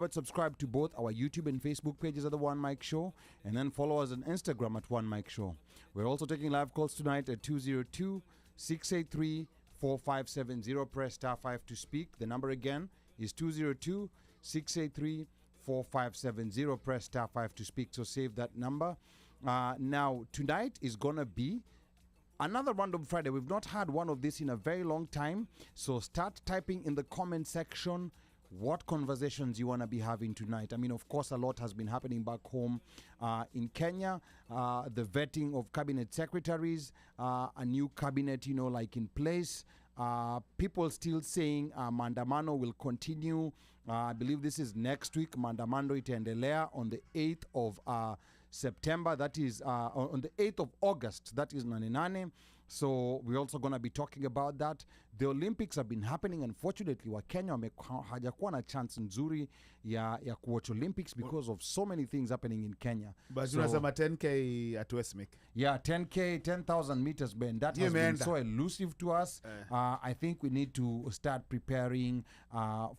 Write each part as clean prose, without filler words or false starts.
But subscribe to both our YouTube and Facebook pages at The One Mic Show, and then follow us on Instagram at One Mic Show. We're also taking live calls tonight at 202-683-4570. Press star 5 to speak. The number again is 202-683-4570. Press star 5 to speak. So save that number. Now, tonight is going to be another Random Friday. We've not had one of this in a very long time. So start typing in the comment section what conversations you want to be having tonight. I mean, of course, a lot has been happening back home in Kenya. The vetting of cabinet secretaries, a new cabinet, like in place. People still saying Mandamano will continue. I believe this is next week. Mandamano itaendelea on the 8th of September. That is on the 8th of August. That is 99. So we're also going to be talking about that. The Olympics have been happening. Unfortunately, Wakenya hajakuwa na chance nzuri ya kuwatch Olympics because of so many things happening in Kenya. But so, tunasema 10K at Westmead. Yeah, 10K, 10,000 meters, Ben. That has been so elusive to us. I think we need to start preparing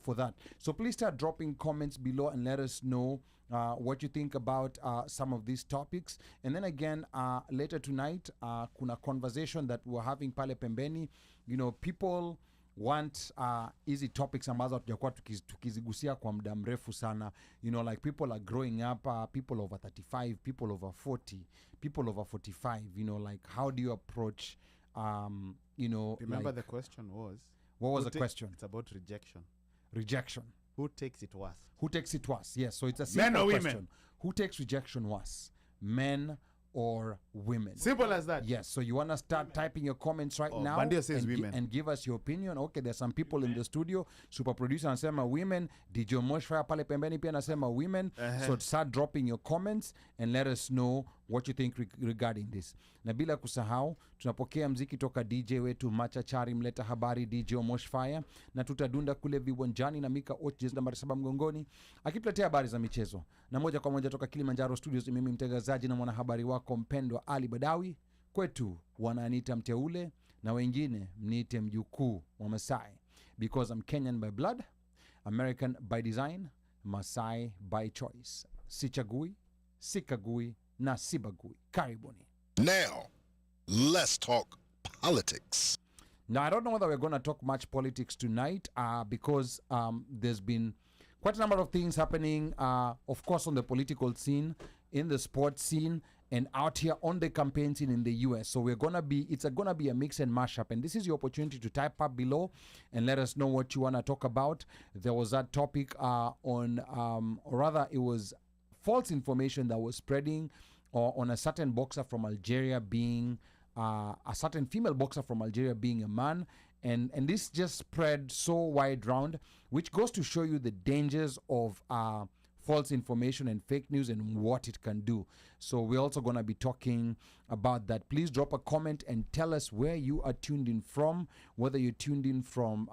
for that. So please start dropping comments below and let us know what you think about some of these topics. And then again, later tonight, kuna conversation that we're having pale pembeni. People want easy topics ambazo tutakuwa tukizigusia kwa muda mrefu sana. Like people are growing up, people over 35, people over 40, people over 45. Like how do you approach, Remember the question was? What was the question? It's about rejection. Rejection. Who takes it worse? Who takes it worse? Yes, so it's a simple Men or question. women? Who takes rejection worse? Men or women? Simple as that. Yes, so you want to start typing your comments right now Bandia says women. And give us your opinion. Okay, there's some people in the studio. Super producer anasema women. DJ Moshfire pale pembeni pia anasema women. So start dropping your comments and let us know what you think regarding this. Na bila kusahau, tunapokea mziki toka DJ wetu Machachari mleta habari DJ Moshfire, na tutadunda kule viwanjani na Mika Ochjes nambari 7 mgongoni akituletea habari za michezo. Na moja kwa moja toka Kilimanjaro Studios, mimi mtangazaji na mwanahabari wako mpendwa Ali Badawi. Kwetu wananiita mteule na wengine mniite mjukuu wa Masai, because I'm Kenyan by blood, American by design, Masai by choice. Sichagui, sikagui na sibagui. Karibuni. Now, let's talk politics. Now, I don't know whether we're going to talk much politics tonight because there's been quite a number of things happening, of course, on the political scene, in the sports scene, and out here on the campaign scene in the U.S. So it's going to be a mix and mashup. And this is your opportunity to type up below and let us know what you want to talk about. There was that topic or rather it was false information that was spreading on a certain boxer from Algeria being a certain female boxer from Algeria being a man, and this just spread so wide round, which goes to show you the dangers of false information and fake news and what it can do. So we're also going to be talking about that. Please drop a comment and tell us where you are tuned in from, whether you're tuned in from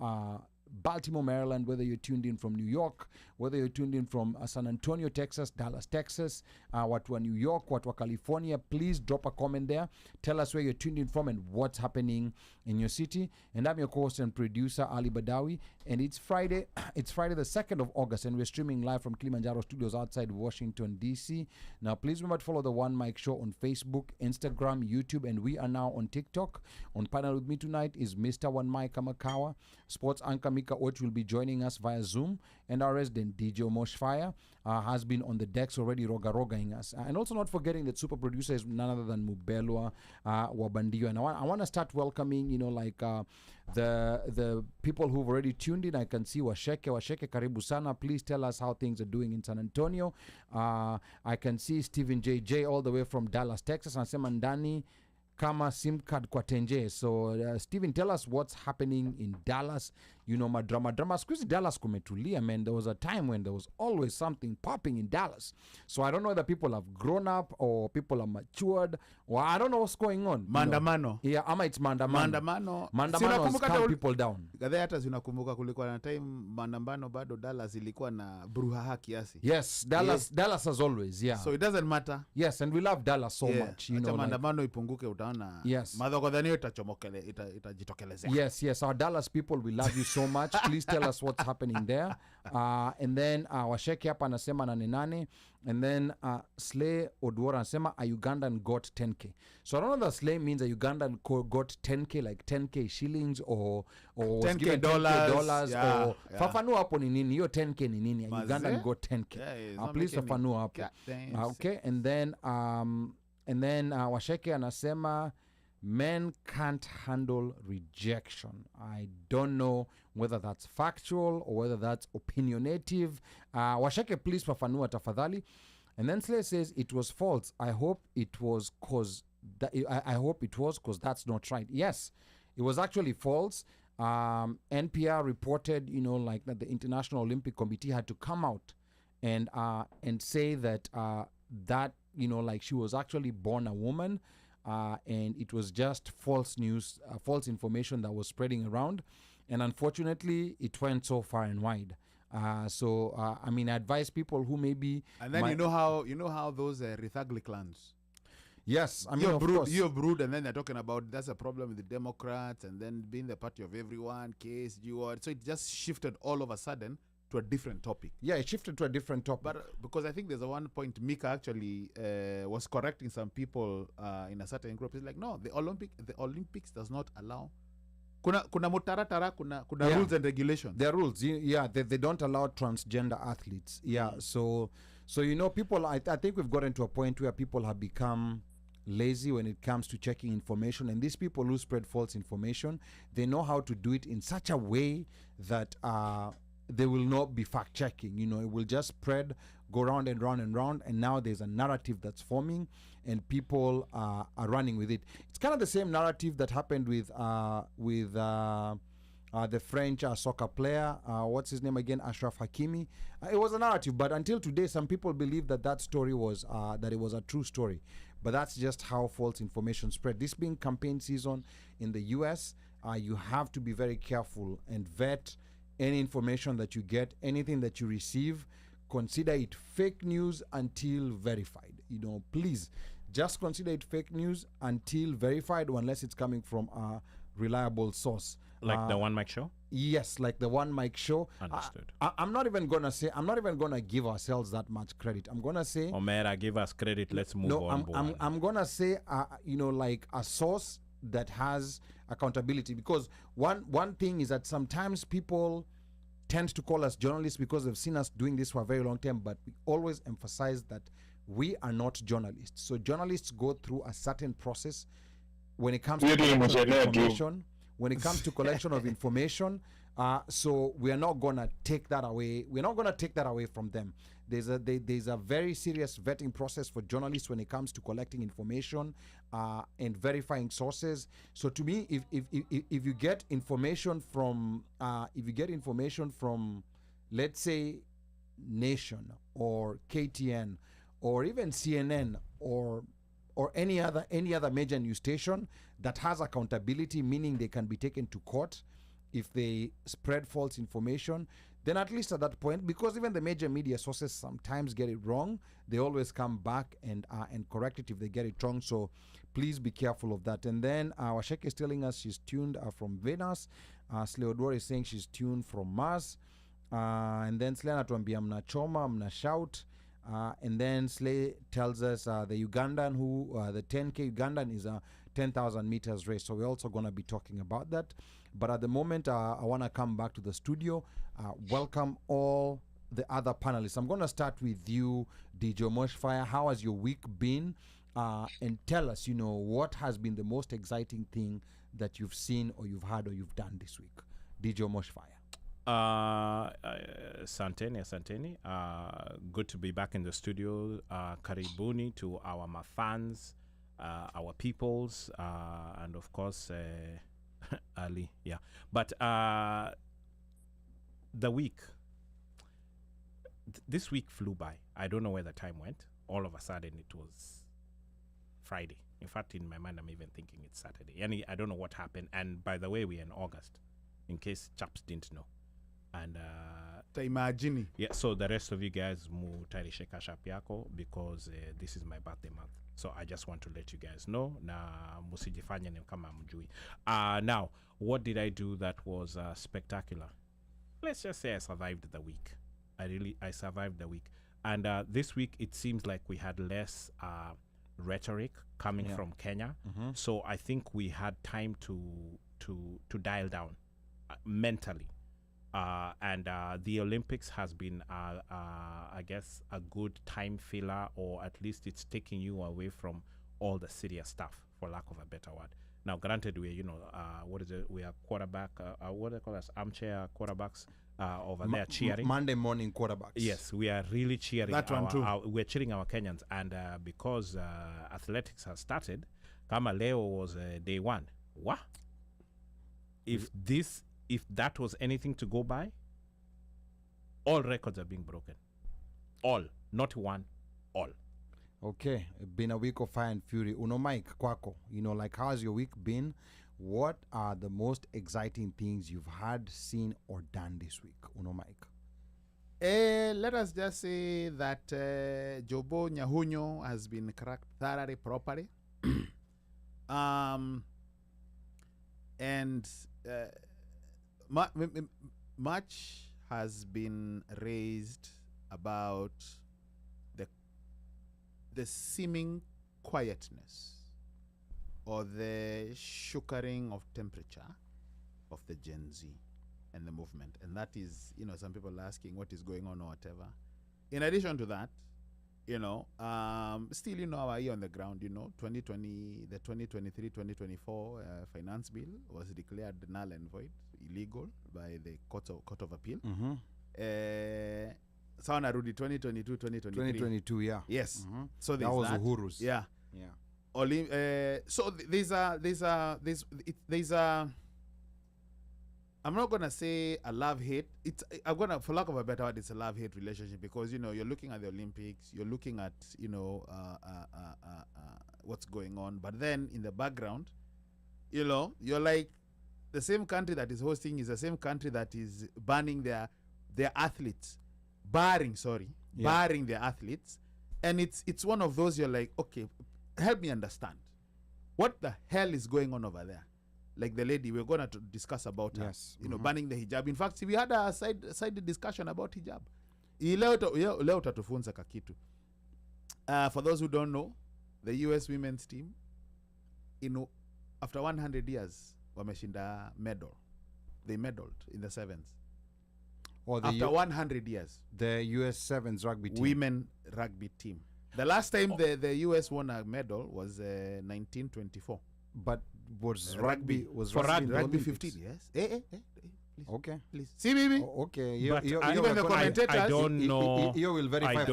Baltimore, Maryland, whether you're tuned in from New York, whether you're tuned in from San Antonio, Texas, Dallas, Texas, watu wa New York, watu wa California. Please drop a comment there. Tell us where you're tuned in from and what's happening in your city. And I'm your co-host and producer, Ali Badawi. And it's Friday. It's Friday the 2nd of August, and we're streaming live from Kilimanjaro Studios outside Washington, D.C. Now, please remember to follow The One Mic Show on Facebook, Instagram, YouTube, and we are now on TikTok. On panel with me tonight is Mr. One Mic Kamakawa, sports anchor Mika Och will be joining us via Zoom, and our resident DJ Moshfire has been on the decks already roga-rogaing us. And also not forgetting that super producer is none other than Mubelwa Wabandio. And I want to start welcoming, the people who've already tuned in. I can see Washeke karibu sana. Please tell us how things are doing in San Antonio. I can see Stephen JJ all the way from Dallas, Texas. Anasema ndani kama SIM card kwa tenje. So Stephen, tell us what's happening in Dallas. Drama. Squeeze Dallas kumetulia, man. There was a time when there was always something popping in Dallas. So I don't know whether people have grown up or people are matured, or I don't know what's going on. Mandamano. Yeah, ama it's Mandamano has calmed people down. Gadhe hata zinakumbuka kulikuwa na time Mandamano bado Dallas ilikuwa na bruhaha kiasi. Yes, Dallas as always, yeah. So it doesn't matter. Yes, and we love Dallas so much. Hata Mandamano ipunguke utaona. Yes. Madhokodhanio itajitokelezea. Yes, our Dallas people, we love you so so much. Please tell us what's happening there. And then Washeke hapa anasema 88. And then Slay Odwora anasema a Ugandan got 10k. So I don't know that Slay means a Ugandan got 10k, like 10k shillings or was 10K given dollars. Yeah, or yeah. fafanua hapo ni nini? Hiyo 10k ni nini? A Maze? Ugandan got 10k. Yeah, it's not Please making me- fafanua hapo. God damn. Okay, and then Washeke anasema men can't handle rejection. I don't know whether that's factual or whether that's opinionative. Washeke, please fafanua tafadhali. And then Slay says it was false. I hope it was cause I hope it was because that's not right. Yes, it was actually false. NPR reported, like that the International Olympic Committee had to come out and say that that like she was actually born a woman, and it was just false news, false information that was spreading around, and unfortunately it went so far and wide. So I advise people who maybe And then you know how those Rithagli clans. yes, of course. You're brood, and then they're talking about that's a problem with the Democrats, and then being the party of everyone, case, so it just shifted all of a sudden to a different topic. Yeah, it shifted to a different topic. But because I think there's a one point Mika actually was correcting some people in a certain group. It's like, no, the Olympics does not allow. Kuna mutaratara, kuna Yeah. rules and regulations. There are rules. They don't allow transgender athletes. Yeah, so people. I think we've gotten to a point where people have become lazy when it comes to checking information, and these people who spread false information, they know how to do it in such a way that they will not be fact checking. It will just spread, go round and round and round, and now there's a narrative that's forming, and people are running with it. It's kind of the same narrative that happened with the French soccer player, what's his name again, Ashraf Hakimi. It was a narrative, but until today, some people believe that story was that it was a true story. But that's just how false information spread. This being campaign season in the US, you have to be very careful and vet any information that you get, anything that you receive. Consider it fake news until verified. Please just consider it fake news until verified, unless it's coming from a reliable source. Like the One Mic Show? Yes, like the One Mic Show. Understood. I'm not even gonna give ourselves that much credit. I'm gonna say, Omera, give us credit. Let's move on. I'm gonna say, like a source that has accountability, because one thing is that sometimes people tend to call us journalists because they've seen us doing this for a very long time, but we always emphasize that we are not journalists. So journalists go through a certain process when it comes to collection of information. When it comes to collection of information, so we are not gonna take that away. We're not gonna take that away from them. There's a very serious vetting process for journalists when it comes to collecting information and verifying sources. So to me, if you get information from let's say Nation or KTN or even CNN or any other major news station that has accountability, meaning they can be taken to court if they spread false information, then at least at that point, because even the major media sources sometimes get it wrong, they always come back and correct it if they get it wrong. So please be careful of that. And then Washeke is telling us she's tuned from Venus. Sleodor is saying she's tuned from Mars. And then Slay anatuambia mnachoma, mnashout. And then Slay tells us the Ugandan the 10K Ugandan is a 10,000 meters race. So we're also going to be talking about that. But at the moment, I want to come back to the studio. Welcome all the other panelists. I'm going to start with you, DJ Moshfire. How has your week been? And tell us, what has been the most exciting thing that you've seen or you've had or you've done this week? DJ Moshfire. Santeni. Good to be back in the studio. Karibuni to our fans, our peoples, and of course, Ali. Yeah. But the week, this week flew by. I don't know where the time went. All of a sudden, it was Friday. In fact, in my mind, I'm even thinking it's Saturday. I don't know what happened. And by the way, we're in August, in case chaps didn't know. And Imagine. Yeah, so the rest of you guys mutayarishe kashap yako because this is my birthday month. So I just want to let you guys know na musijifanye ni kama mjui. Now, what did I do that was spectacular? Let's just say I survived the week. I survived the week. And this week it seems like we had less rhetoric coming from Kenya. So I think we had time to dial down mentally. And the Olympics has been, I guess, a good time filler, or at least it's taking you away from all the serious stuff, for lack of a better word. Now, granted, we, what is it? We are quarterback, what do they call us? Armchair quarterbacks over there cheering. Monday morning quarterbacks. Yes, we are really cheering. That one too. We're cheering our Kenyans, and because athletics has started, Kama Leo was day one. What? If that was anything to go by, all records are being broken. All, not one, all. Okay, been a week of fire and fury. Uno Mike, kwako, like how's your week been? What are the most exciting things you've had, seen, or done this week? Uno Mike. Let us just say that Jobo Nyahunyo has been cracked thoroughly, properly. And much has been raised about the seeming quietness or the sugaring of temperature of the Gen Z and the movement. And that is, some people are asking what is going on or whatever. In addition to that, still, our ear on the ground, 2020, the 2023-2024 finance bill was declared null and void, illegal by the Court of Appeal. Sawa narudi 2022-2023. 2022, yeah. Yes. So that was Uhuru's. Yeah. So there's a I'm not gonna say a love-hate. For lack of a better word, it's a love-hate relationship because you're looking at the Olympics, you're looking at what's going on, but then in the background, you're like the same country that is hosting is the same country that is banning their athletes, barring their athletes, and it's one of those you're like, okay, help me understand what the hell is going on over there. Like the lady, we're going to discuss about her, banning the hijab. In fact, we had a side discussion about hijab. Leo tatufunza kakitu. For those who don't know, the US women's team, after 100 years, wameshinda medal. They medaled in the sevens. After 100 years. The US sevens rugby team. Women rugby team. The last time the US won a medal was 1924. But was rugby in the rugby Olympics? 15, yes. Please. Okay. Please. See, baby. Okay. Even the commentators. I don't know. You will verify.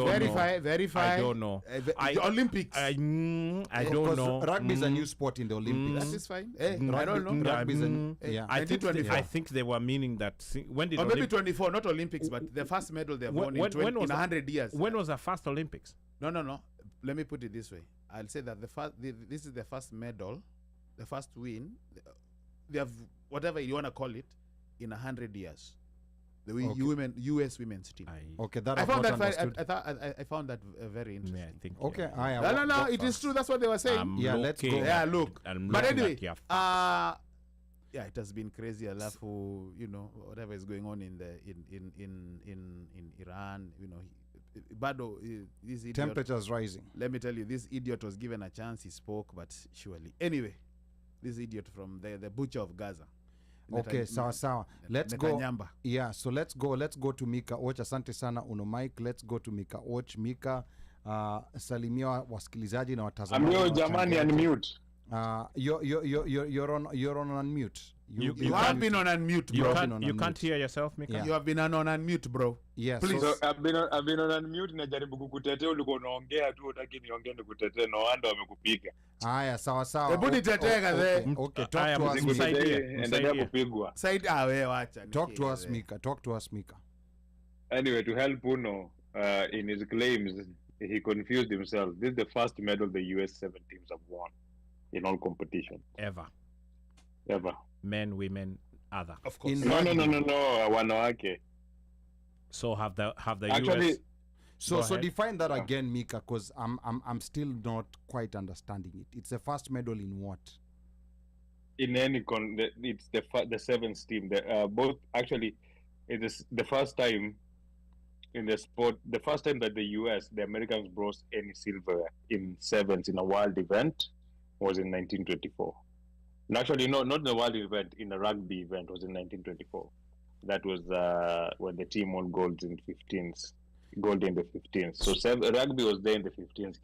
Verify. I don't know. The Olympics. I don't know. Rugby is a new sport in the Olympics. That is fine. I don't know. Rugby is yeah. I think they were meaning that when did or maybe 24, not Olympics, but the first medal they have won in 100 years. When was the first Olympics? No. Let me put it this way. I'll say that this is the first medal, the first win. They have whatever you want to call it in 100 years. The US women's team. Okay, that I found that I found that very interesting. Yeah, I think. Okay, no, it is true. That's what they were saying. Let's go. Yeah, look. But anyway, yeah, it has been crazy. Alafu, whatever is going on in Iran, Bado, this idiot, temperatures rising. Let me tell you, this idiot was given a chance. He spoke, but surely. Anyway, this idiot from the butcher of Gaza. Okay, sawa. Let's go. Yeah, so let's go to Mika Och. Asante sana Uno Mike. Let's go to Mika Och. Mika, salimia wasikilizaji na watazamaji. Amio jamani, unmute. You're on unmute. You have been on unmute, bro. You can't hear yourself, Mika. Yeah. You have been on unmute, bro. Yes. Please. So I've been on unmute na jaribu kukutetea ulikuwa unaongea tu utaki niongee nikutetee no wanda wamekupiga. Haya, sawa. Hebu nitetee kadhe. Okay, talk to us. Endelea kupigwa. Side wewe acha. Talk to us, Mika. Anyway, to help Uno in his claims, he confused himself. This is the first medal the US 7 teams have won in all competition. Ever. Ever. Men, women, other. Of course. No, wanawake. So have the Actually, US So Go ahead. define that again, Mika, because I'm still not quite understanding it. It's a first medal in what? in any it's the seventh team. Both actually, it is the first time in the sport. The first time that the Americans brought any silver in sevens in a world event was in 1924. And actually, no, not in the world event. In a rugby event was in 1924. That was when the team won gold in 15s. Gold in the 15s. So rugby was there in the 15s.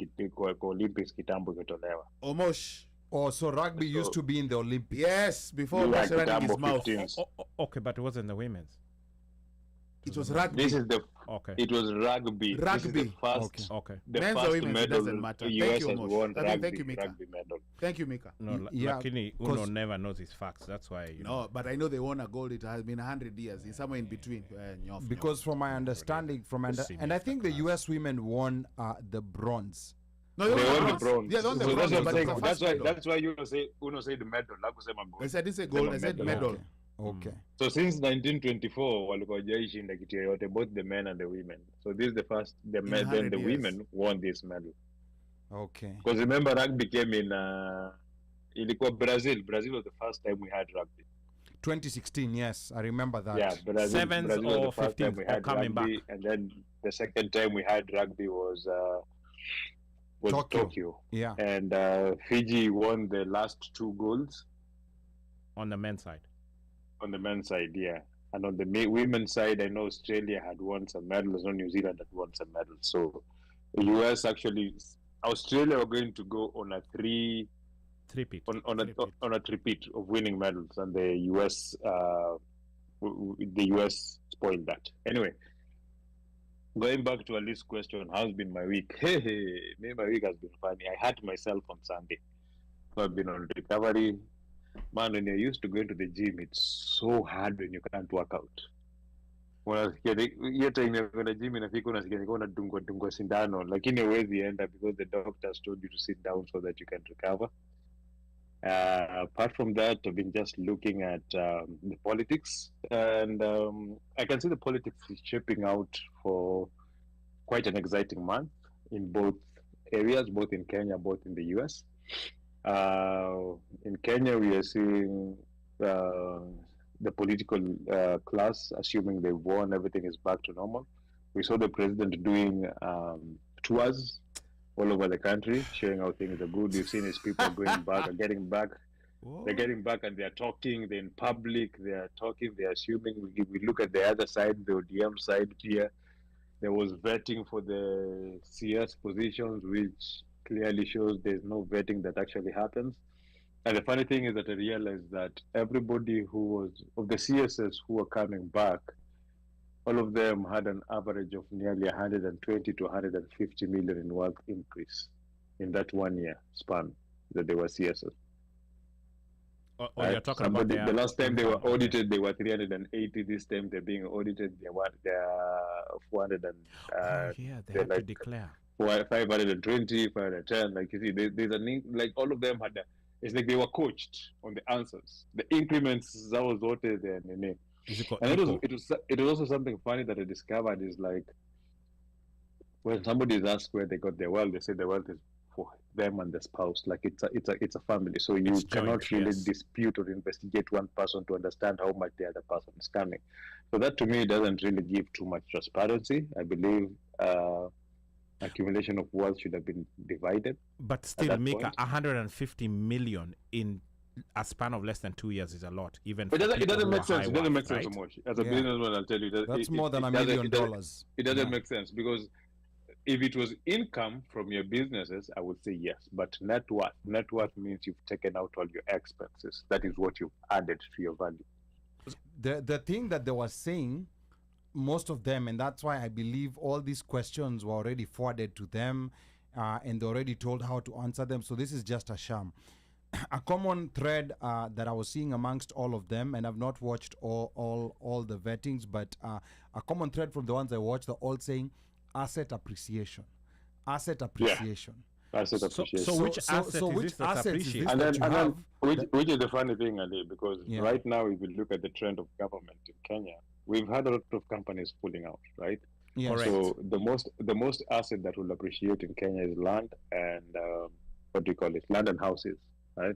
Olympics kitambo ikatolewa. Omosh. Oh, so rugby used to be in the Olympics. Yes, before Yeah, Omosh running his kitambo mouth. 15s. Okay, but it wasn't the women's. It was rugby. This is the. Okay. It was rugby. This is Rugby. the first. Okay. The Men's or first women's, it medal doesn't matter. the Thank US you, has Mosh. won Thank you, Mika. rugby medal. Thank you, Mika. No, Yeah, lakini 'cause- Uno never knows his facts. That's why you know. No, but I know they won a gold. It has been 100 years. It's somewhere in between. Nyof, Because from my understanding, and I think the US women won the bronze. no, They won won the bronze. Yeah, they won the So bronze. that's but what it's I'm the saying. first medal. That's why Uno say the medal. Hakusema gold. I said this is gold. I said medal. Okay. So since 1924 walikuwa hawajaishinda kitu yoyote, both the men and the women. So this is the first. Then 100 the years. women won this medal. Okay. Because remember, rugby came in. Ilikuwa Brazil. Brazil was the first time we had rugby. 2016, yes, I remember that. Yeah, Brazil. Sevens Brazil was or the first time 15s we or had coming rugby, back? and then the second time we had rugby was Tokyo. Yeah. And Fiji won the last two golds On the men's side. on the men's side, yeah. And on the women's side, I know Australia had won some medals, or New Zealand had won some medals. So the US actually, Australia were going to go on a Three-peat. on a three-peat of winning medals, and the US spoiled that. Anyway, going back to Ali's question, how's been my week? Hey, my week has been funny. I hurt myself on Sunday. So I've been on recovery. Man, when you're used to going to the gym, it's so hard when you can't work out. Hiyo time ya kwenda gym inafika unasikia ni kama unadungwa sindano, lakini huwezi enda because the doctors told you to sit down so that you can recover. Apart from that, I've been just looking at the politics, and I can see the politics is shaping out for quite an exciting month in both areas, both in Kenya, both in the US. In Kenya, we are seeing the political class, assuming they've won, everything is back to normal. We saw the president doing tours all over the country, showing how things are good. We've seen his people going back and getting back. Whoa. They're getting back and they're talking. They're in public. They're talking. They're assuming. We look at the other side, the ODM side here. There was vetting for the CS positions, which clearly shows there's no vetting that actually happens. And the funny thing is that I realized that everybody who was of the CSS who were coming back, all of them had an average of nearly 120 to 150 million in wealth increase in that 1 year span that they were CSS. You're talking about the last time they were audited, they were 380. This time they're being audited, they're 400 and yeah, they they're had to like declare. 520, 510. Like you see, there's like all of them had. It's like they were coached on the answers. The increments that was what their name. And it was also something funny that I discovered is like when somebody is asked where they got their wealth, they say the wealth is for them and the spouse. Like it's a family, so you It's cannot joint, really yes. dispute or investigate one person to understand how much the other person is coming. So that to me doesn't really give too much transparency. I believe accumulation of wealth should have been divided. But still, that Mika, point. 150 million in a span of less than 2 years is a lot. Even But for it people doesn't who make are sense. high It doesn't wealth, make sense right? so much. As a Yeah. businessman, I'll tell you That's more than $1 doesn't- million. It doesn't Yeah. make sense because if it was income from your businesses, I would say yes. But net worth means you've taken out all your expenses. That is what you've added to your value. The thing that they were saying, most of them, and that's why I believe all these questions were already forwarded to them, and they already told how to answer them. So this is just a sham. A common thread that I was seeing amongst all of them, and I've not watched all the vettings, but a common thread from the ones I watched, they're all saying asset appreciation. Asset appreciation. Asset appreciation. So which asset is which this that's assets is appreciated? this and that then, you have which is the funny thing, Ali, because Yeah. right now, if you look at the trend of government in Kenya, we've had a lot of companies pulling out, right? Yes. Correct. So the most asset that will appreciate in Kenya is land and what do you call it? Land and houses, right?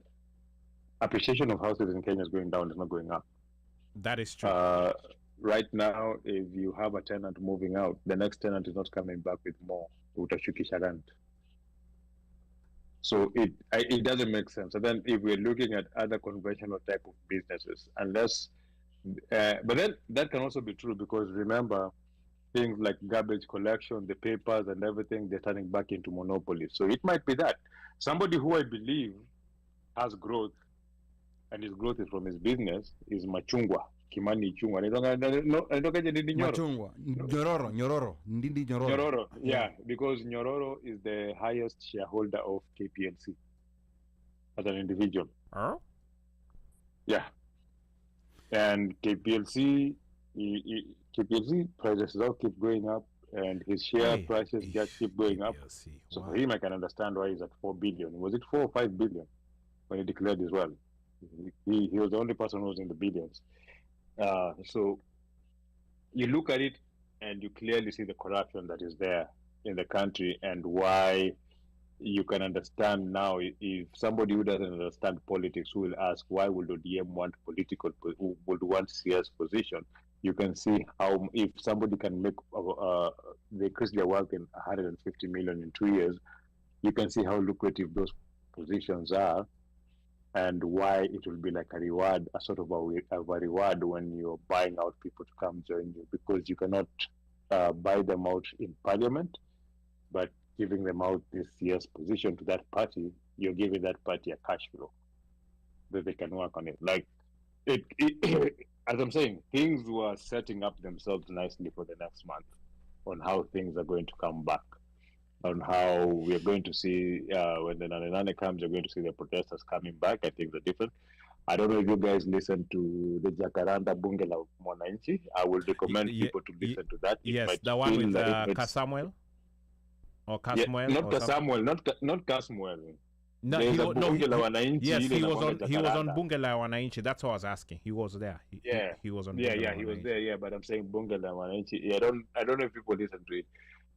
Appreciation of houses in Kenya is going down, it's not going up. That is true. Right now, if you have a tenant moving out, the next tenant is not coming back with more. Utashukisha rent. So it doesn't make sense. And then if we're looking at other conventional type of businesses, unless, but then that can also be true because remember, things like garbage collection, the papers and everything, they're turning back into monopolies. So it might be that somebody who I believe has growth and his growth is from his business is Machungwa, Kimani Ichungwa. Anatokaje Ndindi Nyoro? Machungwa. Nyororo. Ndindi Nyororo. Nyororo, yeah, because Nyororo is the highest shareholder of KPLC as an individual. Huh? Yeah. And KPLC prices all keep going up and his share Hey, prices just keep going up. KPLC, So wow. for him, I can understand why he's at 4 billion. Was it 4 or 5 billion when he declared as well? He was the only person who was in the billions. So you look at it and you clearly see the corruption that is there in the country and why you can understand now if somebody who doesn't understand politics who will ask why would ODM want would want CS position, you can see how if somebody can make they increase their wealth in 150 million in 2 years, you can see how lucrative those positions are and why it will be like a reward, a sort of a reward when you're buying out people to come join you because you cannot buy them out in parliament, but giving them out this year's position to that party, you're giving that party a cash flow that they can work on it. Like as I'm saying, things were setting up themselves nicely for the next month on how things are going to come back, on how we're going to see when the Nane comes, you're going to see the protesters coming back. I think they're different. I don't know if you guys listen to the Jacaranda Bunge la Mwananchi. I will recommend people to listen to that. Yes, the one with Kasamuel or Kasmuel. Not Kasamuel, not Kasmuel. No, There's a Bunge la Wananchi. yes, he was on Jacaranda. Bunge la Wananchi. That's what I was asking. He was there. He was on. Yeah, Bunge la he was Wananchi. there. Yeah, but I'm saying Bunge la Wananchi. Yeah, I don't know if people listen to it,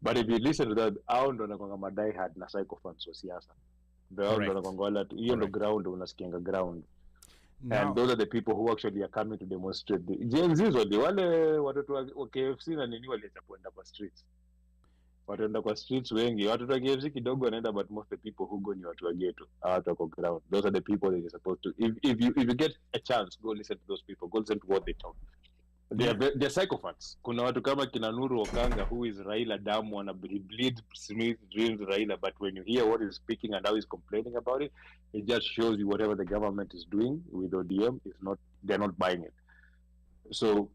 but if you listen to that, hao ndo wanakuanga madai hard na psychophants wa siasa. Hao ndo wanakuanga wala hiyo ndo ground unasikianga ground. Now, And those are the people who actually are coming to demonstrate. The Gen Zs wale watoto wa KFC na nini waliacha kuenda kwa streets. Wataenda kwa streets wengi. Watoto wa KFC kidogo wanaenda, but most of the people who go ni watu wa ghetto. Watu wako ground. Those are the people that you're supposed to. If you get a chance, go listen to those people. Go listen to what they talk. They're psychopaths. Kuna watu kama kina Nuru Okanga, who is Raila damu, he bleeds Smith, dreams Raila, but when you hear what he's speaking and how he's complaining about it, it just shows you whatever the government is doing with ODM is not, they're not buying it. So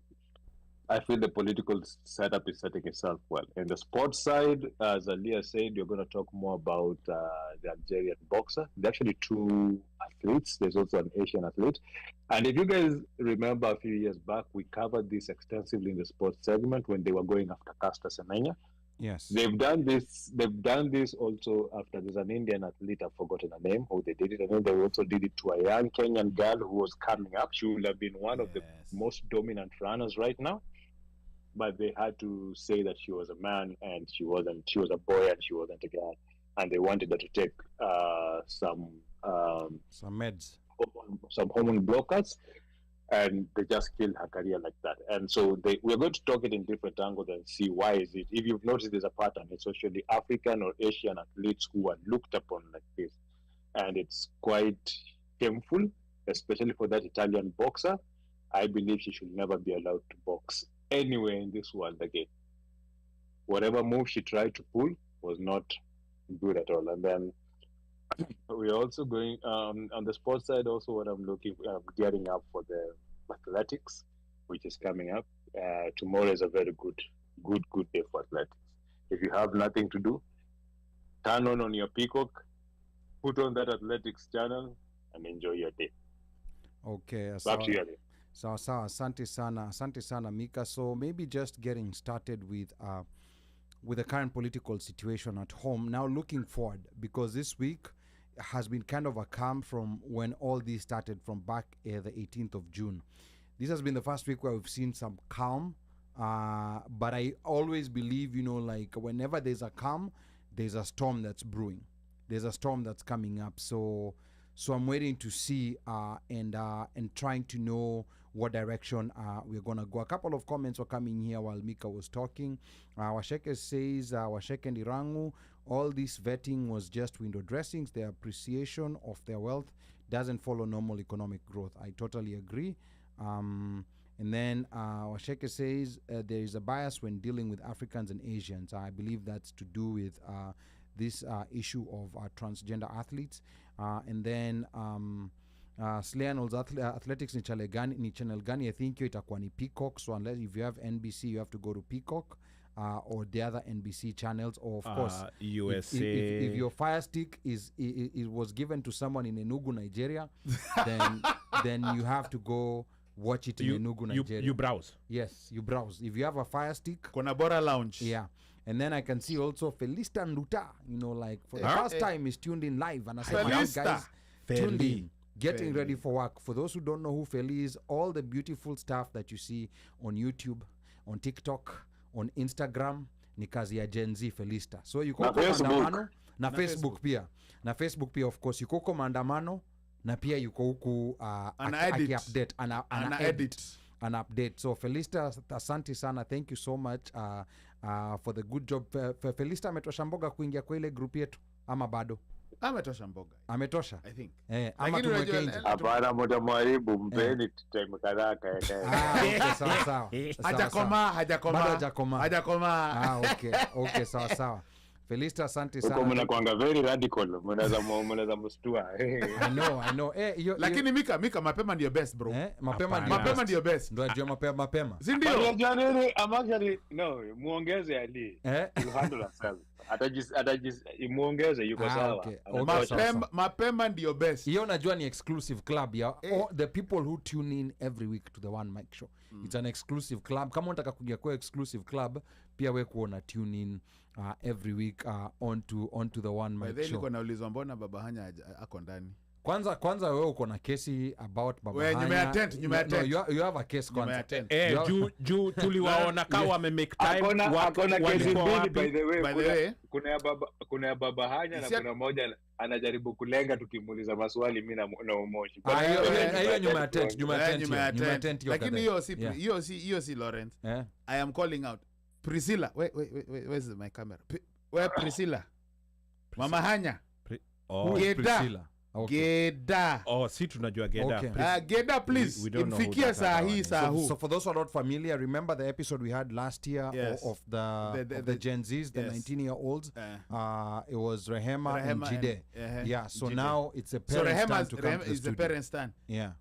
I feel the political setup is setting itself well. In the sports side, as Aliyah said, you're going to talk more about the Algerian boxer. There are actually two athletes. There's also an Asian athlete. And if you guys remember a few years back, we covered this extensively in the sports segment when they were going after Caster Semenya. yes. They've done this also after there's an Indian athlete, I've forgotten her name, who they did it. And then they also did it to a young Kenyan girl who was coming up. She would have been one of the most dominant runners right now. But they had to say that she was a man and she wasn't. She was a boy and she wasn't a girl, and they wanted her to take some meds, some hormone blockers, and they just killed her career like that. And so we're going to talk it in different angles and see why is it. If you've noticed, there's a pattern. It's usually African or Asian athletes who are looked upon like this, and it's quite shameful, especially for that Italian boxer. I believe she should never be allowed to box anywhere in this world again. Whatever move she tried to pull was not good at all. And then we're also going on the sports side. Also, what I'm gearing up for the athletics, which is coming up tomorrow. Is a very good day for athletics. If you have nothing to do, turn on your Peacock, put on that athletics channel, and enjoy your day. Okay, back to you, Ali. So, asante sana Mika. So maybe just getting started with the current political situation at home. Now looking forward, because this week has been kind of a calm from when all this started from back the 18th of June. this has been the first week where we've seen some calm. But I always believe, like whenever there's a calm, there's a storm that's brewing. There's a storm that's coming up. So I'm waiting to see and trying to know what direction we're gonna go. A couple of comments were coming here while Mika was talking. Washeke says, Washeke Ndirangu, all this vetting was just window dressings. Their appreciation of their wealth doesn't follow normal economic growth. I totally agree. And then Washeke says there is a bias when dealing with Africans and Asians. I believe that's to do with this issue of transgender athletes. And then Slayano's athletics ni channel gani? I think itakuwa ni Peacock. So unless if you have NBC, you have to go to Peacock or the other NBC channels. Or of course, USA. If your Fire Stick it was given to someone in Enugu, Nigeria, then you have to go watch it in Enugu, Nigeria. You browse. Yes, you browse. If you have a Fire Stick, Konabora Lounge. yeah. And then I can see also Felista Nduta, like for the first time is tuned in live. And I said, my guys, tuned in, getting ready for work. For those who don't know who Feli is, all the beautiful stuff that you see on YouTube, on TikTok, on Instagram, ni kazi ya Gen Z Felista. So you Na Facebook. Na Facebook pia. Na Facebook pia, of course. Yuko huko maandamano, na pia yuko huku aki-update. Ana edit. An update. So Felista, asante sana. Thank you so much for the good job. Felista ametosha mboga kuingia kwa ile group yetu ama bado? Ametosha mboga. Ametosha? I think. Ama tumweke nje. Hapana, mtamwaribu, mpeni time kadhaa kae. Okay, sawa. Hajakoma. Okay, sawa. Felista, asante Huko sana. mnakuanga very radical. Mnaweza mstua. I know. Lakini Mika mapema ndio best bro. Mapema ndio best. Ndio ajua mapema. Si ndio? Unajua nini? I'm actually muongeze Ali. You handle yourself. Muongeze yuko sawa. Okay. Mapema ndio best. Hiyo najua ni exclusive club ya all the people who tune in every week to the One Mic Show. It's an exclusive club. Kama unataka kuja kwa exclusive club, pia wewe kuona tune in every week onto the One Mic Show. Nilikuwa naulizwa mbona Baba Hanya ako ndani. Kwanza wewe uko na kesi about Baba Hanya. Nyume You have a case kwanza. Juu tuliwaona kama wame make time. Akona kesi mbili by the way. By the way, kuna ya Baba Hanya na kuna moja anajaribu kulenga tukimuuliza maswali mimi na Umoshi. Hiyo nyuma ya tent. Lakini hiyo si Lawrence. I am calling out Priscilla. Where's my camera? Where Priscilla? Mama Hanya. Priscilla. Okay. Geda. Si tunajua Geda. Okay. Geda, please. Infikia saa hii. So for those who are not familiar, remember the episode we had last year of the Gen Zs, the 19-year-olds. It was Rehema and Jide. So Jide. Now it's a parent's stand to come to the studio. The parent's stand. Yeah.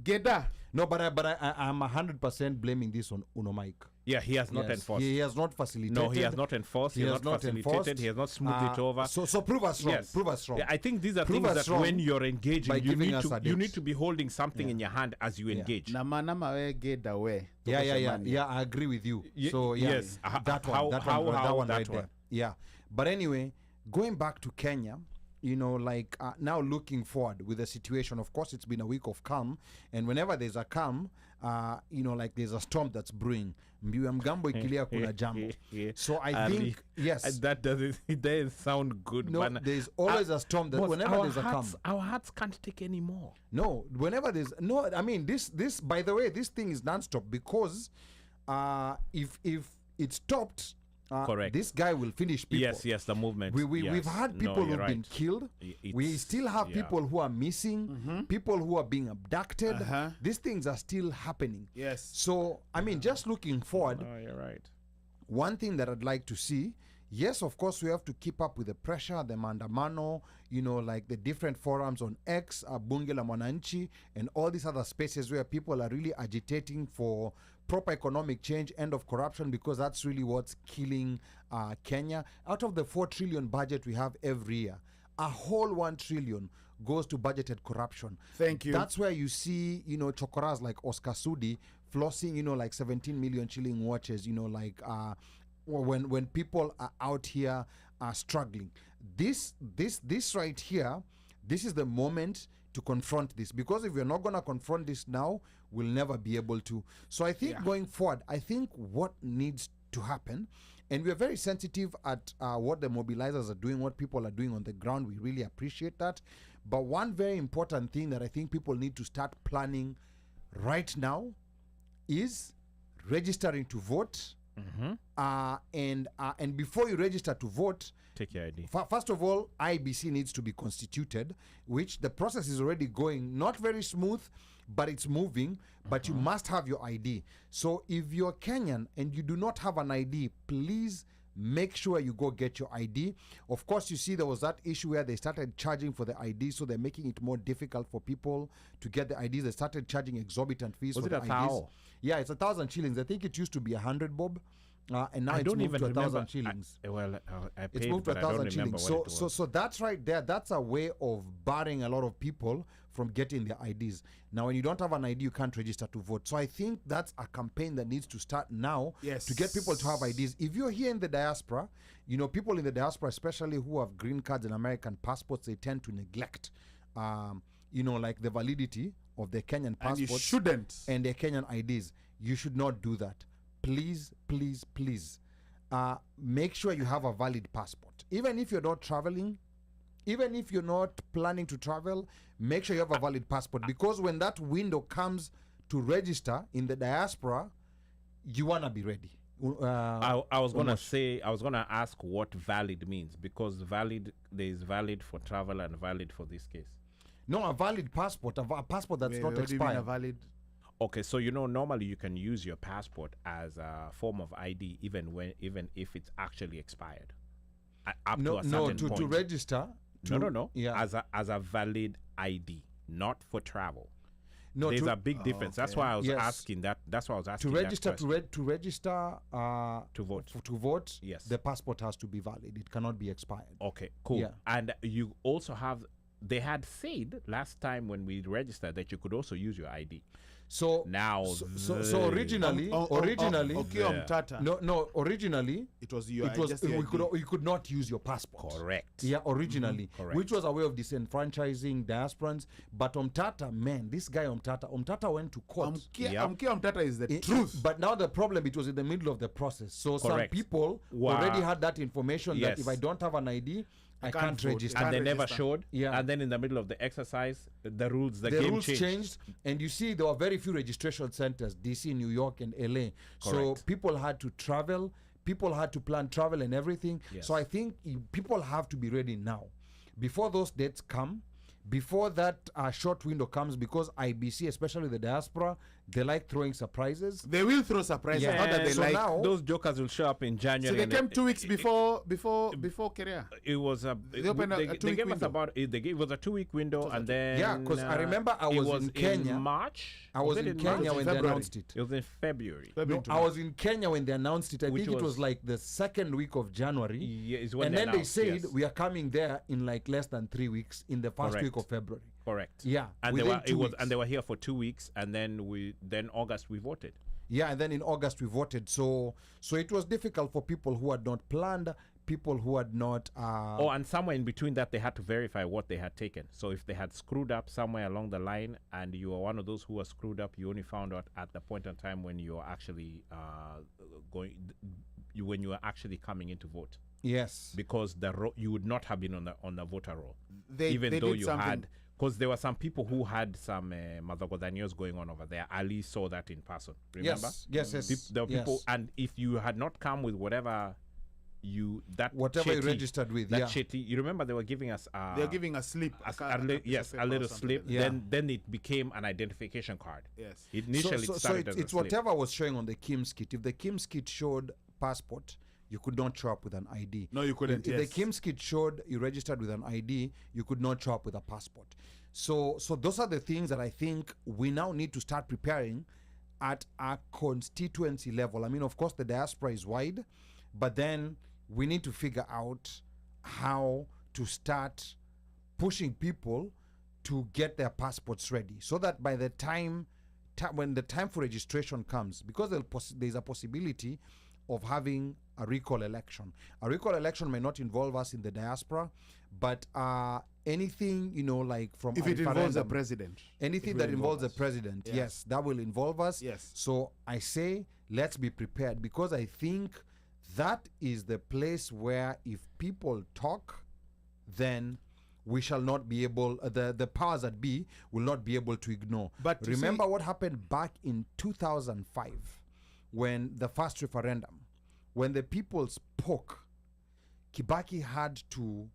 Geda. No, but I'm 100% blaming this on Uno Mike. Yeah, he has not enforced. He has not facilitated. No, he has not enforced. He has not facilitated. He has not smoothed it over. So prove us wrong. Yes. Prove us wrong. Yeah, I think these are things that when you're engaging, you need to be holding something in your hand as you engage. Nama we Geda we. Yeah, I agree with you. So yes, that one right there. Yeah, but anyway, going back to Kenya. Now looking forward with the situation, of course, it's been a week of calm. And whenever there's a calm, there's a storm that's brewing. Mbiu ya mgambo ikilia kuna jambo. So I think, yes. It doesn't sound good. No, there's always a storm that whenever there's a calm. Our hearts can't take any more. No, whenever there's, I mean, this, by the way, this thing is non-stop because if it stopped, correct. This guy will finish people. Yes, the movement. We've had people who've been killed. We still have people who are missing, people who are being abducted. These things are still happening. Yes. So, I mean, just looking forward. No, you're right. One thing that I'd like to see, yes, of course, we have to keep up with the pressure, the maandamano, like the different forums on X, Bunge la Mwananchi, and all these other spaces where people are really agitating for proper economic change, end of corruption, because that's really what's killing Kenya. Out of the 4 trillion budget we have every year, a whole 1 trillion goes to budgeted corruption. Thank you. That's where you see, chokoras like Oscar Sudi flossing, like 17 million shilling watches, when people are out here struggling. This right here, this is the moment to confront this, because if we're not going to confront this now, we'll never be able to. So I think going forward, I think what needs to happen, and we're very sensitive at what the mobilizers are doing, what people are doing on the ground. We really appreciate that. But one very important thing that I think people need to start planning right now is registering to vote. And before you register to vote, Take your ID. First of all, IBC needs to be constituted, which the process is already going, not very smooth, but it's moving. But you must have your ID. So if you're Kenyan and you do not have an ID, please make sure you go get your ID. Of course, you see there was that issue where they started charging for the ID, so they're making it more difficult for people to get the IDs. They started charging exorbitant fees Was for it the a IDs. thou? Yeah, it's 1,000 shillings. I think it used to be 100 bob. And now I it's don't moved even to remember. 1,000 shillings. I It's paid, moved to but I don't 1,000 remember shillings. what it was. So that's right there. That's a way of barring a lot of people from getting their IDs. Now, when you don't have an ID, you can't register to vote. So I think that's a campaign that needs to start now to get people to have IDs. If you're here in the diaspora, you know, people in the diaspora, especially who have green cards and American passports, they tend to neglect, you know, like the validity of their Kenyan passports. And you shouldn't. And their Kenyan IDs. You should not do that. Please, please, please. Make sure you have a valid passport. Even if you're not traveling, even if you're not planning to travel, make sure you have a valid passport, because when that window comes to register in the diaspora, you want to be ready. I was gonna ask what valid means, because valid, there is valid for travel and valid for this case. No, a valid passport, a passport that's Wait, not what do you mean a expired. valid? Okay, so you know normally you can use your passport as a form of ID even if it's actually expired. Up to a certain point. To register. No. Yeah. As a valid ID, not for travel. No, There's to, a big difference. That's okay. why I was Yes. asking that. That's why I was asking to register that question. to register To vote. to vote. Yes. The passport has to be valid. It cannot be expired. Okay, cool. Yeah. And you also have. They had said last time when we registered that you could also use your ID. So Now, so originally, originally, okay, Mtata. no, originally It was your. it was just your ID. you could not use your passport. correct. Yeah, originally, Correct. which was a way of disenfranchising diasporans. But Omtata, man, this guy Omtata went to court. Amkia Yep. Mtata is the It- truth. But now the problem, it was in the middle of the process. So some Correct. people Wow. already had that information Yes. that if I don't have an ID, I can't can't vote. register. Can't And they never register. showed. Yeah. And then in the middle of the exercise, the rules, the The game rules changed, and you see there were very few registration centers, DC, New York, and LA. So Correct. people had to travel, people had to plan travel and everything. Yes. So I think people have to be ready now. Before those dates come, before that short window comes, because IBC, especially the diaspora, they like throwing surprises. They will throw surprises. Yeah. Not that they So like. now- Those jokers will show up in So January. they and came then- 2 weeks before career. It was a. They opened a they 2-week gave us window. about. They gave, it was a 2-week window, and then. Yeah, 'cause I remember I it was in Kenya. March. I was it in March? Kenya when they February. announced it. It was in February. No, I was in Kenya when they announced it. I Which think it was was- like the second week of January. Yeah, is when And then they announced, said yes. we are coming there in like less than 3 weeks, in the first week Correct. of February. Correct. Yeah, And they within were 2 weeks. and they were here for 2 weeks, and then August we voted. Yeah, and then in August we voted. So it was difficult for people who had not planned, people who had not. And somewhere in between that, they had to verify what they had taken. So if they had screwed up somewhere along the line, and you were one of those who was screwed up, you only found out at the point in time when you were actually when you were actually coming in to vote, Yes. because you would not have been on the voter roll, They even though did you something. had. Because there were some people who had some Madagodanios going on over there. Ali saw that in person. Remember? Yes. There were yes. people, and if you had not come with whatever you Whatever you chetty- registered with, that yeah. chetty, you remember they were giving us They're giving a slip. yes, a little slip. Yeah. Then it became an identification card. Yes. Initially, it started as a it's slip. whatever was showing on the Kim's kit. If the Kim's kit showed passport, you could not show up with an ID. No, you couldn't. If yes. the Kim's kit showed you registered with an ID, you could not show up with a passport. So those are the things that I think we now need to start preparing at a constituency level. I mean, of course, the diaspora is wide, but then we need to figure out how to start pushing people to get their passports ready, so that by the time when the time for registration comes, because there's a possibility of having a recall election. A recall election may not involve us in the diaspora, but anything, like from If a it involves a referendum, president. anything it will that involves involve a president, Yes. yes, that will involve us. Yes. So I say let's be prepared, because I think that is the place where if people talk, then we shall not be able, the powers that be will not be able to ignore. But you remember see- what happened back in 2005 when the first referendum, when the people spoke, Kibaki had to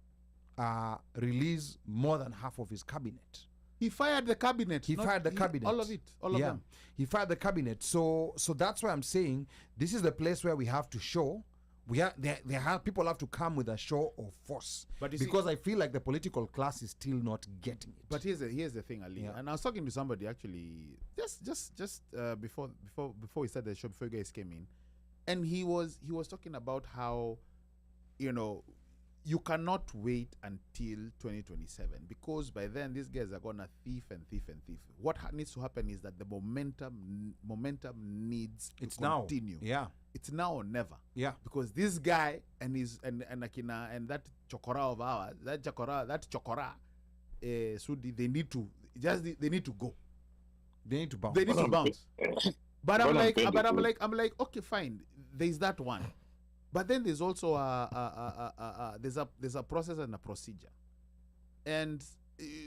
release more than half of his cabinet. He fired the cabinet. He fired the cabinet. All of it. All of them. He fired the cabinet. So that's why I'm saying this is the place where we have to show. People have to come with a show of force. But you see- because I feel like the political class is still not getting it. But here's the thing, Ali. Yeah. And I was talking to somebody actually just before we started the show, before you guys came in, and he was talking about how, you cannot wait until 2027, because by then these guys are gonna thief and thief and thief. What needs to happen is that the momentum needs It's to now. continue. Yeah. It's now or never. Yeah. Because this guy and Akina and that chokora of ours, that chokora, Sudi, they need to go. They need to bounce. They need to bounce. But I'm Well, like, okay, fine. There's that one, but then there's also there's a process and a procedure, and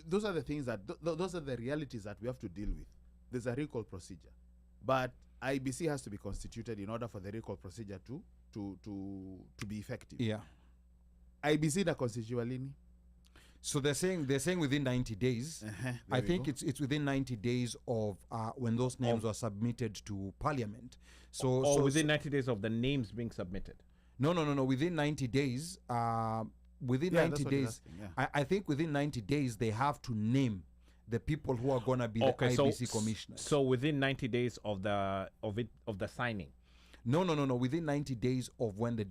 those are the things that those are the realities that we have to deal with. There's a recall procedure, but IBC has to be constituted in order for the recall procedure to be effective. Yeah. IBC na constitualini. So they're saying within 90 days. I think it's within 90 days of when those names were submitted to Parliament. So within 90 days of the names being submitted. No. Within 90 days. Within Yeah, 90 that's what he's days. asking, yeah. I think within 90 days they have to name the people who are gonna be the IBC commissioners. So within 90 days of the signing. No. Within 90 days of when the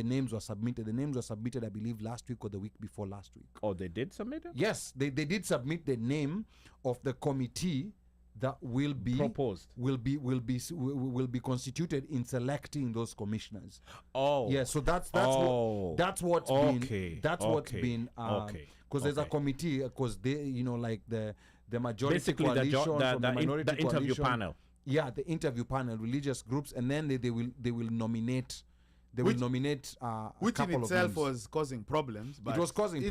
names were submitted. The names were submitted, I believe, last week or the week before last week. Oh, they did submit it? Yes, they did submit the name of the committee that will be proposed, will be constituted in selecting those commissioners. Oh, yeah. So that's what's okay. been because there's a committee, because they like the majority basically coalition from the minority the interview coalition. panel. Yeah, the interview panel, religious groups, and then they will nominate. They will nominate a which in couple of itself names. was causing problems. But It was causing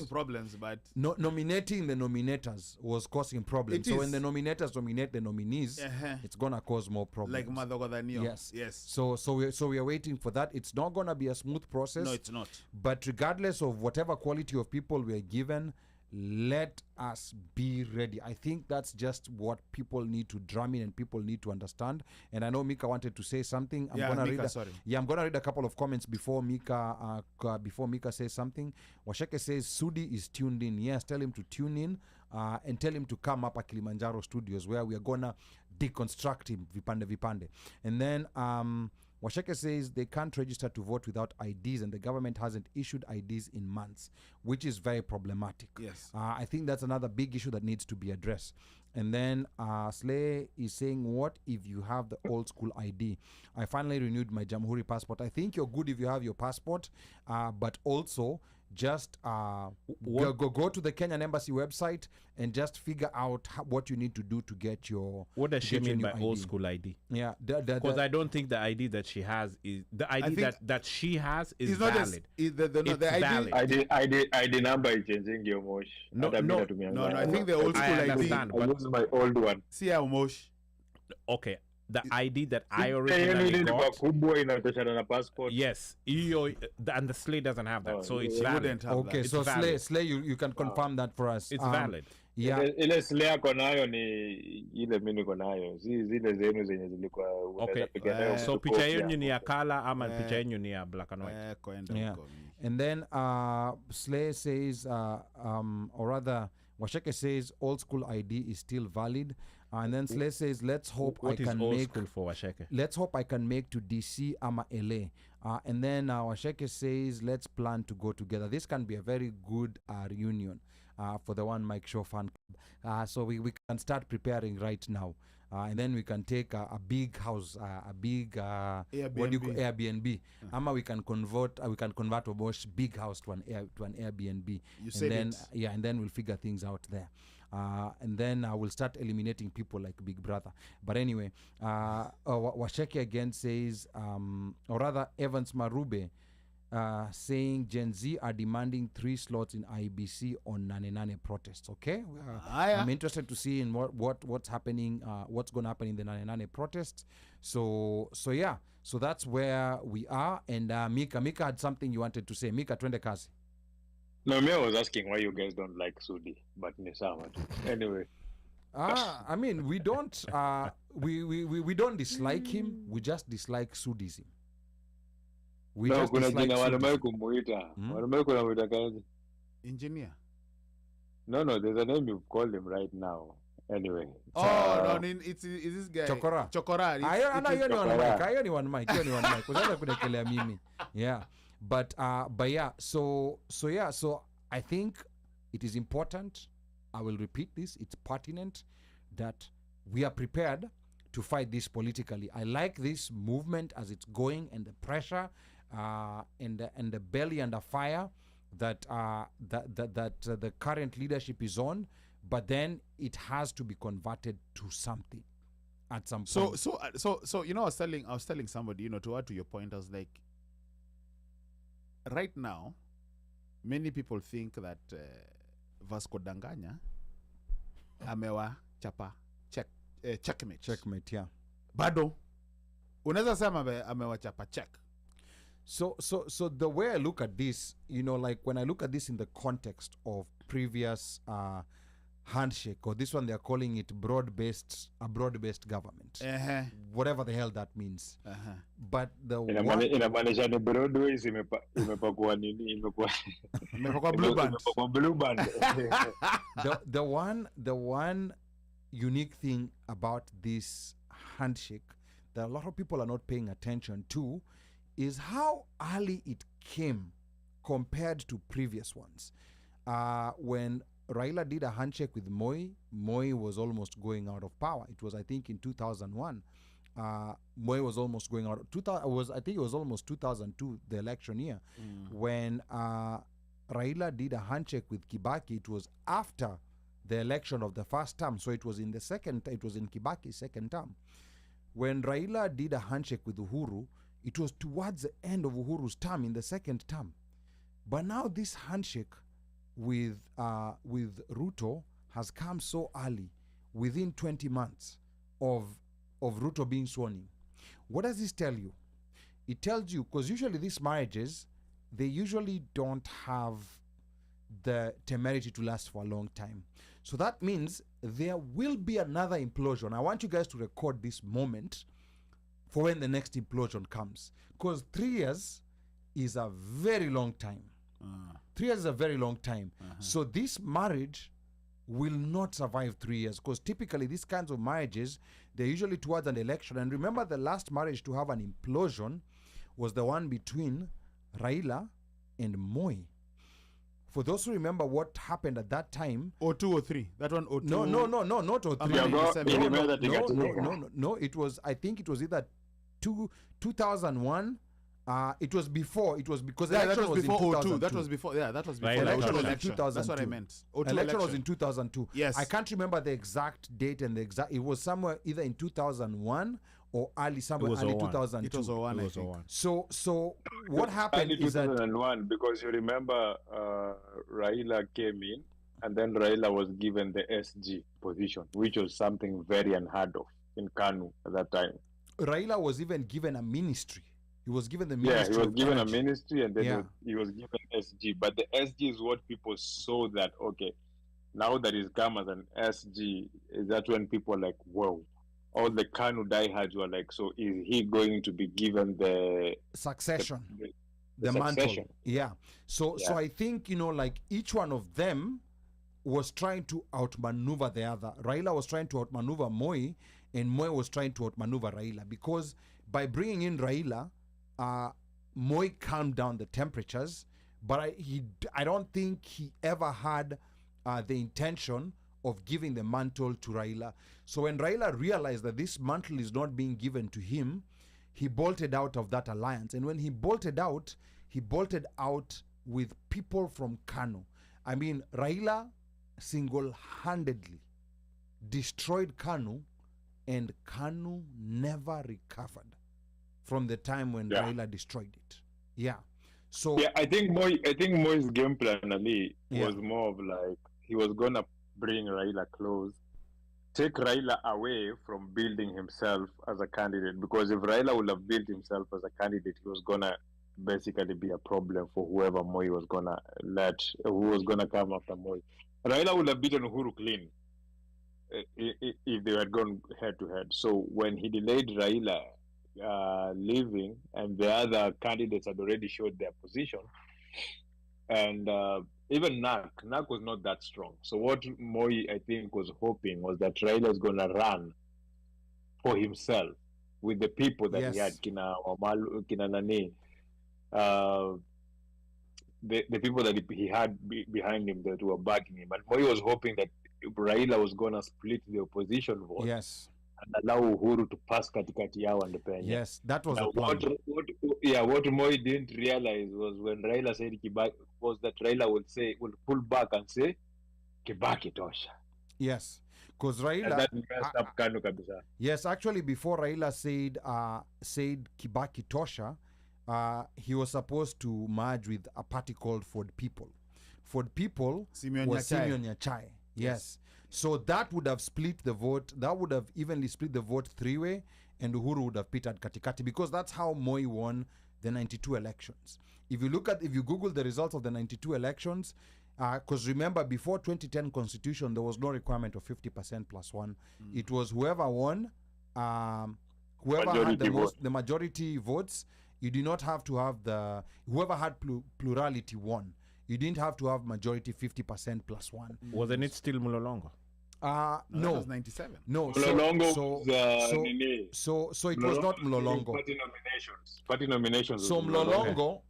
problems. But nominating the nominators was causing problems. It So when is. the nominators nominate the nominees, it's gonna cause more problems. like Madhogodhanio. Yes. So we are waiting for that. It's not gonna be a smooth process. No, it's not. But regardless of whatever quality of people we are given, let us be ready. I think that's just what people need to drum in and people need to understand. And I know Mika wanted to say something. I'm gonna read a couple of comments before Mika says something. Washeke says Sudi is tuned in. Yes, tell him to tune in and tell him to come up at Kilimanjaro Studios, where we are gonna deconstruct him vipande. And then Washeke says they can't register to vote without IDs, and the government hasn't issued IDs in months, which is very problematic. Yes. I think that's another big issue that needs to be addressed. And then Slay is saying, what if you have the old school ID? I finally renewed my Jamhuri passport. I think you're good if you have your passport, but also just go to the Kenyan Embassy website and just figure out what you need to do to get your. What does she mean by ID. old school ID? Yeah, Because I don't think the ID that she has is the ID that she has is It's not valid. the ID. valid. ID number is changing your mosh. No, I think the old school I ID. understand, I use my old one. See how Mosh. Okay, the ID that I Yenye originally ni got. kubwa inatoshana na passport. Yes, and the Slay doesn't have that, so it's He valid. wouldn't have Okay, that. so It's valid. Slay, you can confirm that for us. It's valid. Yeah. Ile slay ako nayo ni ile mimi niko nayo. Si zile zenu zenye zilikuwa Okay, unaweza piga nayo so mtu picha copy yenu ni ya hapo. color ama picha yenu ni ya black and white? Yeah. And then Slay says, or rather, Washeke says old school ID is still valid. And then Slay says, let's hope What I is can old make. school for Washeke? Let's hope I can make to DC ama LA. And then Washeke says, let's plan to go together. This can be a very good reunion. for the One Mike Show fan club. So we can start preparing right now. And then we can take a big house, a big what do you call Airbnb? Ama we can convert a Bosch big house to an Airbnb. You said then, it. and then we'll figure things out there. And then we'll start eliminating people like Big Brother. But anyway, Washeki again says, or rather Evans Marube, saying Gen Z are demanding 3 slots in IBC on Nane protests. Okay, I'm interested to see in what's happening, what's going to happen in the Nane protests. So yeah, so that's where we are. And Mika had something you wanted to say. Mika, twende kazi. No, me, I was asking why you guys don't like Sudi, but anyway. I mean, we don't we don't dislike him. We just dislike Sudism. We just dislike Sudi. Engineer. No, there's a name you've called him right now. Anyway. No, it's this guy. Chokora. Chokora. I only one mic. Yeah. But yeah, so I think it is important. I will repeat this. It's pertinent that we are prepared to fight this politically. I like this movement as it's going, and the pressure and the belly under fire that the current leadership is on. But then it has to be converted to something at some point. So you know, I was telling somebody, you know, to add to your point, I was like, right now, many people think that Vasco Danganya amewa chapa checkmate. Checkmate, yeah. Bado unaweza sema amewa chapa check. So the way I look at this, you know, like when I look at this in the context of previous handshake, or this one they're calling it broad-based government, whatever the hell that memeans. But the inamaanisha ni Broadways imepakwa nini, imepakwa blue band. The one unique thing about this handshake that a lot of people are not paying attention to is how early it came compared to previous ones. When Raila did a handshake with Moi was almost going out of power. It was, I think, in 2001. Moi was almost going out. I think it was almost 2002, the election year, when Raila did a handshake with Kibaki. It was after the election of the first term, so it was in the second. It was in Kibaki's second term. When Raila did a handshake with Uhuru, it was towards the end of Uhuru's term, in the second term. But now this handshake with Ruto has come so early, within 20 months of Ruto being sworn in. What does this tell you? It tells you, because usually these marriages, they usually don't have the temerity to last for a long time. So that means there will be another implosion. I want you guys to record this moment for when the next implosion comes, because 3 years is a very long time. 3 years is a very long time. So this marriage will not survive 3 years, because typically these kinds of marriages, they're usually towards an election. And remember, the last marriage to have an implosion was the one between Raila and Moi. For those who remember what happened at that time, 02 or 3. That one 02. No, not 03. No, it was, I think it was either 2001. It was before. It was because the election was before 02. That was before. Yeah, that was before. Right, election was in election. 2002. That's what I meant. Election was in 2002. Yes. I can't remember the exact date and the exact. It was somewhere either in 2001 or early, somewhere early 2002. It was 01, I think. So what happened early is that 2001, because you remember Raila came in, and then Raila was given the SG position, which was something very unheard of in KANU at that time. Raila was even given a ministry. He was given the ministry. Yeah, he was given a ministry, and then he was given SG. But the SG is what people saw that, okay, now that he's come as an SG, is that when people are like, whoa. All the KANU diehards were like, so is he going to be given the succession? The mantle. succession. Yeah. So I think, you know, like each one of them was trying to outmaneuver the other. Raila was trying to outmaneuver Moi, and Moi was trying to outmaneuver Raila, because by bringing in Raila, Moi calmed down the temperatures, but I don't think he ever had the intention of giving the mantle to Raila. So when Raila realized that this mantle is not being given to him, he bolted out of that alliance. And when he bolted out with people from Kanu. I mean, Raila single-handedly destroyed Kanu, and Kanu never recovered from the time when Raila destroyed it. Yeah. So yeah, I think Moi's game plan, Ali, Yeah. was more of like he was gonna bring Raila close, take Raila away from building himself as a candidate, because if Raila would have built himself as a candidate, he was gonna basically be a problem for whoever Moi was gonna who was gonna come after Moi. Raila would have beaten Uhuru clean if they had gone head to head. So when he delayed Raila leaving, and the other candidates had already showed their position, and even Nak was not that strong. So what Moi, I think, was hoping was that Raila is going to run for himself with the people that he Yes. had, Kina Wamalu, Kina Nani, the people that he had behind him that were backing him. And Moi was hoping that Raila was going to split the opposition vote yes, and allow Uhuru to pass katikati yao and Penye. yes, that was Now, the plan. what Moi didn't realize was when Raila said Kibaki, was that Raila will pull back and say Kibaki tosha. Yes, because And Raila. that messed up Kanu kabisa. Yes, actually, before Raila said Kibaki Tosha, he was supposed to merge with a party called Ford People. Ford People Simeon was Nyachai. Simeon Nyachai. Yes. So that would have split the vote. That would have evenly split the vote three-way, and Uhuru would have pitted katikati, because that's how Moi won the 92 elections. If you Google the results of the 92 elections, because remember, before 2010 constitution, there was no requirement of 50% plus one. It was whoever won, whoever had the majority votes. You did not have to have whoever had plurality won. You didn't have to have majority 50% plus one. Wasn't it still Mulolongo? That No, was 97. no. Mlolongo So it was not Mlolongo. Party nominations. So was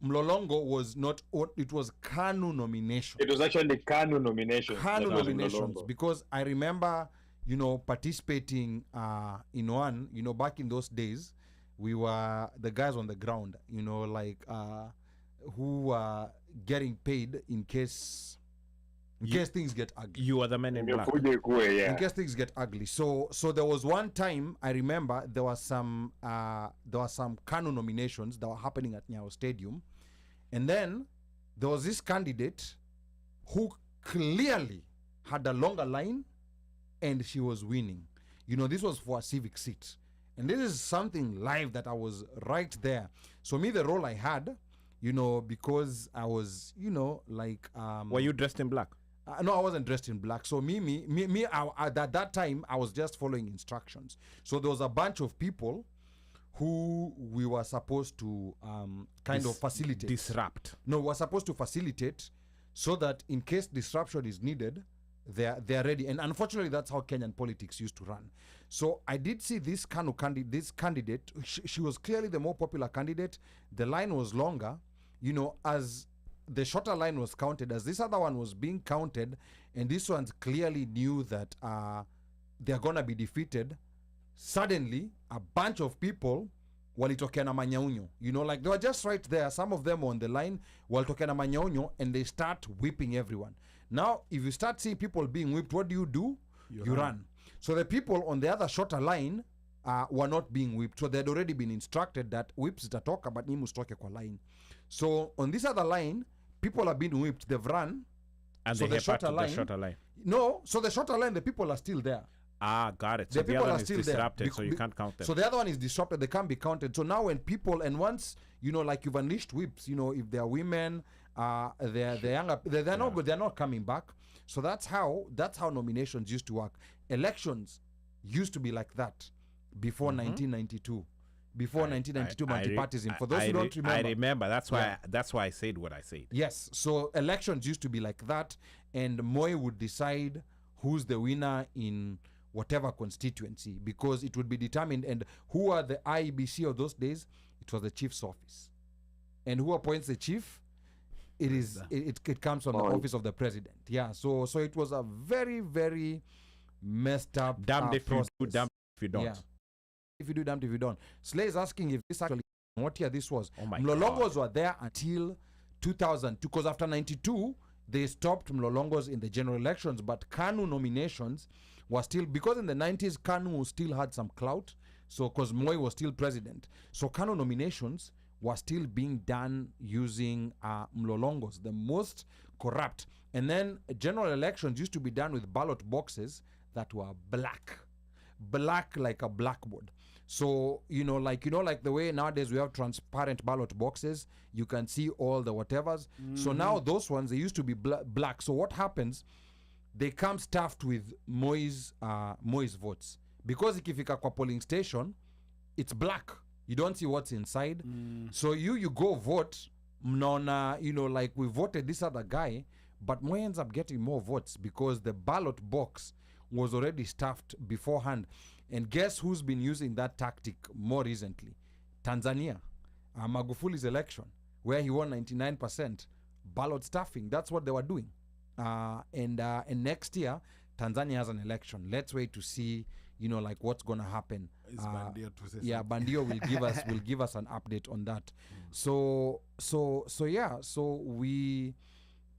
Mlolongo was not. It was Kanu nomination. It was actually Kanu nominations. Kanu that was nominations, Mlolongo. because I remember, participating in one. Back in those days, we were the guys on the ground. Who were getting paid in case things get ugly. You are the men in black. Ingekuje kuwe, yeah. In case things get ugly. So there was one time I remember there was some Kanu nominations that were happening at Nyao Stadium, and then there was this candidate who clearly had a longer line, and she was winning. This was for a civic seat, and this is something live that I was right there. So me, the role I had, because I was, Were you dressed in black? no, I wasn't dressed in black. So at that time, I was just following instructions. So there was a bunch of people who we were supposed to kind of facilitate. Disrupt. No, we were supposed to facilitate so that in case disruption is needed, they're ready. And unfortunately, that's how Kenyan politics used to run. So I did see this candidate. She was clearly the more popular candidate. The line was longer. As the shorter line was counted, as this other one was being counted, and this one's clearly knew that they're gonna be defeated. Suddenly, a bunch of people walitokea na manyaunyo. Like they were just right there. Some of them on the line walitokea na manyaunyo, and they start whipping everyone. Now, if you start seeing people being whipped, what do? You run. So the people on the other shorter line were not being whipped. So they'd already been instructed that whips zitatoka, but nyi msitoke kwa line. So on this other line, people are being whipped. They've run. And So they the head back to shorter the line- shorter line. No, so the shorter line, the people are still there. Ah, got it. So The the people other are one is still there. disrupted, so you can't count them. So the other one is disrupted. They can't be counted. So now when people, and once, like you've unleashed whips, if they are women, they're younger, they're not good. They're not coming back. So that's how nominations used to work. Elections used to be like that before 1992. Before 1992 multipartyism. For those who don't remember. I remember. That's why. Yeah. That's why I said what I said. Yes, so elections used to be like that, and Moi would decide who's the winner in whatever constituency, because it would be determined. And who are the IEBC of those days? It was the chief's office. And who appoints the chief? It is. It comes from the office of the president. Yeah. So it was a very, very messed up. Damned if you do, process. damned if you don't. Yeah. If you do, damned if you don't. Slay is asking if this actually what year this was. Oh my Mlolongos were there until 2002, because after 92 they stopped Mlolongos in the general elections, but KANU nominations were still, because in the 90s KANU still had some clout. So because Moi was still president, so KANU nominations were still being done using Mlolongos, the most corrupt. And then general elections used to be done with ballot boxes that were black like a blackboard. So like the way nowadays we have transparent ballot boxes, you can see all the whatevers. So now those ones, they used to be black. So what happens, they come stuffed with Moi's votes, because ikifika kwa polling station it's black, you don't see what's inside. So you go vote, mnaona like we voted this other guy, but Moi ends up getting more votes because the ballot box was already stuffed beforehand. And guess who's been using that tactic more recently? Tanzania. Magufuli's election, where he won 99% ballot stuffing. That's what they were doing. And next year Tanzania has an election. Let's wait to see like what's gonna happen. Bandio will give us an update on that. So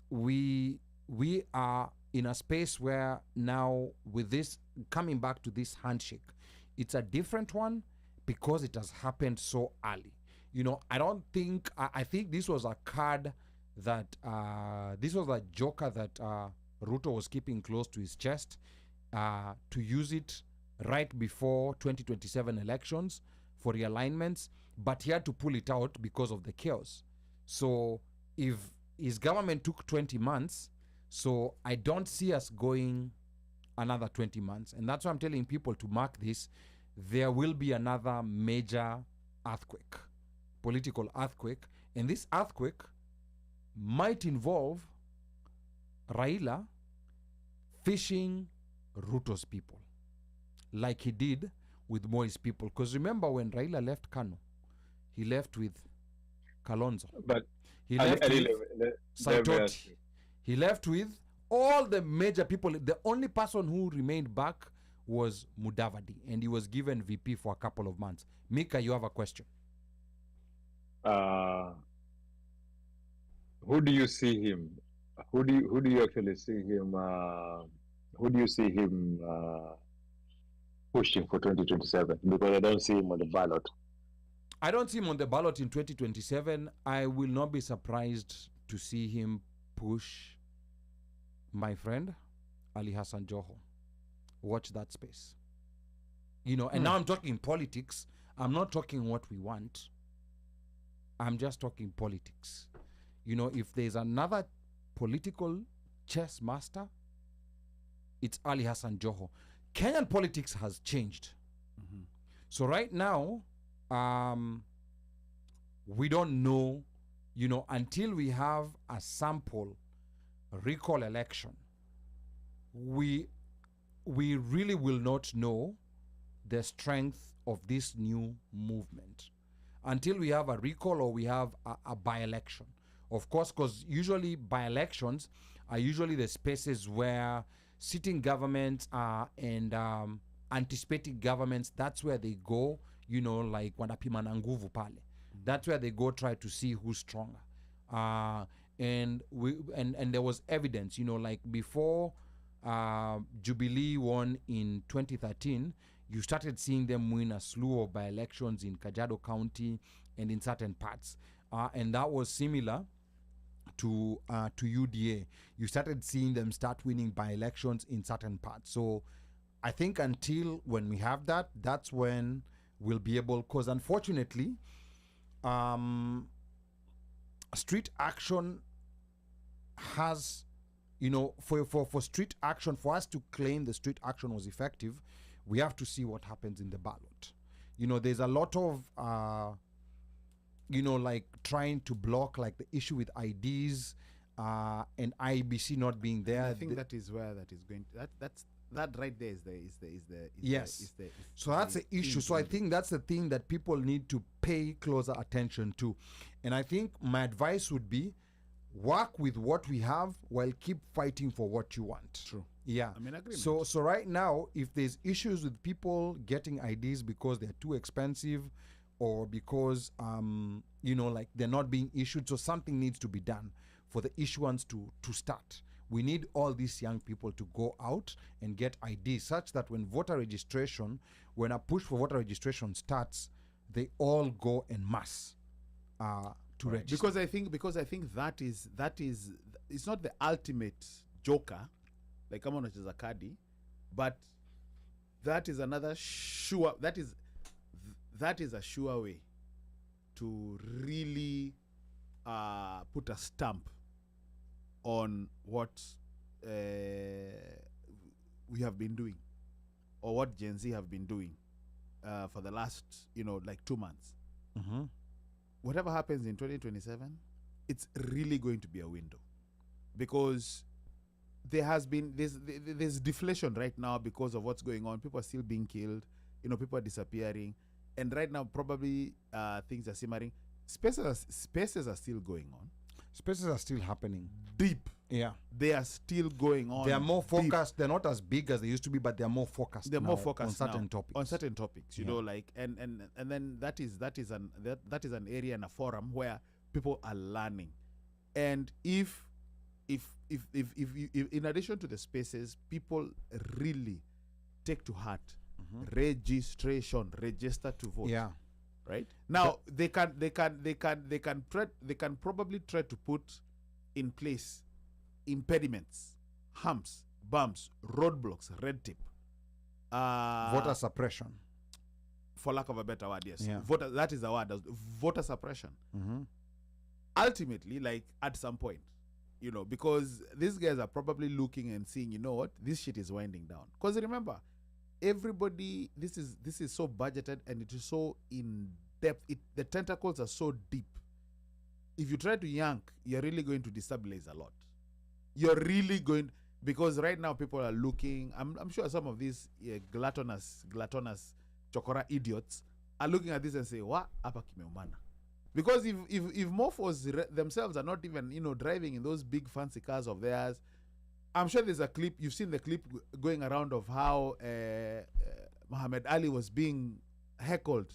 we are in a space where now, with this coming back to this handshake, it's a different one because it has happened so early. I don't think I think this was a card that this was a joker that Ruto was keeping close to his chest to use it right before 2027 elections for realignments, but he had to pull it out because of the chaos. So if his government took 20 months, so I don't see us going another 20 months. And that's why I'm telling people to mark this. There will be another major earthquake, political earthquake. And this earthquake might involve Raila fishing Ruto's people, like he did with Moi's people. Because remember, when Raila left KANU, he left with Kalonzo. But he left with Saitoti. He left with all the major people. The only person who remained back was Mudavadi, and he was given VP for a couple of months. Mika, you have a question. Who do you see him? Who do you actually see him? Who do you see him pushing for 2027? Because I don't see him on the ballot. I don't see him on the ballot in 2027. I will not be surprised to see him push my friend Ali Hassan Joho. Watch that space. And now I'm talking politics. I'm not talking what we want. I'm just talking politics. If there's another political chess master, it's Ali Hassan Joho. Kenyan politics has changed. So right now, we don't know, until we have a sample recall election, we really will not know the strength of this new movement until we have a recall or we have a by-election. Of course, because usually by-elections are usually the spaces where sitting governments and anticipating governments, that's where they go, like wanapima na nguvu pale. That's where they go try to see who's stronger. And there was evidence, like before Jubilee won in 2013, you started seeing them win a slew of by-elections in Kajiado County and in certain parts. And that was similar to UDA. You started seeing them start winning by-elections in certain parts. So I think until when we have that, that's when we'll be able, because unfortunately, street action has, for street action, for us to claim the street action was effective, we have to see what happens in the ballot. There's a lot of, like trying to block like the issue with IDs and IBC not being there. I think that is where that is going to, that right there is the yes. So that's the issue. So I think that's the thing that people need to pay closer attention to. And I think my advice would be, work with what we have while keep fighting for what you want. True. Yeah. I'm in agreement. So right now, if there's issues with people getting IDs because they're too expensive, or because like they're not being issued, so something needs to be done for the issuance to start. We need all these young people to go out and get IDs, such that when a push for voter registration starts, they all go en masse to register. Because I think that is it's not the ultimate joker, like kama unacheza kadi, but that is another sure that is a sure way to really put a stamp on what we have been doing, or what Gen Z have been doing for the last 2 months. Mhm. Whatever happens in 2027, it's really going to be a window, because there's deflation right now because of what's going on. People are still being killed, people are disappearing, and right now probably things are simmering. Spaces are still going on. Spaces are still happening. Deep. Yeah. They are still going on. They are more deep. focused. They're not as big as they used to be, but they're more focused. They're now more focused on certain now topics. on certain topics, you Yeah. know, like and then that is an area and a forum where people are learning. And if in addition to the spaces, people really take to heart registration, register to vote. Yeah. Right now, they can probably try to put in place impediments, humps, bumps, roadblocks, red tape, Voter suppression. for lack of a better word. Yes, Yeah. that is the word. Voter suppression. Mhm. Ultimately, like at some point, because these guys are probably looking and seeing, what, this shit is winding down. Because remember, everybody, this is so budgeted and it is so in depth. The tentacles are so deep. If you try to yank, you're really going to destabilize a lot. You're really going, because right now people are looking. I'm sure some of these gluttonous chokora idiots are looking at this and say, "What hapa kimeumana?" Because if mofos themselves are not even driving in those big fancy cars of theirs, I'm sure there's a clip. You've seen the clip going around of how Muhammad Ali was being heckled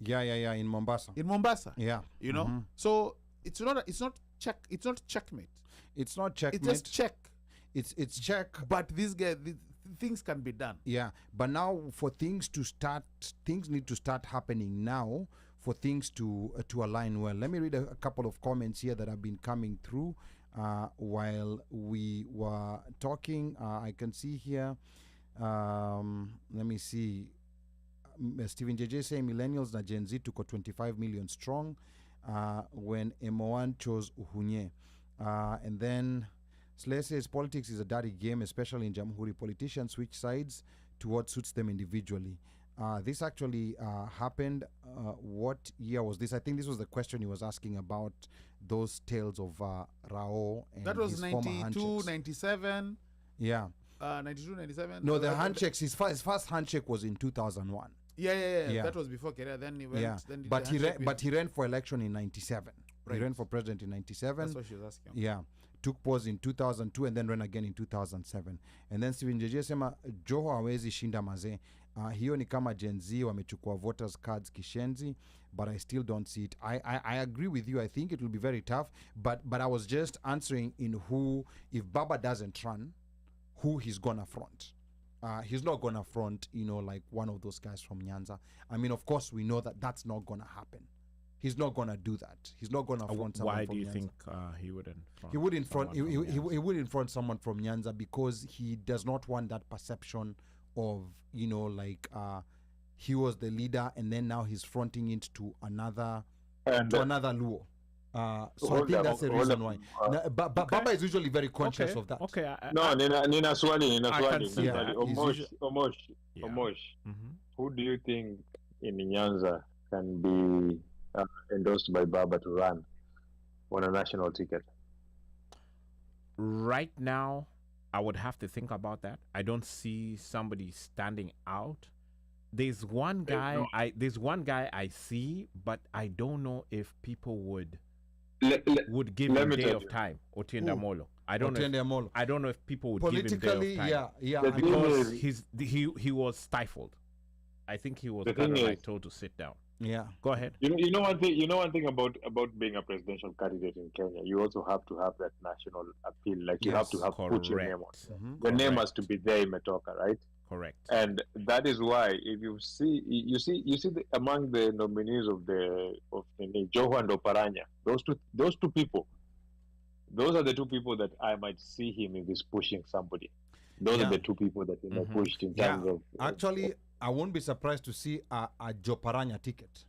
Yeah. In Mombasa. in Mombasa. Yeah. Mhm. So it's not checkmate. It's not checkmate. It's just check. It's check. But these guys, things can be done. Yeah. But now, for things to start, things need to start happening now for things to align well. Let me read a couple of comments here that have been coming through while we were talking. I can see here. Let me see. Stephen JJ saying millennials na Gen Z tuko 25 million strong when M1 chose Uhunye. And then Slay says politics is a dirty game, especially in Jamhuri. Politicians switch sides to what suits them individually. This actually happened. What year was this? I think this was the question he was asking about, those tales of Rao and That was his former 92, handshakes. 97. Yeah. 92, 97. No, the handshakes, his first handshake was in 2001. Yeah. That was before Keria. Then he went. Yeah. Then did But the he handshake with- he ran for election in 97. Right. He ran for president in 97. That's what she was asking. Yeah. Took pause in 2002 and then ran again in 2007. And then Steven JJ sema Joho hawezi shinda mazee. Hiyo ni kama Gen Z wamechukua voters cards kishenzi, but I still don't see it. I agree with you. I think it will be very tough, but I was just answering in who, if Baba doesn't run, who he's gonna front. He's not gonna front, like one of those guys from Nyanza. I mean, of course, we know that that's not gonna happen. He's not gonna do that. He's not gonna front someone Why from do you Nyanza. think he wouldn't front He wouldn't front. someone from Nyanza? He wouldn't front someone from Nyanza because he does not want that perception of he was the leader and then now he's fronting it to another Luo. So I Hold think up, that's the hold reason up. why. Baba is usually very conscious of that. Okay. No, nina swali. I can see that. Yeah. Omosh, Mhm. who do you think in Nyanza can be endorsed by Baba to run on a national ticket? Right now, I would have to think about that. I don't see somebody standing out. There's one guy I see, but I don't know if people would would give let him me day tell of you. time, Otiende Amolo. I don't know. Otiende Amolo. I don't know if people would give him day Politically, of time. yeah. The I thing mean, Because is- he was stifled. I think he was The kind of thing like is- told to sit down. yeah. Go ahead. You know one thing. You know one thing about being a presidential candidate in Kenya. You also have to have that national appeal. Like you have to Yes, have put your name on. Correct. The name Correct. has to be there in Metoka, right? Correct. And that is why, if you see among the nominees of the Joho and Oparanya, those two people, those are the two people that I might see him if he's pushing somebody. Those Yeah. are the two people that pushed in terms of Actually, I won't be surprised to see a Joparanya ticket.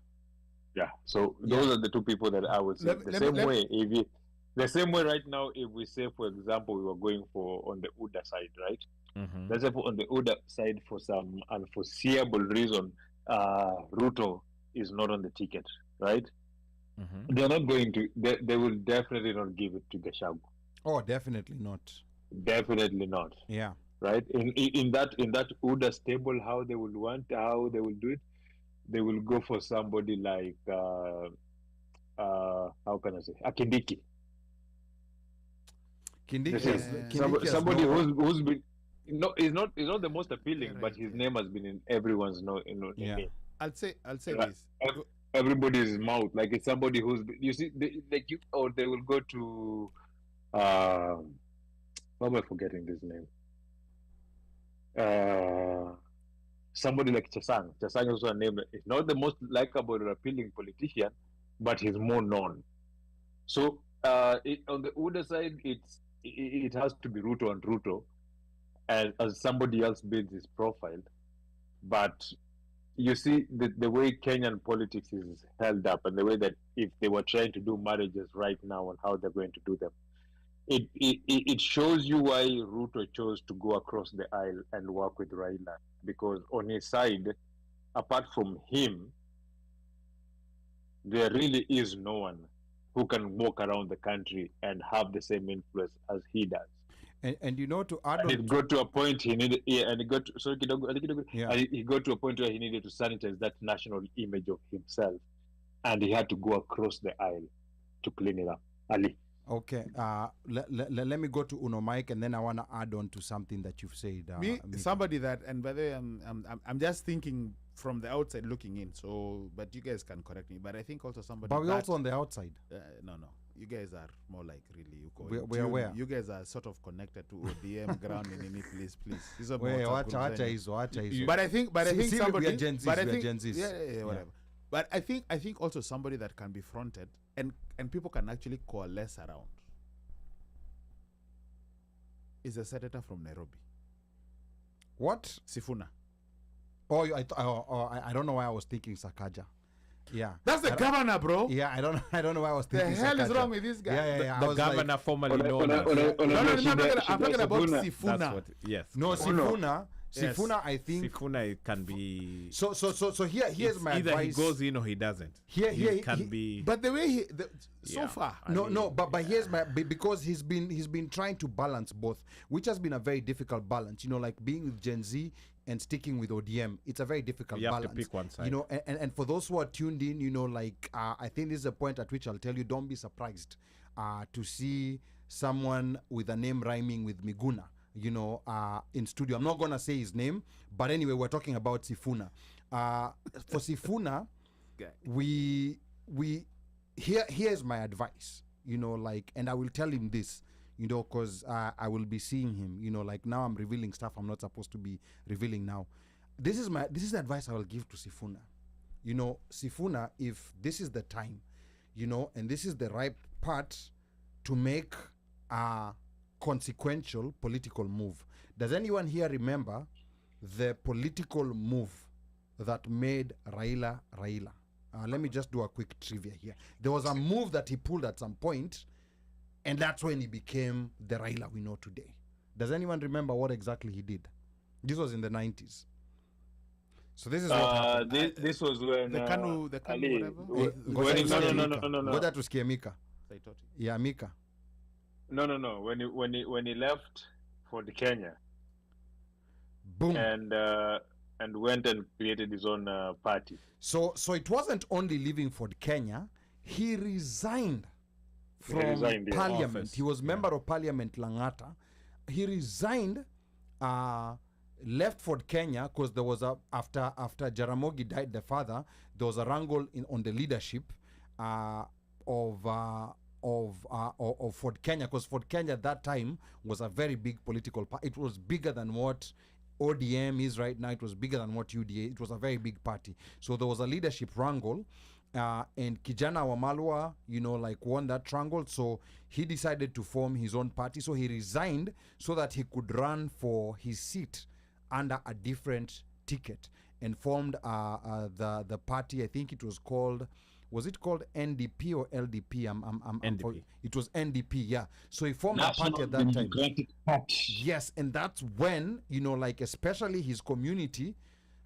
yeah. So those are the two people that I would say. The same way right now, if we say, for example, we were going for on the UDA side, right? Mhm. Let's say on the UDA side, for some unforeseeable reason, Ruto is not on the ticket, right? Mhm. They're not going to. They will definitely not give it to Gachagua. Oh, definitely not. Definitely not, Yeah. right? In that UDA stable, how they will do it, they will go for somebody like how can I say, Akindiki. Kindiki This has, is Kindiki has somebody no- who's been he's not the most appealing, Yeah, but right, his yeah. name has been in everyone's Yeah. name. I'll say Right. this. Everybody's mouth, like it's somebody who's you see or they will go to why am I forgetting this name? Somebody like Chesang. Chesang is also a name. It's not the most likable or appealing politician, but he's more known. So on the other side, it has to be Ruto and Ruto, as somebody else builds his profile. But you see the way Kenyan politics is held up, and the way that if they were trying to do marriages right now and how they're going to do them, it shows you why Ruto chose to go across the aisle and work with Raila, because on his side, apart from him, there really is no one who can walk around the country and have the same influence as he does. And you know, to add And on, it got to a point he needed, and it got to, Yeah. and he got to a point where he needed to sanitize that national image of himself, and he had to go across the aisle to clean it up. Ali. okay, let me go to Uno Mike, and then I want to add on to something that you've said. Mika. Somebody that, and by the way, I'm just thinking from the outside looking in. So, but you guys can correct me. But I think also somebody. But we're that- also on the outside. no. You guys are more like really you call We're aware. You guys are sort of connected to ODM ground in any please. This is a Wait, WhatsApp group wacha zenyu. hizo, wacha hizo. But I think See, somebody. we are Gen Zs, but I we are think, Gen Zs. yeah, whatever. But I think also somebody that can be fronted and people can actually coalesce around is a senator from Nairobi, What? Sifuna. Oh, I don't know why I was thinking Sakaja. Yeah. That's the governor, bro. Yeah, I don't know why I was The thinking hell is Sakaja. wrong with this guy? Yeah. I The was governor like, formerly known as. I'm talking about That's Sifuna. what. Yes. no, Sifuna. Yes. Sifuna, I think. Sifuna it can be. So here's It's my either advice. he goes in or he doesn't. He can be. But the way so Yeah. far, But here's my because he's been trying to balance both, which has been a very difficult balance. You know, like being with Gen Z and sticking with ODM, it's a very difficult You have to balance. pick one side. You know, and for those who are tuned in, you know, like I think this is a point at which I'll tell you, don't be surprised to see someone with a name rhyming with Miguna, you know, in studio. I'm not gonna say his name, but anyway, we're talking about Sifuna. For Sifuna, guy. here's my advice, you know, like, and I will tell him this, you know, because I will be seeing him, you know, like now I'm revealing stuff I'm not supposed to be revealing now. This is the advice I will give to Sifuna. You know, Sifuna, if this is the time, you know, and this is the right part to make a consequential political move. Does anyone here remember the political move that made Raila? Let me just do a quick trivia here. There was a move that he pulled at some point, and that's when he became the Raila we know today. Does anyone remember what exactly he did? This was in the 90s. So this is what happened. This was when The Kanu, Ali, whatever. no. Ngoja tusikie Mika. I thought Yeah, Mika. No. When he left for the Kenya Boom. and went and created his own party. So it wasn't only leaving for Kenya, he resigned He from resigned, yeah. parliament. Office, He was yeah. member of parliament Langata. He resigned, left Fort Kenya because there was a after Jaramogi died, the father, there was a wrangle on the leadership of Fort Kenya, because Fort Kenya at that time was a very big political party. It was bigger than what ODM is right now. It was bigger than what UDA. It was a very big party. So there was a leadership wrangle, and Kijana Wamalwa, won that wrangle. So he decided to form his own party. So he resigned so that he could run for his seat under a different ticket, and formed the party. I think it was called. Was it called NDP or LDP? NDP. It was NDP, yeah. So he formed a party at that time. Democratic Party. Yes, and that's when, especially his community,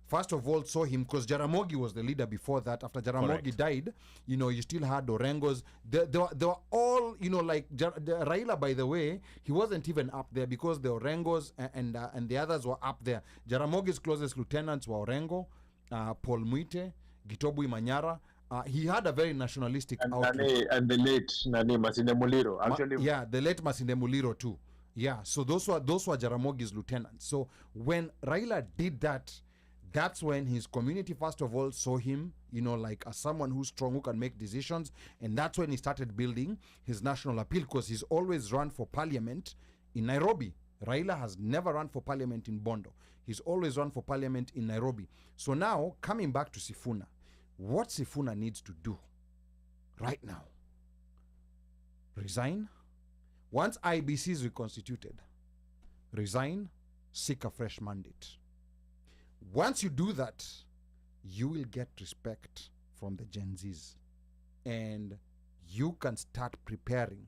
first of all, saw him, because Jaramogi was the leader before that. After Jaramogi Correct. died, you still had Orengos. They were all, Raila, by the way, he wasn't even up there, because the Orengos and the others were up there. Jaramogi's closest lieutenants were Orengo, Paul Muite, Gitobui Manyara. He had a very nationalistic outlook. And the late Nani Masinde Muliro. Actually, The late Masinde Muliro too. Yeah, so those were Jaramogi's lieutenants. So when Raila did that, that's when his community first of all saw him, as someone who's strong, who can make decisions, and that's when he started building his national appeal, because he's always run for parliament in Nairobi. Raila has never run for parliament in Bondo. He's always run for parliament in Nairobi. So now, coming back to Sifuna, what Sifuna needs to do right now: resign. Once IBC is reconstituted, resign, seek a fresh mandate. Once you do that, you will get respect from the Gen Zs, and you can start preparing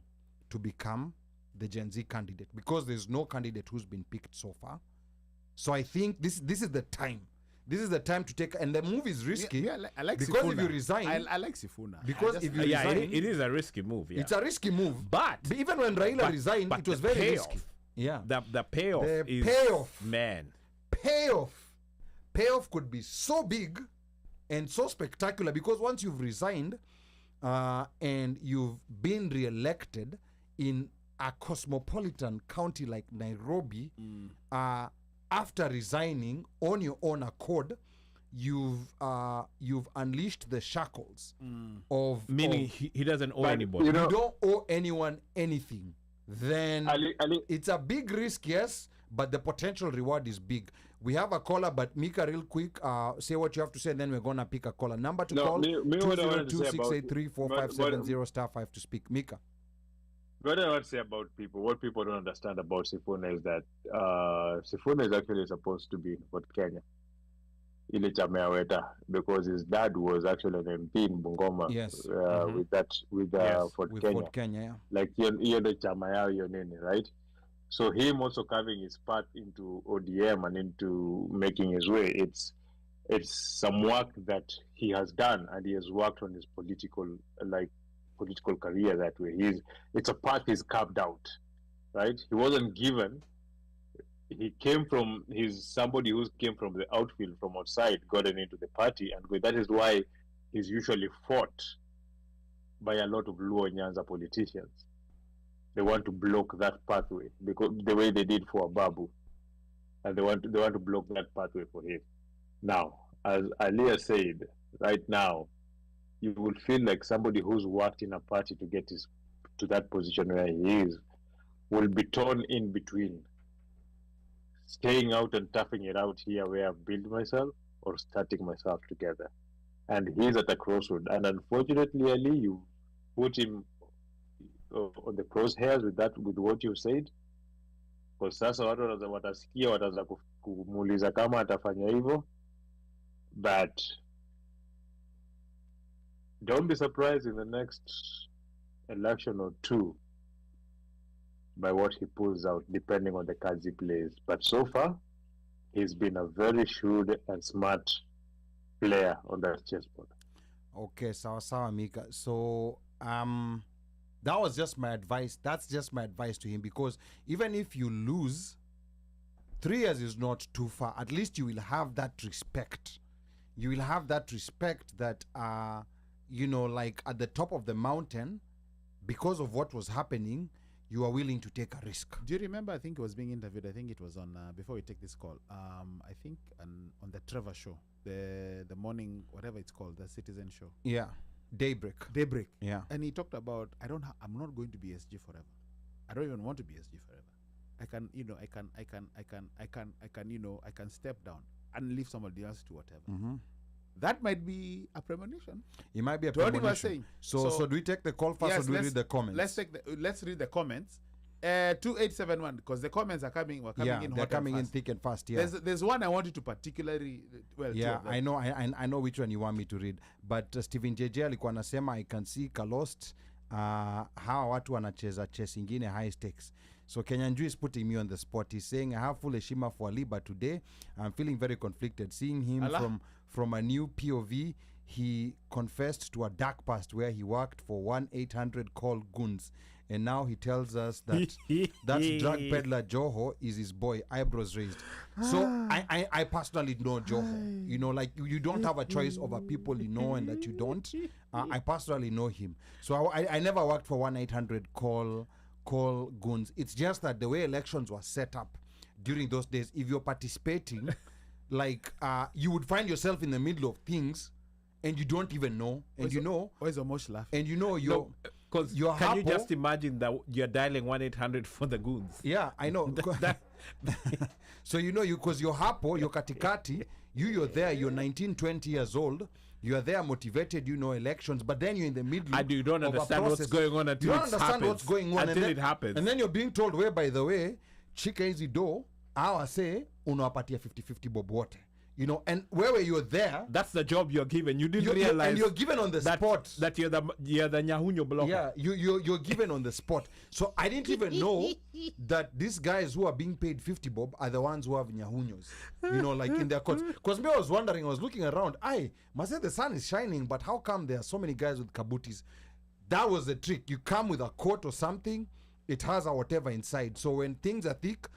to become the Gen Z candidate, because there's no candidate who's been picked so far. So I think this is the time. This is the time to take, and the move is risky. Yeah, I like because Sifuna. if you resign, I like Sifuna. because if you Yeah, resign, it is a risky move. Yeah. it's a risky move. But Even when Raila resigned, but it was the very payoff, risky. Yeah, the payoff The is payoff. man. payoff could be so big and so spectacular, because once you've resigned and you've been re-elected in a cosmopolitan county like Nairobi, after resigning on your own accord, you've unleashed the shackles of Meaning of- he doesn't owe But, anybody. you know- you don't owe anyone anything. Then Ali, it's a big risk, yes, but the potential reward is big. We have a caller, but Mika, real quick, say what you have to say, and then we're gonna pick a caller. Number to No, call: me what I wanted to say about- 202-683-4570 *5 to speak. Mika. what I want to say about people, what people don't understand about Sifuna is that Sifuna is actually supposed to be in Fort Kenya, ile chama ya Weta, because his dad was actually an MP in Bungoma. Yes. With Yes, Fort With Kenya. Fort Kenya, yeah. Like hiyo ndo chama yao hiyo nini, right? So him also carving his path into ODM and into making his way, it's some work that he has done, and he has worked on his political career that way. It's a path he's carved out, right? He wasn't given. He came from somebody who came from the outfield, from outside, gotten into the party, and that is why he's usually fought by a lot of Luo Nyanza politicians. They want to block that pathway, because the way they did for Babu, and they want to block that pathway for him. Now, as Aliyah said, right now, you will feel like somebody who's worked in a party to get to that position where he is will be torn in between staying out and toughing it out here where I've built myself, or starting myself together. And he's at a crossroad. And unfortunately, Ali, you put him on the crosshairs with what you said, because sasa watu watasikia, wataanza kumuuliza kama atafanya hivyo, but don't be surprised in the next election or two by what he pulls out, depending on the cards he plays. But so far, he's been a very shrewd and smart player on that chessboard. Okay, sawa Mika. So that was just my advice. That's just my advice to him, because even if you lose, 3 years is not too far. At least you will have that respect. You will have that respect that like at the top of the mountain, because of what was happening, you are willing to take a risk. Do you remember? I think he was being interviewed. I think it was on before we take this call. I think on the Trevor show, the morning, whatever it's called, the Citizen show. Yeah, Daybreak. Yeah, And he talked about I'm not going to be SG forever. I don't even want to be SG forever. I can I can step down and leave somebody else to whatever. Mm-hmm. That might be a premonition. It might be a To what he was premonition. saying. So do we take the call first, Yes, or do we let's- read the comments? Let's read the comments. 2871, because the comments are coming. We're coming yeah, in. they're hot and coming in fast. thick and fast. Yeah, There's one I wanted to particularly. Well, two yeah, of them. I know. I know which one you want me to read, but Steven JJ alikuwa anasema I can see Kalost. Hawa watu wanacheza chess ingine high stakes. So Kenyanju is putting me on the spot. He's saying I have full heshima for Ali, but today I'm feeling very conflicted. Seeing him Allah. from a new POV, he confessed to a dark past where he worked for 1-800 call goons, and now he tells us that that drug peddler Joho is his boy. Eyebrows raised. So I personally know Joho. You know, like you don't have a choice over people you know and that you don't. I personally know him. So I never worked for 1-800 call goons. It's just that the way elections were set up during those days, if you're participating, like you would find yourself in the middle of things and you don't even know, and you know, Where's Omosh laughing? and you know you're Because Your can you Hapo- just imagine that you're dialing 1-800 for the goons? yeah, I know. So you know, because you're hapo, you're katikati, you're there, you're 19, 20 years old, you're there motivated, you know, elections, but then you're in the middle And you don't of a understand what's process. going on You until don't it understand happens. what's going on Until and it then, happens. and then you're being told, where by the way, chika hizi do, awa say, unawapatia 50-50 bob wote. You know, and where you're there, That's the job you're given. You didn't you're, realize and you're given on the that, spot. that you're the Nyahunyo blocker. Yeah, you're given on the spot. So I didn't even know that these guys who are being paid 50 bob are the ones who have nyahunyos. You know, like in their courts. Because me, I was wondering, I was looking around. Must say the sun is shining, but how come there are so many guys with kabutis? That was the trick. You come with a coat or something, it has a whatever inside. So when things are thick,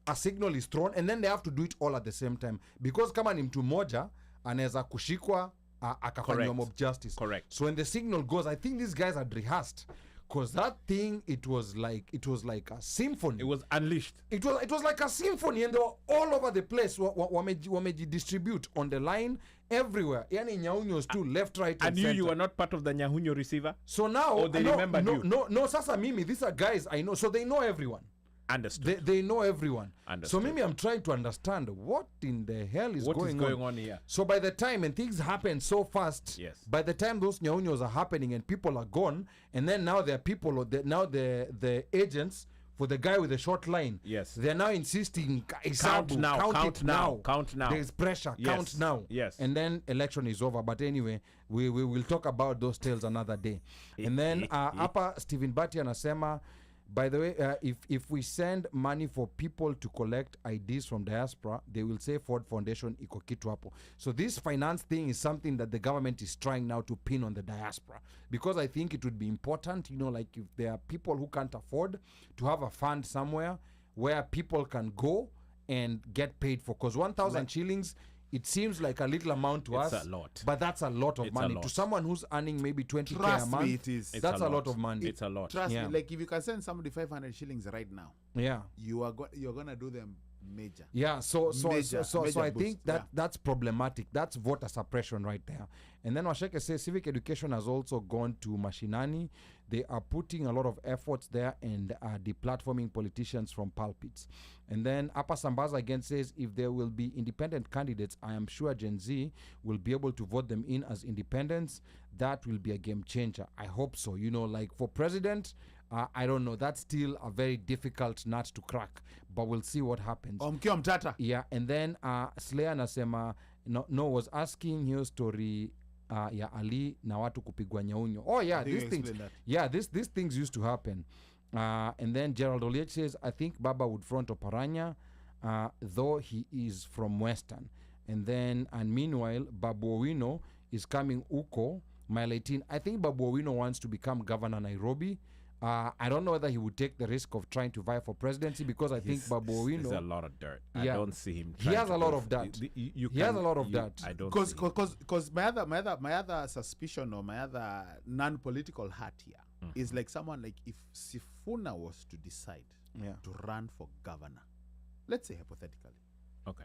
a signal is thrown, and then they have to do it all at the same time. Because kama ni mtu moja, anaweza kushikwa, akafanywa Correct. mob justice. Correct. So when the signal goes, I think these guys had rehearsed, because that thing, it was like a symphony. It was unleashed. It was like a symphony, and they were all over the place. Wameji distribute on the line everywhere. Yani nyaunyos too, left, right, I and knew center. you were not part of the Nyahunyo receiver. So now, Or they no, remembered no, you. no, sasa mimi, these are guys I know, so they know everyone. Understood. They know everyone. Understood. So maybe I'm trying to understand what in the hell is What is going going on here? So by the time, and things happen so fast, Yes. by the time those nyaunyos are happening and people are gone, and then now there are people, now the agents for the guy with the short line, Yes. they're now insisting, Count now, count count now, count now. There's pressure, Yes. count now. Yes. And then election is over. But anyway, we will talk about those tales another day. And then hapa Stephen Bati anasema, by the way, if we send money for people to collect IDs from diaspora, they will say Ford Foundation iko kitu hapo. So this finance thing is something that the government is trying now to pin on the diaspora, because I think it would be important, you know, like if there are people who can't afford to have a fund somewhere where people can go and get paid for. Because 1,000 shillings, it seems like a little amount to It's us, a lot. but that's a lot of It's a money lot. to someone who's earning maybe 20K a Trust month. me, it is. It's That's a lot of money. It's a lot. Trust Yeah. me, like if you can send somebody 500 shillings right now, Yeah. you're gonna do them major. Yeah, so Major I boost, think yeah. that's problematic. That's voter suppression right there. And then Washeke says civic education has also gone to Mashinani. They are putting a lot of efforts there and deplatforming politicians from pulpits. And then Apa Sambaza again says if there will be independent candidates, I am sure Gen Z will be able to vote them in as independents. That will be a game changer. I hope so. You know, like for president, I don't know. That's still a very difficult nut to crack, but we'll see what happens. Mkiwa mtata. Yeah, and then Slayer anasema was asking hiyo story ya Ali na watu kupigwa nyaunyo. Oh yeah, Think these you things. explain that. Yeah, these things used to happen. And then Gerald Oliech says, I think Baba would front Oparanya, though he is from Western. And meanwhile, Babu Owino is coming Uko, Mile 18. I think Babu Owino wants to become governor Nairobi. I don't know whether he would take the risk of trying to vie for presidency, because I think Babu There's a Owino, lot of dirt. Yeah. I don't see him. He trying has to a lot go of for- that. You He has can- a lot of you- that. I don't see him. Because my other suspicion or my other non-political hat here is like someone like if Sifuna was to decide Yeah. to run for governor, let's say hypothetically, Okay.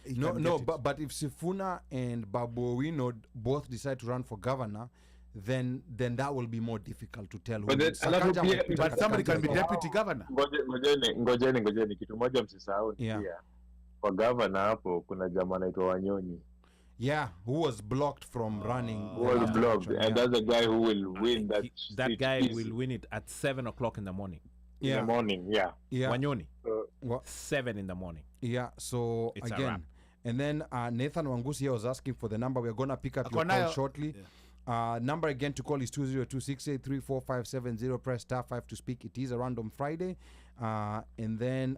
he No, can no, get it. but if Sifuna and Babu Owino decide decide to run for governor, then that will be more difficult to tell. But who then wins. alafu Sakaja pia- amepita But somebody can be katikati. deputy governor. Ngojeni, kitu moja msisahau ni Yeah. pia kwa governor hapo kuna jamaa anaitwa Wanyonyi Yeah, who was blocked from running. who was last blocked, election, and yeah. that's the guy who will win that That seat guy easy will win it at 7 o'clock in the morning. in Yeah. the morning. Yeah. Yeah. Wanyoni, Wha- 7 in the morning. Yeah, so It's a again, wrap. and then Nathan Wangusi here was asking for the number. We're going to pick up your call Akonayo- shortly. Number again to call is 202-683-4570. Press star 5 to speak. It is a random Friday. And then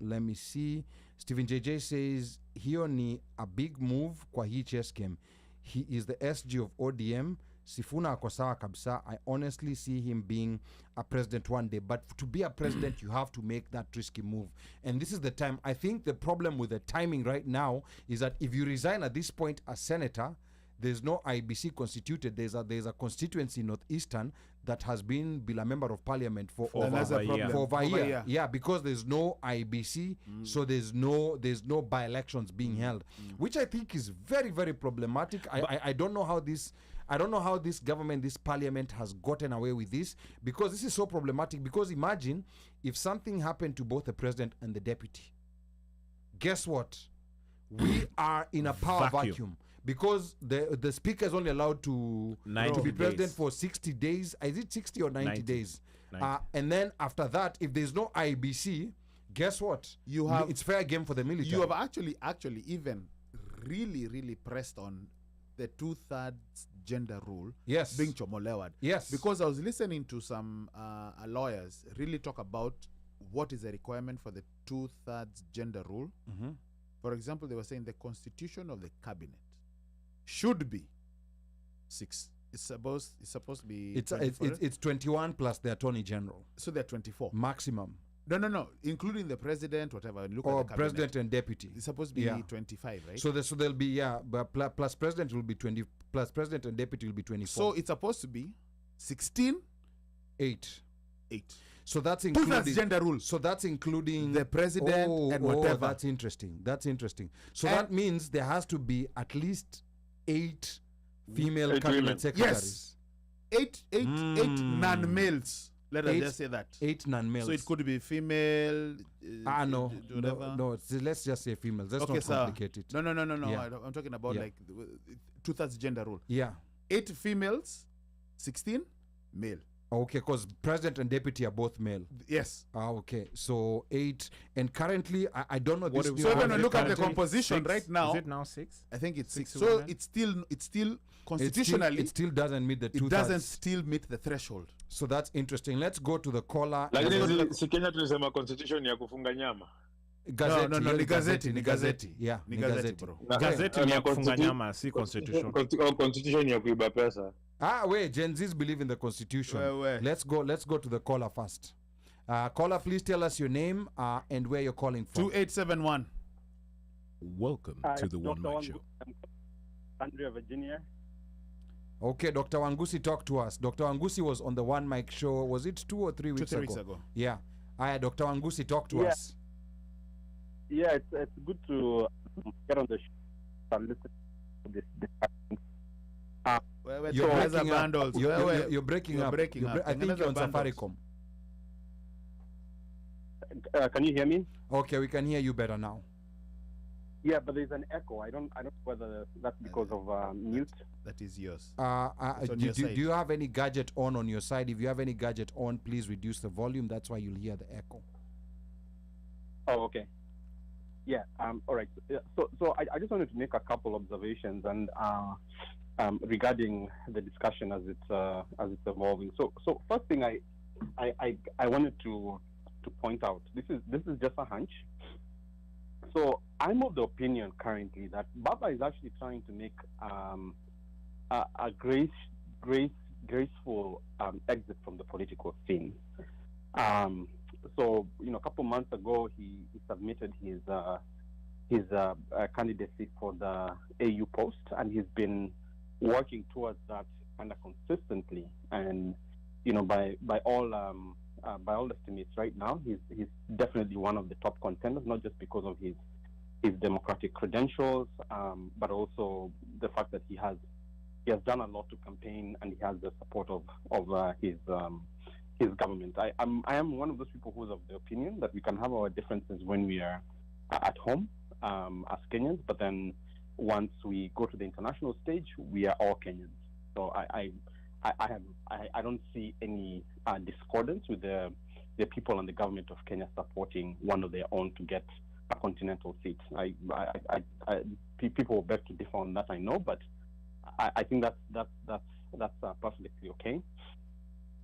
let me see. Stephen JJ says, hiyo ni a big move kwa hii chess game. He is the SG of ODM. Sifuna ako sawa kabisa. I honestly see him being a president one day. But to be a president, you have to make that risky move. And this is the time. I think the problem with the timing right now is that if you resign at this point as senator, there's no IBC constituted. There's a constituency in Northeastern that has been a member of parliament for For over, That's a over a year. problem. for over a Over a year. year. Yeah, because there's no IBC, so there's no by-elections being held, which I think is very, very problematic. I don't know how this government, this parliament has gotten away with this, because this is so problematic. Because imagine if something happened to both the president and the deputy. Guess what? We are in a power vacuum. Because the speaker is only allowed to 90 be president days. for 60 days. Is it 60 or 90, 90. days? 90. And then after that, if there's no IBC, guess what? You have- it's fair game for the military. You have actually even really pressed on the 2/3 gender rule Yes. being chomolewad. Yes. Because I was listening to some lawyers really talk about what is the requirement for the 2/3 gender rule. Mhm. For example, they were saying the constitution of the cabinet should be 6. It's supposed to be It's 24. it's 21 plus the attorney general So they're 24. maximum, No, including the president, whatever. Look or at the cabinet. president and deputy. It's supposed to be Yeah. 25, right? So there'll be but plus president will be 20, plus president and deputy will be 24. So it's supposed to be 16, 8. 8. So that's 2/3 including gender rule. So that's including The president and whatever. That's interesting. So And- that means there has to be at least 8 female 8 cabinet women. secretaries. Eight Mm. non-males. Let us 8 just say that. 8 non-males. So it could be female. no, whatever. no. Let's just say females. Let's Okay, not sir. complicate it. No. Yeah. I'm talking about Yeah. like 2/3 gender rule. Yeah. 8 females, 16 male. Okay, because president and deputy are both male. Yes. Okay, so 8, and currently I don't know What this. if new So when cabinet we look at the currently- composition 6? right now, Is it now 6? I think it's 6. 6 So women? it's still it still, constitutionally it still doesn't meet the it 2/3. doesn't still meet the threshold. So that's interesting. Let's go to the caller. Lakini si Kenya tulisema constitution ya kufunga nyama. Gazeti, No, yeah, ni gazeti. Yeah, Ni ni gazeti, gazeti. bro. Gazeti Na ni ya kufunga constitu- nyama, si constitution. Constitution ya kuiba pesa. Wait, Gen Zs believe in the constitution. Where? Let's go to the caller first. Caller, please tell us your name and where you're calling from. 2871. Welcome to the One Mic Show. Andrea, Virginia. Okay, Dr. Wangusi, talk to us. Dr. Wangusi was on the One Mic Show. Was it 2 or 3 weeks 2-3 ago? weeks ago. Yeah. Dr. Wangusi, talk to Yeah. us. Yeah, it's good to get on the show and listen to this discussion. Where You're Tengeneza breaking up. bundles. You're breaking You're up. breaking up. I think you're on Tengeneza bundles. Safaricom. Can you hear me? Okay, we can hear you better now. Yeah, but there's an echo. I don't know whether that's because of mute. That is yours. It's on on do, your do, side. do you have any gadget on your side? If you have any gadget on, please reduce the volume. That's why you'll hear the echo. Oh, okay. Yeah. All right. So I just wanted to make a couple observations and regarding the discussion as it's evolving. So first thing I wanted to point out, this is just a hunch. So I'm of the opinion currently that Baba is actually trying to make a graceful exit from the political scene. So a couple months ago he submitted his candidacy for the AU post, and he's been working towards that kind of consistently, and by all estimates right now, he's definitely one of the top contenders, not just because of his democratic credentials, but also the fact that he has done a lot to campaign, and he has the support of his government. I am one of those people who's of the opinion that we can have our differences when we are at home as Kenyans, but then once we go to the international stage, we are all Kenyans. So I don't see any discordance with the people and the government of Kenya supporting one of their own to get a continental seat. People will beg to differ on that, I know, but I think that's perfectly okay.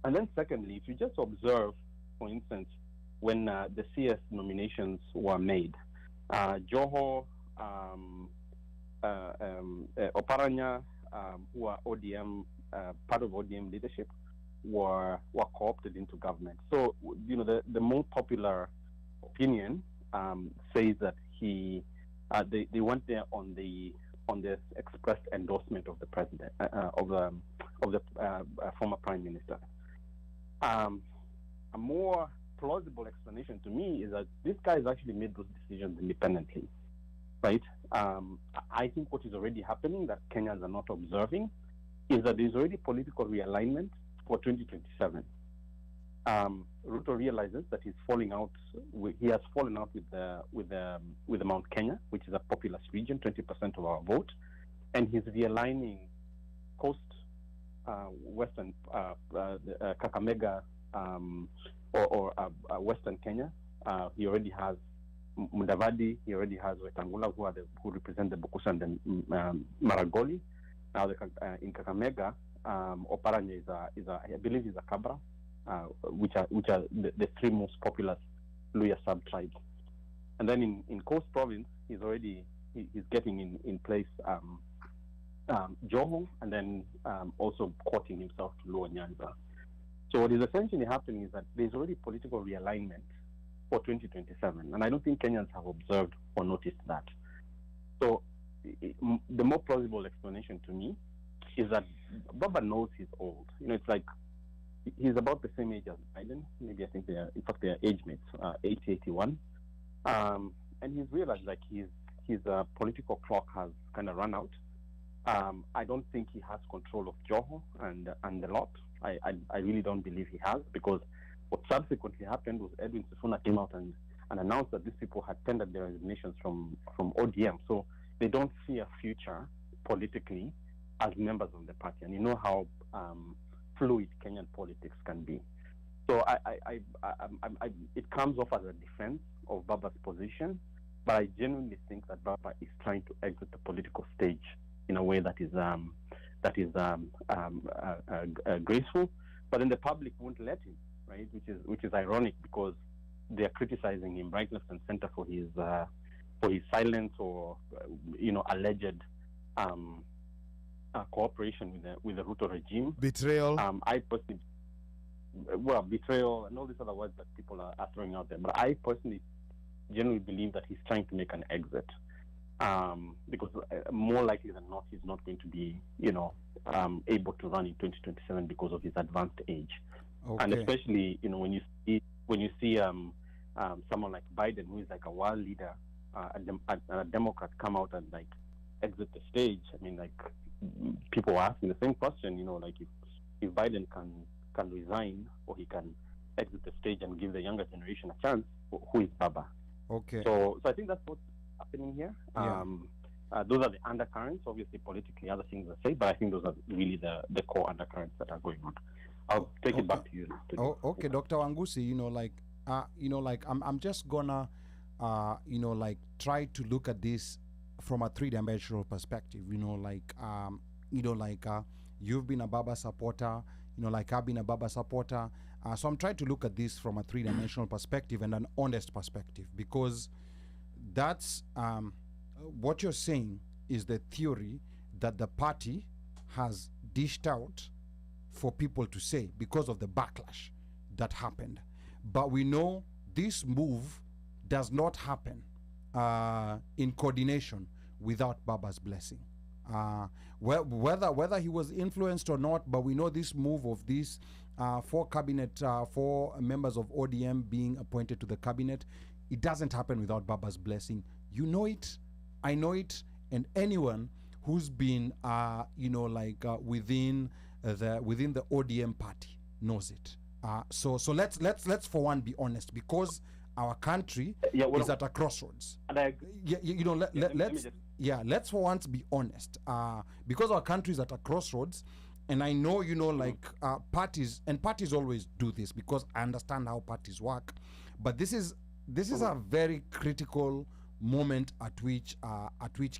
And then secondly, if you just observe, for instance, when the CS nominations were made, Joho, Oparanya, who are ODM, part of ODM leadership, were co-opted into government. So, the more popular opinion says that they went there on the expressed endorsement of the president, of the former prime minister. A more plausible explanation to me is that this guy has actually made those decisions independently, right? I think what is already happening that Kenyans are not observing is that there's already political realignment for 2027. Ruto realizes that he has fallen out with the Mount Kenya, which is a populous region, 20% of our vote, and he's realigning coast, western Kakamega or western Kenya. He already has Mudavadi, he already has Wetangula, who represent the Bukusa and the Maragoli. Now in Kakamega, Oparanya I believe is a Kabra, which are the three most populous Luya sub-tribes. And then in Coast Province, he's getting in place Joho, and then also quoting himself to Luo Nyanza. So what is essentially happening is that there's already political realignment for 2027, and I don't think Kenyans have observed or noticed that. So the more plausible explanation to me is that Baba knows he's old. It's like he's about the same age as Biden. Maybe I think in fact they are age mates, 80, 81. And he's realized like his political clock has kind of run out. I don't think he has control of Joho and the lot. I really don't believe he has, because what subsequently happened was Edwin Sifuna came out and announced that these people had tendered their resignations from ODM. So they don't see a future politically as members of the party. And you know how fluid Kenyan politics can be. So it comes off as a defense of Baba's position, but I genuinely think that Baba is trying to exit the political stage in a way that is graceful, but then the public won't let him, right? Which is ironic, because they are criticizing him right, left, and center for his silence or alleged cooperation with the Ruto regime, betrayal. I personally, betrayal and all these other words that people are throwing out there. But I personally genuinely believe that he's trying to make an exit, because more likely than not, he's not going to be, able to run in 2027 because of his advanced age. Okay. And especially, when you see someone like Biden, who is like a world leader, a Democrat, come out and like exit the stage. I mean, like, people are asking the same question, like if Biden can resign, or he can exit the stage and give the younger generation a chance, who is Baba? Okay. So I think that's what's happening here. Yeah. Those are the undercurrents. Obviously, politically, other things are said, but I think those are really the core undercurrents that are going on. I'll take it back to you. Okay, Dr. Wangusi. I'm just gonna, try to look at this from a three-dimensional perspective. You've been a Baba supporter. I've been a Baba supporter. So I'm trying to look at this from a three-dimensional perspective and an honest perspective, because that's what you're saying is the theory that the party has dished out for people to say because of the backlash that happened. But we know this move does not happen in coordination without Baba's blessing. Whether he was influenced or not, but we know this move of these four members of ODM being appointed to the cabinet, it doesn't happen without Baba's blessing. You know it, I know it, and anyone who's been, within the ODM party knows it. So let's for one be honest, because our country is at a crossroads. And I, let's for once be honest, because our country is at a crossroads. And I know, parties always do this, because I understand how parties work. But this is a very critical moment at which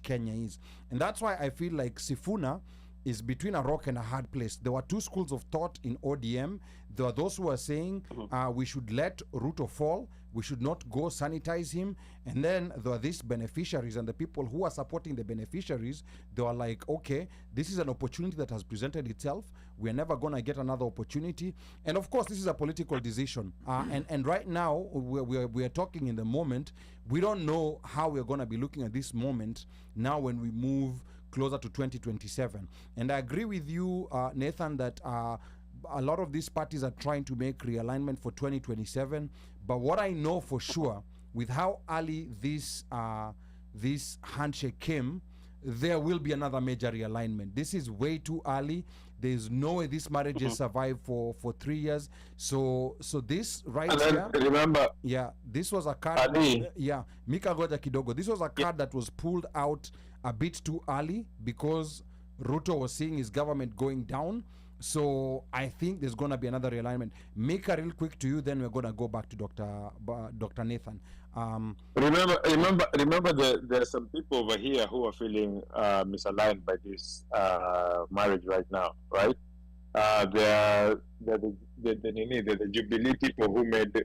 Kenya is, and that's why I feel like Sifuna is between a rock and a hard place. There were two schools of thought in ODM. There are those who are saying we should let Ruto fall, we should not go sanitize him. And then there are these beneficiaries, and the people who are supporting the beneficiaries, they are like, okay, this is an opportunity that has presented itself. We're never going to get another opportunity. And of course, this is a political decision. And right now, we are talking in the moment. We don't know how we're going to be looking at this moment now when we move closer to 2027. And I agree with you, Nathan, that a lot of these parties are trying to make realignment for 2027. But what I know for sure, with how early this handshake came, there will be another major realignment. This is way too early. There's no way this marriage has survived for 3 years. So this right here. Remember, this was a card. Mika Goja Kidogo. This was a card that was pulled out a bit too early, because Ruto was seeing his government going down. So I think there's going to be another realignment. Mika, real quick to you, then we're going to go back to Dr. Nathan. Remember there are some people over here who are feeling misaligned by this marriage right now, right? They're the Jubilee people who made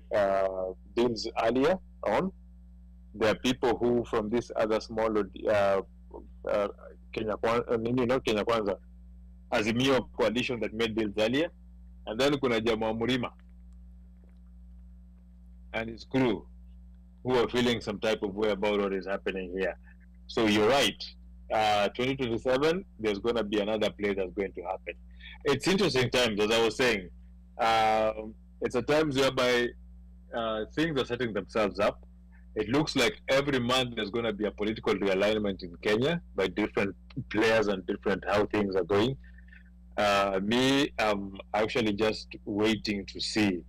deals earlier on. There are people who from this other smaller Kenya Kwanza Azimio coalition that made deals earlier, and then kuna Jamaa Murima and his crew who are feeling some type of way about what is happening here. So you're right. 2027, there's going to be another play that's going to happen. It's interesting times, as I was saying. It's a times whereby things are setting themselves up. It looks like every month there's going to be a political realignment in Kenya by different players and different how things are going. I'm actually just waiting to see.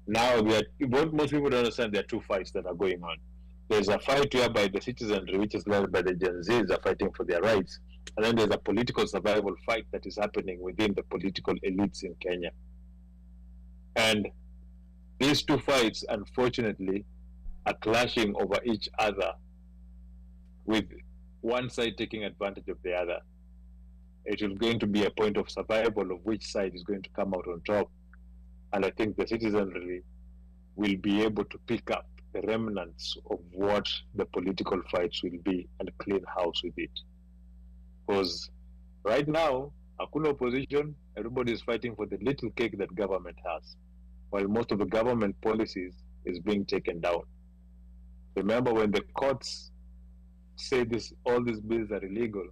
Now, what most people don't understand, there are two fights that are going on. There's a fight whereby the citizenry, which is led by the Gen Zs, are fighting for their rights. And then there's a political survival fight that is happening within the political elites in Kenya. And these two fights, unfortunately, are clashing over each other, with one side taking advantage of the other. It is going to be a point of survival of which side is going to come out on top. And I think the citizenry will be able to pick up the remnants of what the political fights will be and clean house with it. Because right now, hakuna opposition, everybody is fighting for the little cake that government has, while most of the government policies is being taken down. Remember, when the courts say all these bills are illegal,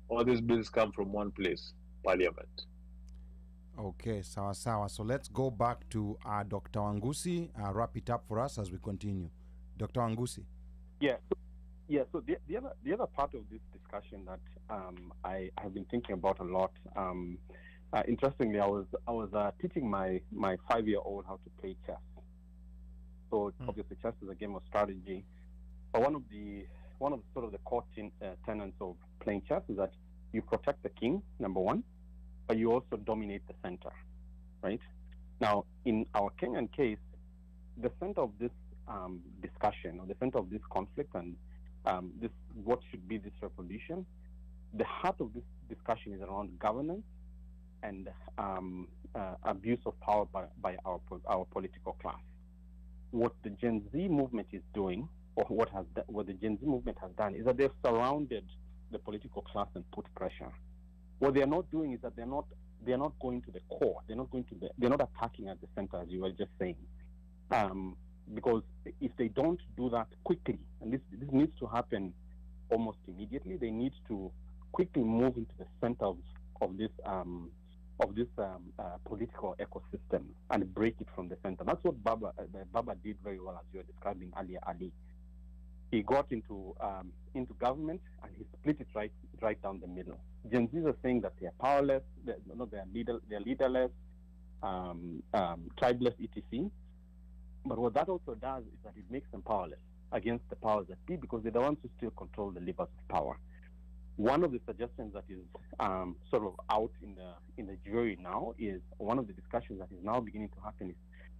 all these bills come from one place, Parliament. Okay, sawa. So let's go back to Dr. Wangusi. Wrap it up for us as we continue. Dr. Wangusi. So the other part of this discussion that I have been thinking about a lot. Interestingly, I was teaching my 5-year-old how to play chess. So obviously, chess is a game of strategy. But one of the sort of the core tenets of playing chess is that you protect the king, number one, but you also dominate the center, right? Now, in our Kenyan case, the center of this discussion, or the center of this conflict, and this what should be this revolution, the heart of this discussion is around governance and abuse of power by our political class. What the Gen Z movement is doing, or what the Gen Z movement has done, is that they've surrounded the political class and put pressure. What they are not doing is that they're not going to the core. They're not attacking at the center, as you were just saying. Because if they don't do that quickly, and this needs to happen almost immediately, they need to quickly move into the center of this political ecosystem and break it from the center. That's what Baba did very well, as you were describing earlier, Ali. He got into government and he split it right down the middle. Gen Zs are saying that they are powerless, they're leaderless, tribeless, etc. But what that also does is that it makes them powerless against the powers that be, because they're the ones who still control the levers of power. One of the suggestions that is sort of out in the jury now is one of the discussions that is now beginning to happen is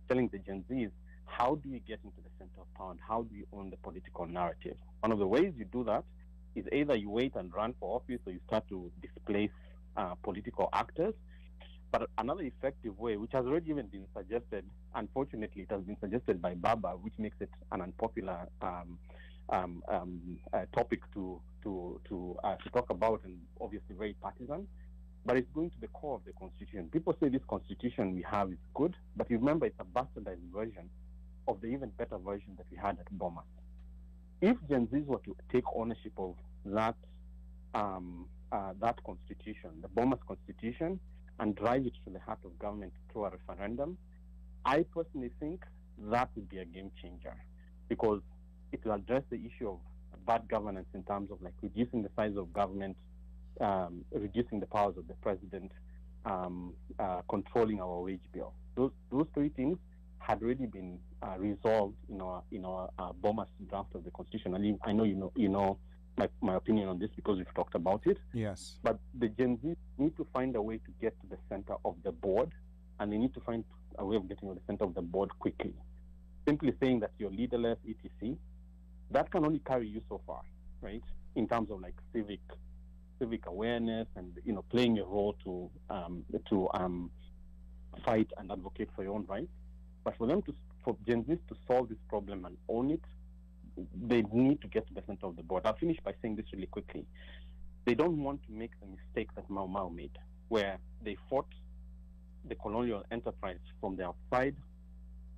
telling the Gen Zs, how do you get into the center of power and how do you own the political narrative? One of the ways you do that is either you wait and run for office or you start to displace political actors. But another effective way, which has already even been suggested, unfortunately, it has been suggested by Baba, which makes it an unpopular topic to talk about, and obviously very partisan. But it's going to the core of the constitution. People say this constitution we have is good, but you remember it's a bastardized version of the even better version that we had at Bomas. If Gen Zs were to take ownership of that constitution, the Bomas constitution, and drive it to the heart of government through a referendum, I personally think that would be a game changer, because it will address the issue of bad governance in terms of like reducing the size of government, reducing the powers of the president, controlling our wage bill. Those three things had already been resolved in our Bomas draft of the constitution. And I know you know my opinion on this because we've talked about it. Yes. But the Gen Z need to find a way to get to the center of the board, and they need to find a way of getting to the center of the board quickly. Simply saying that you're leaderless, etc., that can only carry you so far, right? In terms of like civic awareness and playing a role to fight and advocate for your own rights. But for Gen Zs to solve this problem and own it, they need to get to the center of the board. I'll finish by saying this really quickly. They don't want to make the mistake that Mau Mau made, where they fought the colonial enterprise from the outside,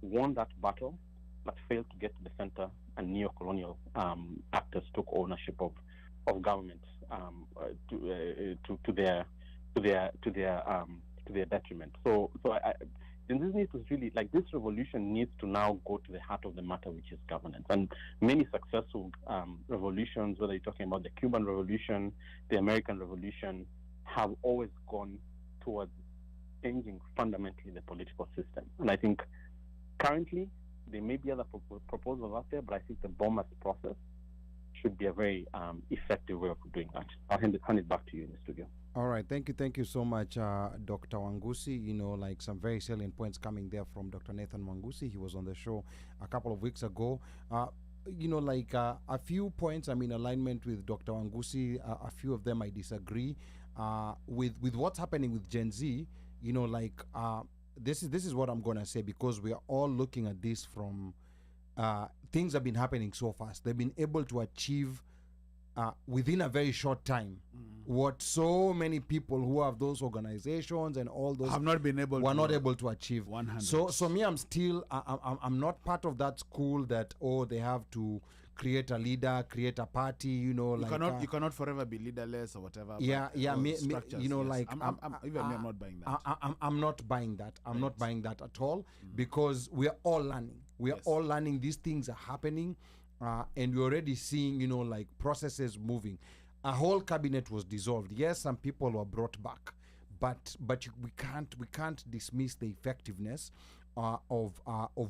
won that battle, but failed to get to the center, and neo-colonial actors took ownership of government to their detriment. So this needs to really, like, this revolution needs to now go to the heart of the matter, which is governance. And many successful revolutions, whether you're talking about the Cuban Revolution, the American Revolution, have always gone towards changing fundamentally the political system. And I think currently there may be other proposals out there, but I think the Bomas process should be a very effective way of doing that. I'll hand it back to you in the studio. All right, thank you so much, Dr. Wangusi. Like some very salient points coming there from Dr. Nathan Wangusi. He was on the show a couple of weeks ago. A few points I'm in alignment with Dr. Wangusi. A few of them I disagree with what's happening with Gen Z. This is what I'm gonna say, because we are all looking at this from things have been happening so fast. They've been able to achieve within a very short time what so many people who have those organizations and all those have not been able were not able to achieve. 100. So me, I'm still I'm not part of that school that they have to create a leader, create a party. You cannot forever be leaderless or whatever. Structures, yes. I'm not buying that. I'm not buying that. I'm not buying that at all, because we are all learning. We are all learning. These things are happening. And we're already seeing, processes moving. A whole cabinet was dissolved. Yes, some people were brought back, but we can't dismiss the effectiveness of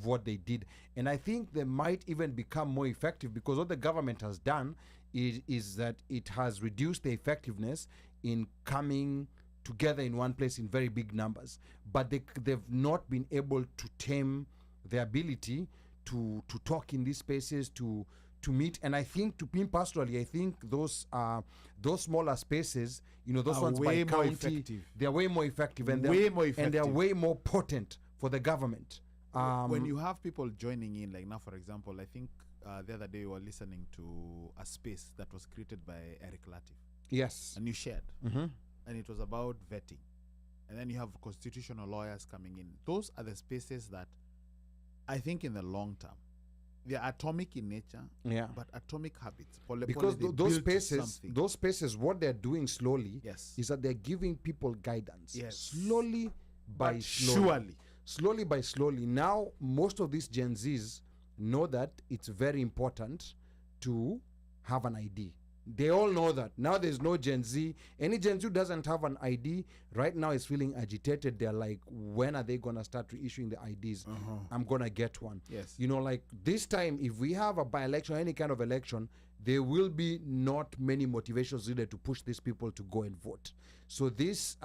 what they did. And I think they might even become more effective, because what the government has done is that it has reduced the effectiveness in coming together in one place in very big numbers. But they've not been able to tame their ability to talk in these spaces, to meet. And I think, to me personally, I think those smaller spaces, those ones by county, they're way more effective, and they're way more potent for the government. When you have people joining in, like now, for example, I think the other day we were listening to a space that was created by Eric Latif. Yes. And you shared. And it was about vetting. And then you have constitutional lawyers coming in. Those are the spaces that I think in the long term they're atomic in nature, Yeah. but atomic habits. Because they those built spaces, something. what they're doing slowly Yes. is that they're giving people guidance. Yes. Slowly by But slowly. surely. Slowly by slowly. Now, most of these Gen Zs know that it's very important to have an ID. They all know that. Now there's no Gen Z. Any Gen Z who doesn't have an ID right now is feeling agitated. They're like, when are they going to start reissuing the IDs? I'm going to get one. Yes. You know, like this time, if we have a by-election, any kind of election, there will be not many motivations needed to push these people to go and vote. So this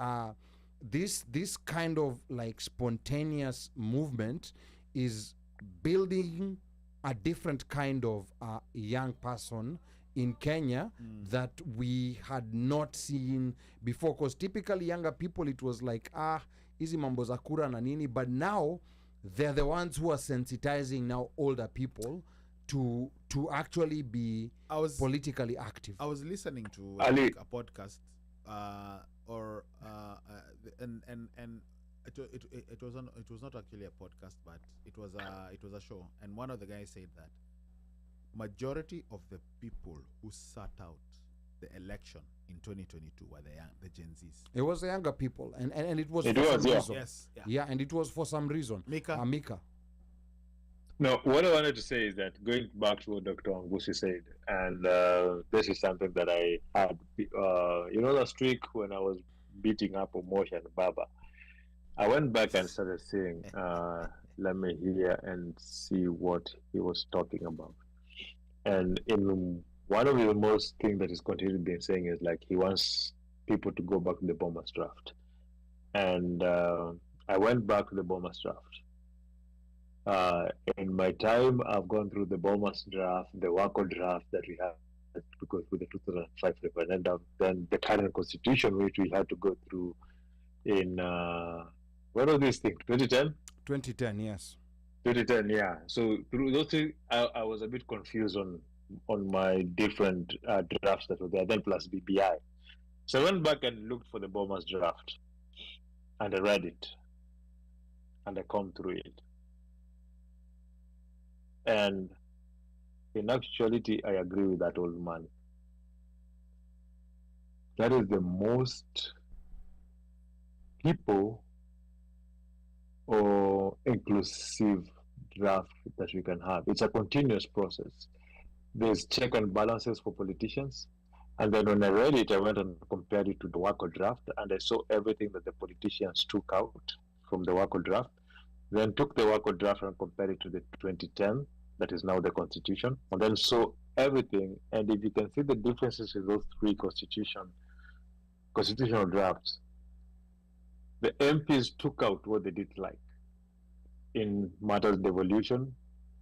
kind of like spontaneous movement is building a different kind of young person in Kenya that we had not seen before, because typically younger people, it was like hizi mambo za kura na nini, but now they're the ones who are sensitizing now older people to actually be politically active. I was listening to Ali. a podcast, and it was not actually a podcast, but it was a show, and one of the guys said that majority of the people who sat out the election in 2022 were the Gen Zs. It was the younger people, and it was It for was, some yeah. reason. Yes. Yeah. Yeah, and it was for some reason. Mika. Mika. No, what I wanted to say is that going back to what Dr. Angusi said, and this is something that I had, last week when I was beating up Omosha and Baba, I went back and started saying, let me hear and see what he was talking about. And in one of the most things that he's continually been saying is like he wants people to go back to the Bombers draft. And I went back to the Bombers draft. In my time, I've gone through the Bombers draft, the Wako draft that we had to go through, the 2005 referendum, then the current constitution, which we had to go through in, what was this thing, 2010? 2010, yes. 2010, yeah. So through those things, I was a bit confused on my different drafts that were there, then plus BBI. So I went back and looked for the Bombers draft, and I read it, and I combed through it. And in actuality, I agree with that old man. That is the most people or inclusive draft that we can have. It's a continuous process. There's check and balances for politicians. And then when I read it, I went and compared it to the Wako draft, and I saw everything that the politicians took out from the Wako draft. Then took the Wako draft and compared it to the 2010, that is now the constitution, and then saw everything. And if you can see the differences in those three constitutional drafts, the MPs took out what they didn't like in matters devolution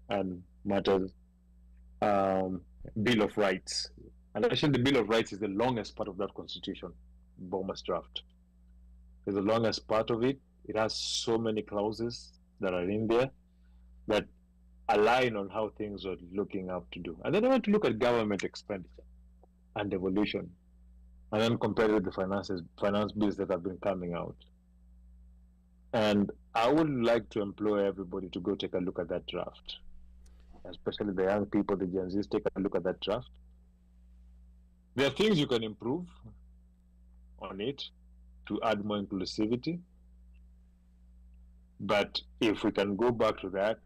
and matters Bill of Rights. And actually, the Bill of Rights is the longest part of that constitution, Bombers draft. It's the longest part of it. It has so many clauses that are in there that align on how things are looking up to do. And then I want to look at government expenditure and devolution, and then compare it with the finance bills that have been coming out. And I would like to employ everybody to go take a look at that draft, especially the young people, the Gen Zs, take a look at that draft. There are things you can improve on it to add more inclusivity. But if we can go back to that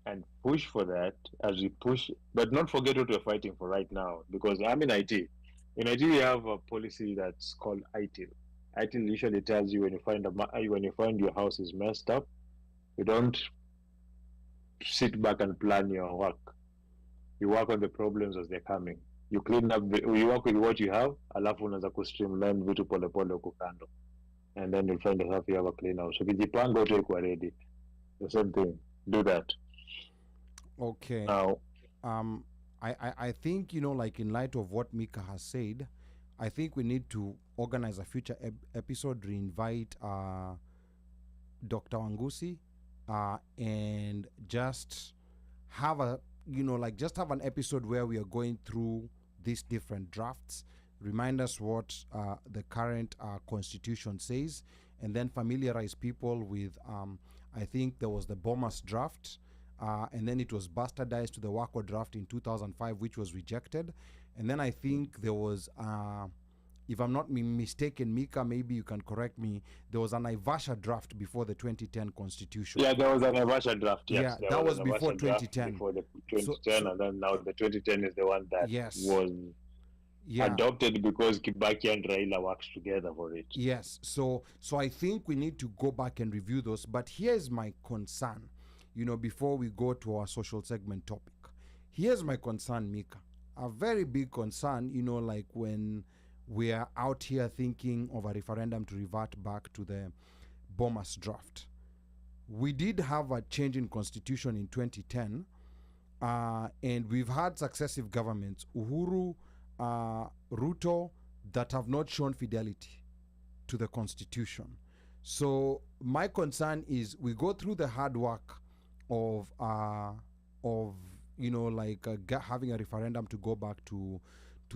and push for that as we push, but not forget what we're fighting for right now, because I'm in IT. In IT, we have a policy that's called ITIL. ITIL usually tells you when you find your house is messed up, you don't sit back and plan your work. You work on the problems as they're coming. You clean up, you work with what you have, alafu unaweza kustreamline vitu polepole huko kando. And then you'll find yourself you have a clean house. So ukijipanga wote iko ready. The same thing. Do that. Okay. Now, I think, like in light of what Mika has said, I think we need to organize a future episode, reinvite Dr. Wangusi, and just have just have an episode where we are going through these different drafts, remind us what the current constitution says, and then familiarize people with, I think there was the Bombers draft, and then it was bastardized to the Wako draft in 2005, which was rejected. And then I think there was, if I'm not mistaken, Mika, maybe you can correct me, there was an Ivasha draft before the 2010 constitution. Yeah, there was an Ivasha draft. Yes, Yeah, there that was an before Ivasha draft 2010. Before the 2010, and then now the 2010 is the one that was adopted because Kibaki and Raila worked together for it. Yes, so I think we need to go back and review those. But here's my concern, before we go to our social segment topic. Here's my concern, Mika. A very big concern, like when we are out here thinking of a referendum to revert back to the Bomas draft. We did have a change in constitution in 2010, and we've had successive governments, Uhuru, Ruto, that have not shown fidelity to the constitution. So my concern is we go through the hard work of having a referendum to go back to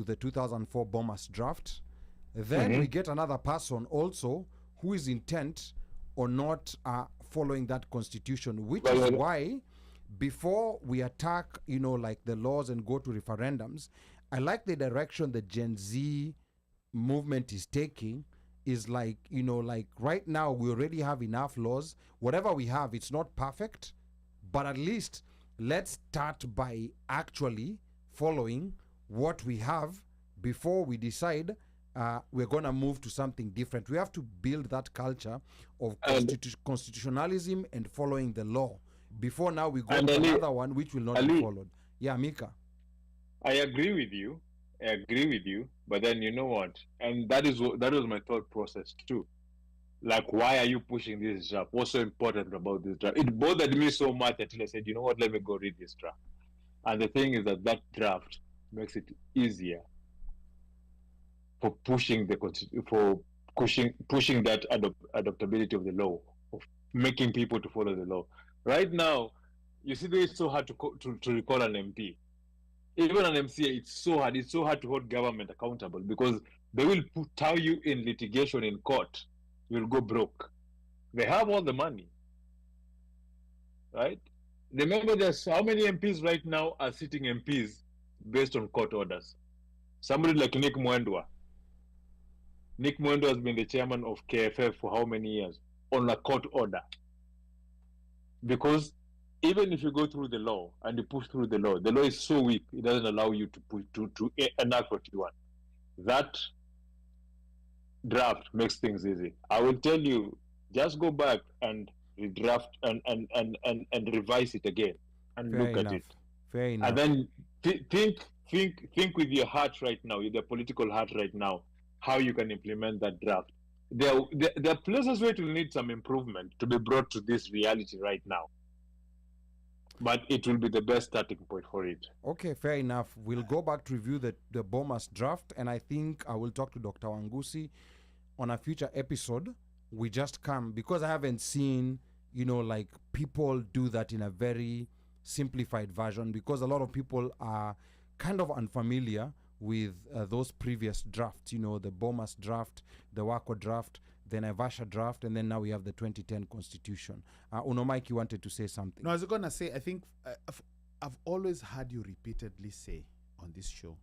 the 2004 Bomas draft. Then we get another person also who is intent on not following that constitution, which is why before we attack, the laws and go to referendums, I like the direction the Gen Z movement is taking. Is like right now we already have enough laws. Whatever we have, it's not perfect, but at least let's start by actually following what we have before we decide we're going to move to something different. We have to build that culture of constitutionalism and following the law before now we go to another one which will not be followed. Yeah, Mika. I agree with you. But then you know what? And that was my thought process too. Like, why are you pushing this draft? What's so important about this draft? It bothered me so much until I said, you know what? Let me go read this draft. And the thing is that draft makes it easier for pushing that adoptability of the law, of making people to follow the law. Right now, you see, it's so hard to recall an MP. Even an MCA, it's so hard. It's so hard to hold government accountable because they will tie you in litigation in court. You'll go broke. They have all the money, right? Remember, there's how many MPs right now are sitting MPs based on court orders. Somebody like Nick Mwendwa. Nick Mwendwa has been the chairman of KFF for how many years? On a court order. Because even if you go through the law and you push through the law is so weak, it doesn't allow you to push to enact what you want. That draft makes things easy. I will tell you, just go back and redraft and revise it again and Fair look enough. at it. Fair enough. And then think with your heart right now, with your political heart right now, how you can implement that draft. There are places where it will need some improvement to be brought to this reality right now. But it will be the best starting point for it. Okay, fair enough. We'll go back to review the Bomas draft, and I think I will talk to Dr. Wangusi on a future episode. We just come because I haven't seen, people do that in a very simplified version because a lot of people are kind of unfamiliar with those previous drafts, the Bomas draft, the Wako draft, the Naivasha draft, and then now we have the 2010 constitution. Mike, you wanted to say something. No, I was going to say, I think I've always heard you repeatedly say on this show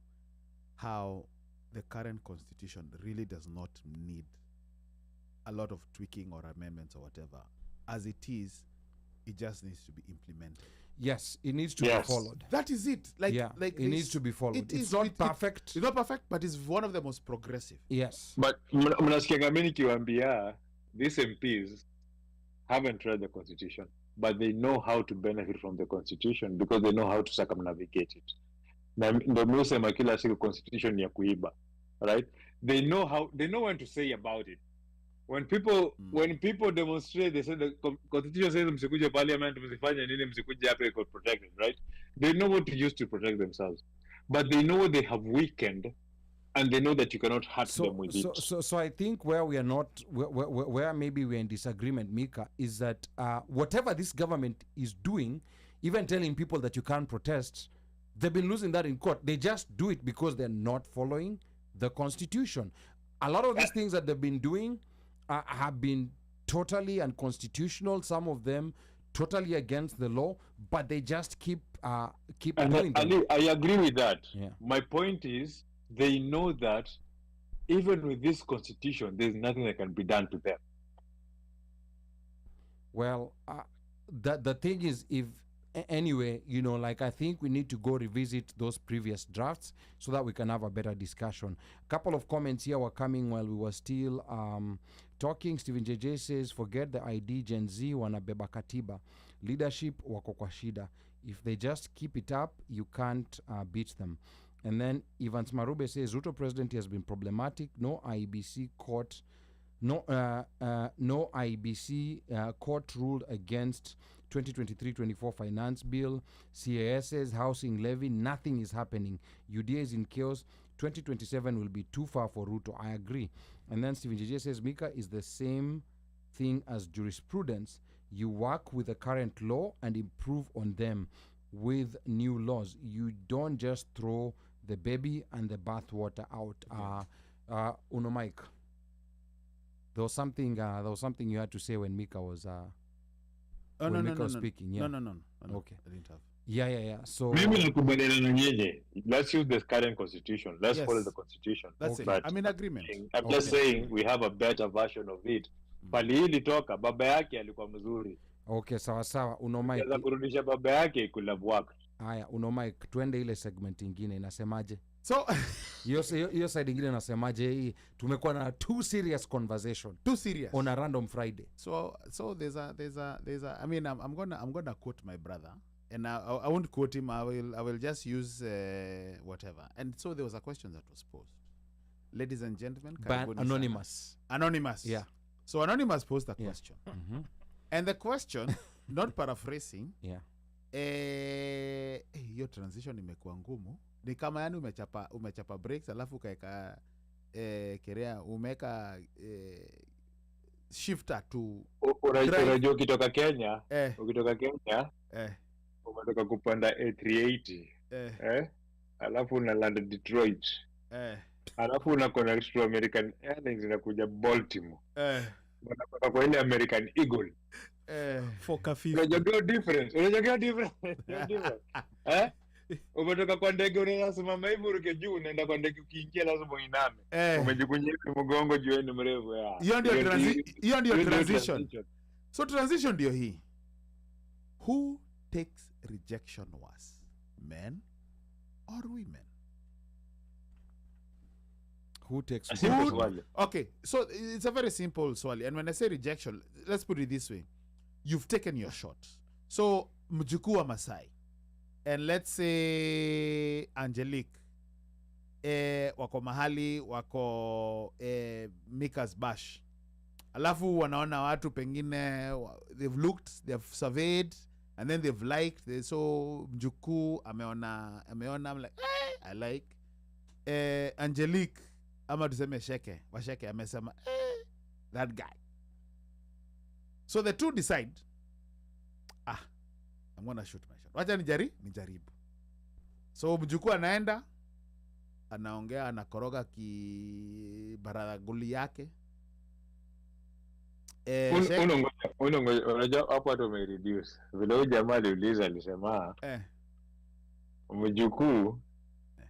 how the current constitution really does not need a lot of tweaking or amendments or whatever. As it is, it just needs to be implemented. Yes, it needs to be followed. That is it. It needs to be followed. It's not perfect. It's not perfect, but it's one of the most progressive. Yes. But mnasikianga mimi nikiwaambia these MPs haven't read the constitution, but they know how to benefit from the constitution because they know how to circumnavigate it. Na ndio mimi husema kila siku constitution ni ya kuiba, right? They know when to say about it. When people demonstrate, they say the constitution says msikuje parliament, msifanye nini, msikuje hapa iko protected, right? They know what to use to protect themselves, but they know they have weakened, and they know that you cannot hurt them with it. So I think where we are not, where maybe we're in disagreement, Mika, is that whatever this government is doing, even telling people that you can't protest, they've been losing that in court. They just do it because they're not following the constitution. A lot of these things that they've been doing have been totally unconstitutional. Some of them totally against the law, but they just keep And doing them. I agree with that. Yeah. My point is, they know that even with this constitution, there's nothing that can be done to them. Well, the thing is, if anyway, like I think we need to go revisit those previous drafts so that we can have a better discussion. A couple of comments here were coming while we were still talking. Stephen JJ says, forget the ID, Gen Z wanabeba katiba, leadership wako kwa shida. If they just keep it up, you can't beat them. And then Evans Marube says, Ruto president has been problematic. No IBC court court ruled against 2023-24 finance bill. CAS's housing levy, nothing is happening. UDA is in chaos. 2027 will be too far for Ruto. I agree. And then Stephen JJ says, Mika is the same thing as jurisprudence. You work with the current law and improve on them with new laws. You don't just throw the baby and the bathwater out. Uno Mike. There was something you had to say when Mika was speaking. Yeah. No. Okay. I didn't have. Yeah. So Mimi nakubaliana na nyinyi. Let's use the current constitution. Let's Yes. follow the constitution. That's it. But I'm in agreement. I'm just saying we have a better version of it. Pali hili toka baba yake alikuwa mzuri. okay, sawa. Uno Mike. Sasa kurudisha baba yake kula bwaka. Haya, Uno Mike, twende ile segment ingine inasemaje? So Hiyo side ingine inasemaje hii? Tumekuwa na too serious conversation too serious. on a random Friday. So there's a. I mean, I'm gonna quote my brother, and I won't quote him. I will just use whatever. And so there was a question that was posed, ladies and gentlemen. karibuni sana. Anonymous. Yeah. So Anonymous posed a Yeah. question, Mm-hmm. and the question, not paraphrasing. Yeah. Hiyo transition imekuwa ngumu. Ni kama yani umechapa breaks alafu kaeka kerea umeka shifter to Unajua ukitoka Kenya, eh umetoka kupanda A380. Alafu unalanda Detroit. Alafu unakona to American Airlines inakuja Baltimore. Unatoka kwa ile American Eagle. For Kafifu. Unajua difference. Umetoka kwa ndege unasimama hivi uruke juu, unaenda kwa ndege ukiingia lazima uiname. Umejikunyia mgongo juu ni mrefu. Hiyo ndio transition. So transition ndio hii. Who takes rejection worse? Men or women? Who takes Okay, so it's a very simple swali. And when I say rejection, let's put it this way. You've taken your shot. So mjukuu wa Masai, and let's say Angelique wako mahali wako Mika's Bash, alafu wanaona watu pengine they've looked, they've surveyed, and then they've liked. So mjukuu ameona I'm like I like Angelique ama tuseme washeke amesema that guy. So the two decide, I'm gonna shoot my shot. Wacha nijaribu. So mjukuu anaenda, anaongea, anakoroga kibaraguli yake. Unajua hapo hata umereduce. Vile huyu jamaa aliuliza alisema mjukuu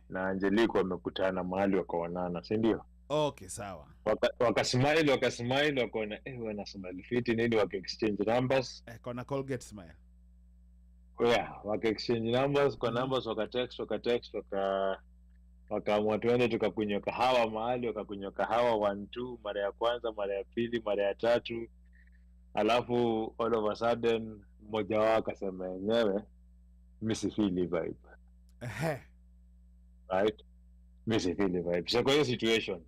na Angelique wamekutana mahali wakaonana, si ndio? Okay, sawa. Wakasmile wakaona wana smile fit nini, waka exchange numbers. Kona Colgate smile. Yeah, waka exchange numbers, kwa numbers waka wakaamua tuende tukakunywa kahawa mahali, wakakunywa kahawa 1-2, mara ya kwanza, mara ya pili, mara ya tatu. Alafu all of a sudden mmoja wao akasema yenyewe mimi si feel vibe. Right? Mimi si feel vibe. So kwa hiyo situation,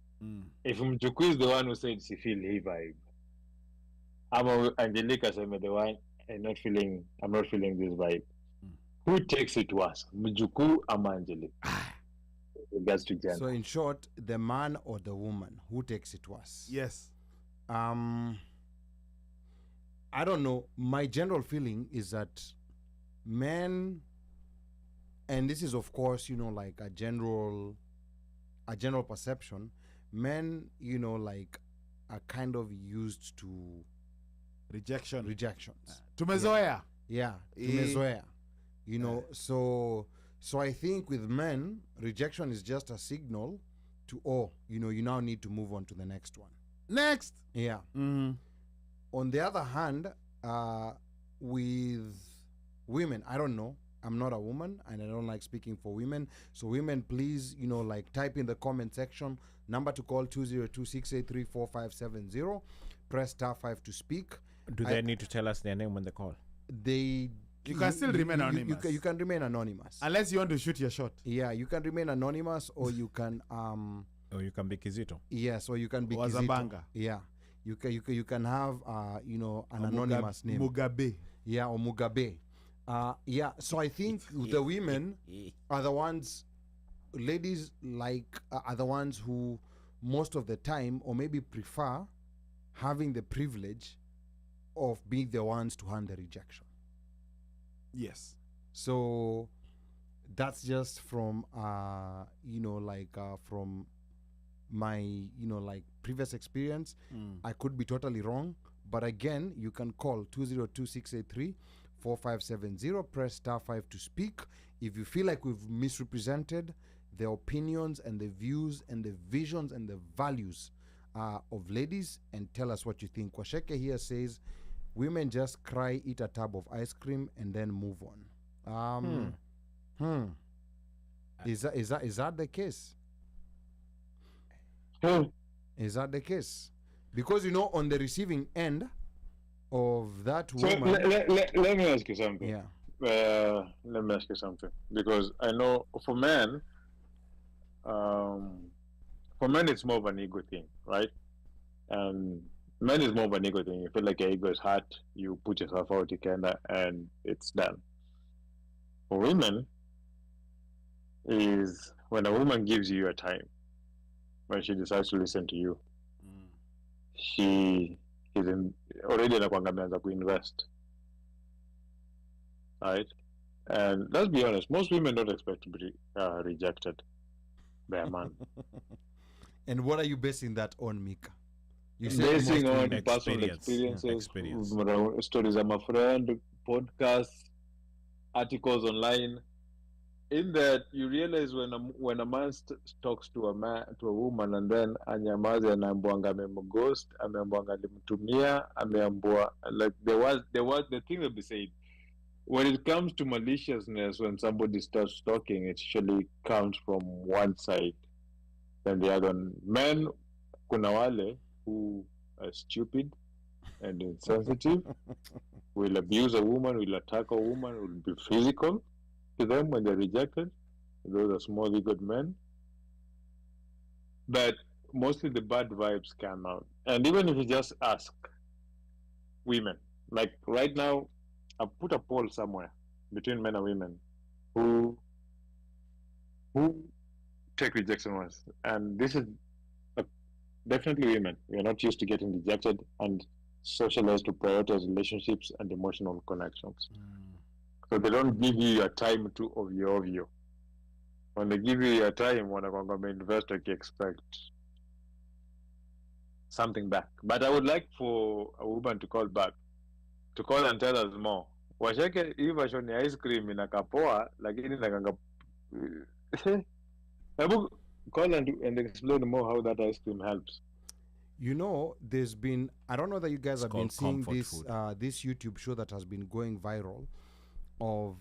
if mjukuu is the one who said si feel vibe, ama Angelica said the one I'm not feeling this vibe, who takes it worse, mjukuu ama Angelica? Regards to gender. So in short, the man or the woman, who takes it worse? Yes. I don't know. My general feeling is that men, and this is of course, like a general perception, men, like are kind of used to rejection. rejections. Tumezoea. Yeah, Eh. tumezoea. You know, so I think with men, rejection is just a signal to, oh, you know, you now need to move on to the next one. Next. Yeah. Mm-hmm. On the other hand, with women, I don't know. I'm not a woman and I don't like speaking for women. So women, please, you know, like type in the comment section. Number to call 202-683-4570. Press *5 to speak. Do they need to tell us their name when they call? They You can still remain anonymous. You can remain anonymous. Unless you want to shoot your shot. Yeah, you can remain anonymous, or you can Or you can be Kizito. yes, or you can be Wazabanga. Kizito. Yeah, you can have you know, an anonymous name. Mugabe. Yeah, or Mugabe. Yeah, so I think the women are the ones, ladies like are the ones who most of the time, or maybe prefer having the privilege of being the ones to handle rejection. Yes. So that's just from you know, like from my, you know, like previous experience. I could be totally wrong, but again, you can call 202-683-4570. Press *5 to speak. If you feel like we've misrepresented the opinions and the views and the visions and the values of ladies, and tell us what you think. Kwasheke here says women just cry, eat a tub of ice cream, and then move on. Is that the case? Is that the case? Because, you know, on the receiving end of that So woman, let me ask you something. yeah, Let me ask you something, because I know for men it's more of an ego thing, right? And men is more of an ego thing. You feel like your ego is hurt, you put yourself out, you can, and it's done. For women, is when a woman gives you your time, when she decides to listen to you, she is already anakuanga ameanza kuinvest, right? And let's be honest, most women don't expect to be rejected by a man. and what are you basing that on, Mika? You said Basing most on women. personal Experience. experiences, Experience. stories of my friend, podcasts, articles online. In that, you realize when a man talks to a woman, and then anyamaze, anaambiwanga amemghost, ameambiwanga alimtumia, ameambiwa, like there was the thing that they said. When it comes to maliciousness, when somebody starts talking, it usually comes from one side than the other. Men, kuna wale who are stupid and insensitive, will abuse a woman, will attack a woman, will be physical to them when they're rejected. Those are small egoed men. But mostly the bad vibes come out. And even if you just ask women, like right now, I've put a poll somewhere between men and women who take rejection worse. And this is definitely women. We are not used to getting rejected and socialized to prioritize relationships and emotional connections. So they don't give you your time to ovyo. When they give you your time, wanakwanga invest expect something back. But I would like for a woman to call back, to call and tell us more. Washeke hii version ya ice cream inakapoa, lakini nakanga hebu call and explain more how that ice cream helps. You know, there's been, I don't know that you guys have been called seeing comfort this food. this YouTube show that has been going viral of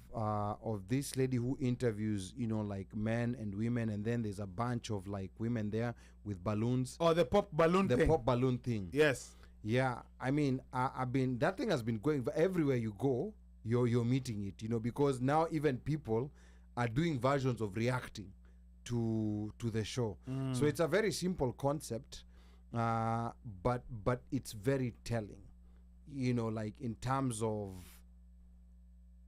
this lady who interviews, you know, like men and women, and then there's a bunch of like women there with balloons. Or the pop balloon The thing. pop balloon thing. Yes. Yeah, I mean, I've been, that thing has been going everywhere you go. You're meeting it, you know, because now even people are doing versions of reacting to the show. So it's a very simple concept, but it's very telling, you know, like in terms of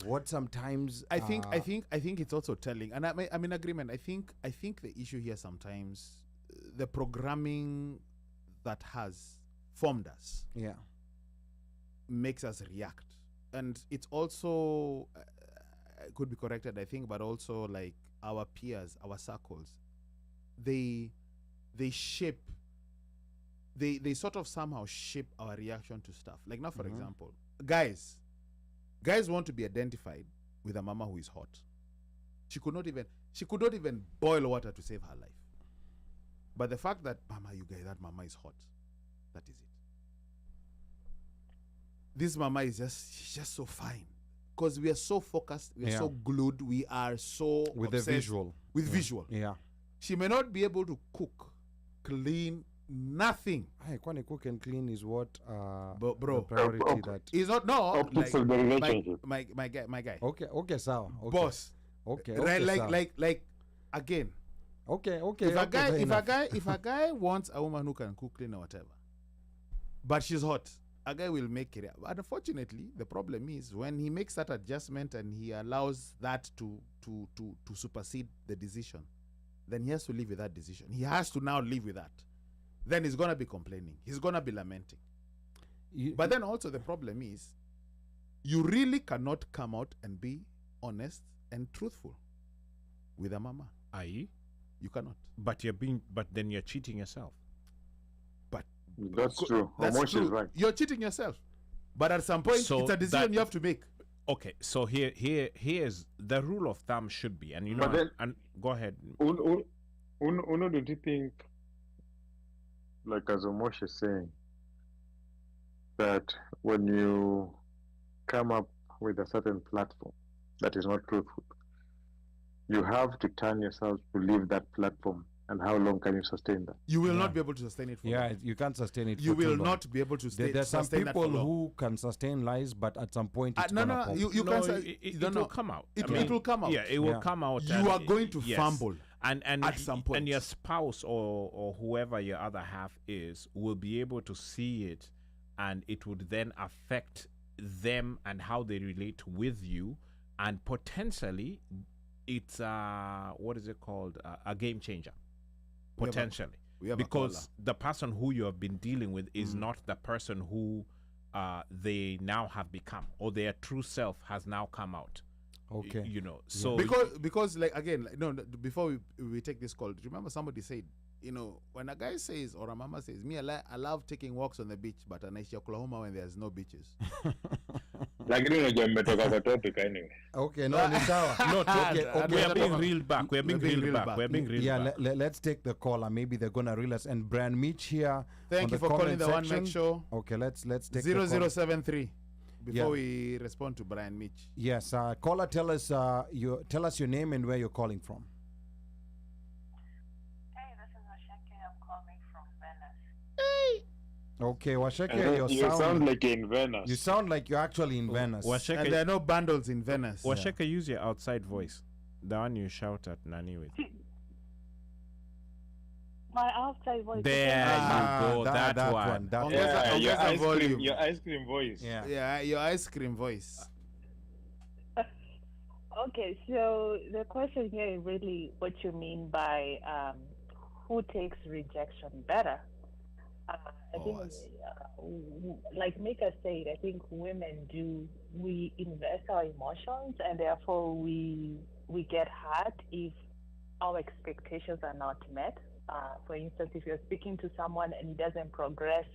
what sometimes I think it's also telling, and I'm in agreement. I think the issue here sometimes, the programming that has formed us yeah, makes us react, and it's also could be corrected, I think, but also like our peers, our circles, they shape they sort of somehow shape our reaction to stuff. Like now, for example, guys want to be identified with a mama who is hot. She could not even boil water to save her life. But the fact that that mama is hot, that is it. This mama is she's just so fine. Because we are so focused, we are so glued, we are so with the visual. With visual. Yeah. She may not be able to cook, clean, nothing. Kwani cook and clean is what But bro, the priority that is not Optics of the relationship. my guy. Okay, sawa. Okay. Boss. Okay, Right, sawa. like again. Okay. If a guy wants a woman who can cook, clean, or whatever, but she's hot, a guy will make it. But unfortunately, the problem is when he makes that adjustment and he allows that to supersede the decision, then he has to live with that decision. He has to now live with that. Then he's gonna be complaining. He's gonna be lamenting. But then also the problem is, you really cannot come out and be honest and truthful with a mama. Aye. You cannot. But then you're cheating yourself. But That's true. Omosh is right. You're cheating yourself. But at some point, So it's a decision you have to make. Okay, so here's the rule of thumb should be, and you know, But then- and go ahead. Uno, don't you think, like as Omosh is saying, that when you come up with a certain platform that is not truthful, you have to turn yourself to leave that platform, and how long can you sustain that? You will not be able to sustain it for long. you can't sustain it. You for too will long. not be able to There's some sustain that for people long. who can sustain lies, but at some point it's No, gonna no, pop. you No, can't say, it no, will no. come out. It, I mean, it will come out. Yeah, it will Yeah. come out. You and are going to yes. fumble. And at some point. and your spouse or whoever your other half is will be able to see it, and it would then affect them and how they relate with you, and potentially it's what is it called, a game changer, We have a- potentially, we have a because the person who you have been dealing with is not the person who they now have become, or their true self has now come out. Okay. You know, so because like again, like, no, before we take this call, remember somebody said, you know, when a guy says or a mama says, me I love taking walks on the beach, but I Oklahoma when there's no beaches. Lakini unajua mmetoka kwa topic anyway. Okay, no, ni sawa. No, okay. we are being reeled back. We are being reeled back. We are being reeled Yeah, back. let's take the caller. Maybe they're gonna reel us. And Brian Mitch here. Thank on you for comment calling the One section. Make Show. Okay, let's take the call. 0073. Before Yeah. we respond to Brian Mitch. Yes, caller, tell us your name and where you're calling from. Hey, this is Ashake. I'm calling from Venice. Okay, Washeke, And you sound like in Venice. you sound like you're actually in Venice. And Washeka, there are no bundles in Venice. Washeka, use your outside voice. The one you shout at Nani with. My outside voice. There you go. That one. That Yeah. one. your Ongeza ice volume. cream, your ice cream voice. Yeah. Yeah, your ice cream voice. Okay, so the question here is really what you mean by who takes rejection better. I think, like Mika said, I think women we invest our emotions, and therefore we get hurt if our expectations are not met. For instance, if you're speaking to someone and it doesn't progress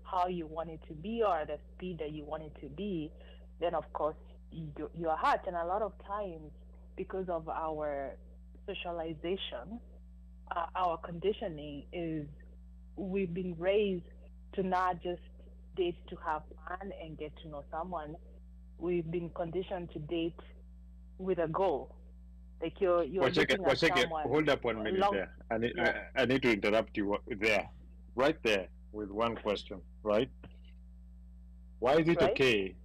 how you want it to be or at the speed that you want it to be, then of course you are hurt. And a lot of times, because of our socialization, our conditioning is we've been raised to not just date to have fun and get to know someone. We've been conditioned to date with a goal. Like you're looking at someone. Hold up 1 minute there. I need to interrupt you there, right there, with one question, right? Why is it Right? okay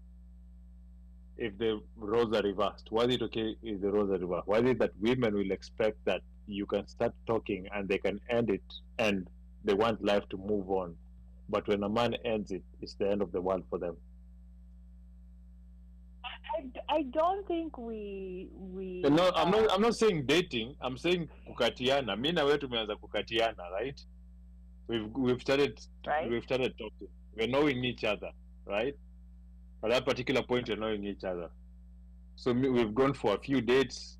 if the roles are reversed? Why is it okay if the roles are reversed? Why is it that women will expect that you can start talking and they can end it and they want life to move on, but when a man ends it, it's the end of the world for them? I don't think we No, I'm not saying dating. I'm saying kukatiana. Mimi na wewe tumeanza kukatiana, right? We've started Right. we've started talking. We're knowing each other, right? At that particular point, we're knowing each other. So we've gone for a few dates.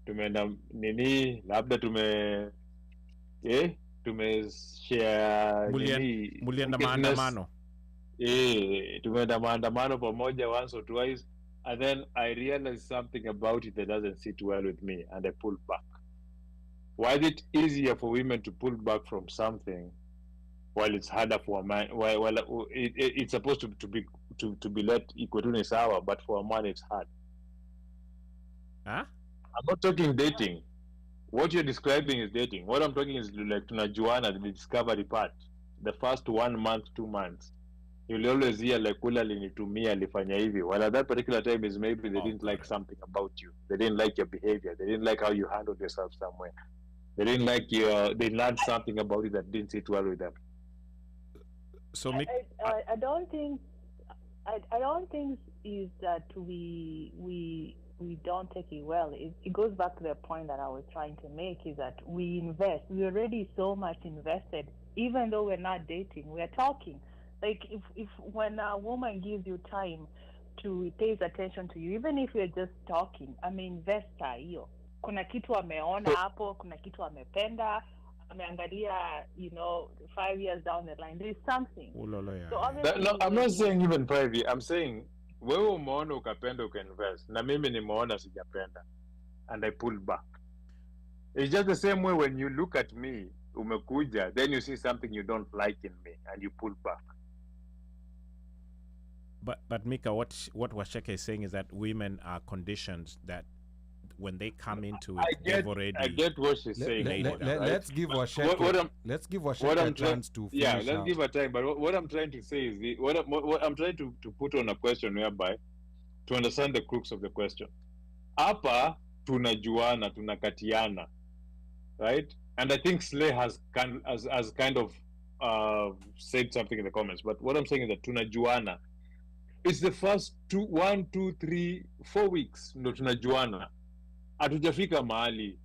Tumeenda nini, labda tumeshare Mulienda maandamano. Tumeenda maandamano pamoja once or twice, and then I realized something about it that doesn't sit well with me, and I pulled back. Why is it easier for women to pull back from something while it's harder for a man? While it's supposed to be let equal sawa, but for a man it's hard. Huh? I'm not talking dating. What you're describing is dating. What I'm talking is like tunajuana, the discovery part. The first 1 month, 2 months. You'll always hear like kula linitumia alifanya hivi. Well, at that particular time is maybe they didn't like something about you. They didn't like your behavior. They didn't like how you handled yourself somewhere. They didn't like they learned something about it that didn't sit well with them. So I don't think is that we don't take it well. It goes back to the point that I was trying to make, is that we invest. We're already so much invested, even though we're not dating. We're talking. Like if when a woman gives you time to pays attention to you, even if you're just talking, investor hiyo. Kuna kitu ameona hapo, kuna kitu amependa, ameangalia, 5 years down the line. There is something. No, I'm not saying even 5 years. I'm saying wewe umeona ukapenda ukainvest, na mimi nimeona sijapenda, and I pulled back. It's just the same way when you look at me, umekuja, then you see something you don't like in me, and you pull back. But Mika, what Washeke is saying is that women are conditioned that when they come into it, they've already. I get what she's saying. Let's give Washeke. Let's give Washeke a chance to finish. Yeah, let's give her time. But what I'm trying to say is what I'm trying to put on a question whereby to understand the crux of the question. Hapa tunajuana, tunakatiana, right? And I think Slay has kind of said something in the comments. But what I'm saying is that tunajuana. It's the first 1, 2, 3, 4 weeks ndo tunajuana. Hatujafika mahali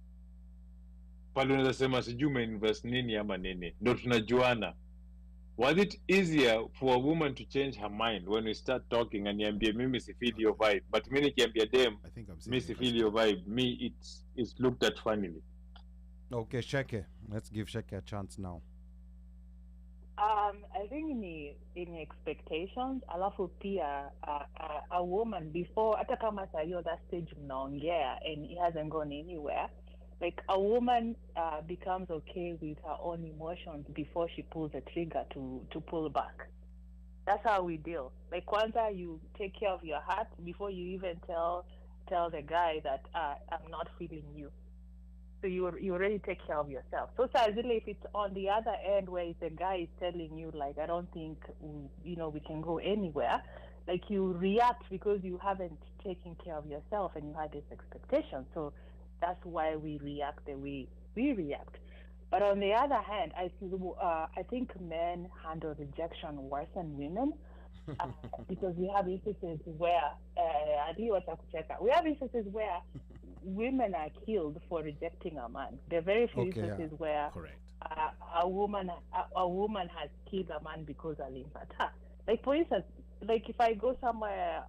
pale unaweza sema sijui umeinvest nini ama nini, ndo tunajuana. Was it easier for a woman to change her mind when we start talking and niambie mimi si feel your vibe, but mimi nikiambia dem mimi si feel your vibe, me it's looked at funnily. Okay, Sheke, let's give Sheke a chance now. I think in expectations, alafu pia a woman before, hata kama sayo that stage mnaongea and it hasn't gone anywhere, like a woman becomes okay with her own emotions before she pulls the trigger to pull back. That's how we deal. Like kwanza, you take care of your heart before you even tell the guy that I'm not feeling you. So you already take care of yourself. So if it's on the other end where the guy is telling you like, I don't think we can go anywhere, like you react because you haven't taken care of yourself and you had this expectation. So that's why we react the way we react. But on the other hand, I think men handle rejection worse than women. Because we have instances where women are killed for rejecting a man. There are very few instances where a woman has killed a man because alimpata. Like for instance, like if I go somewhere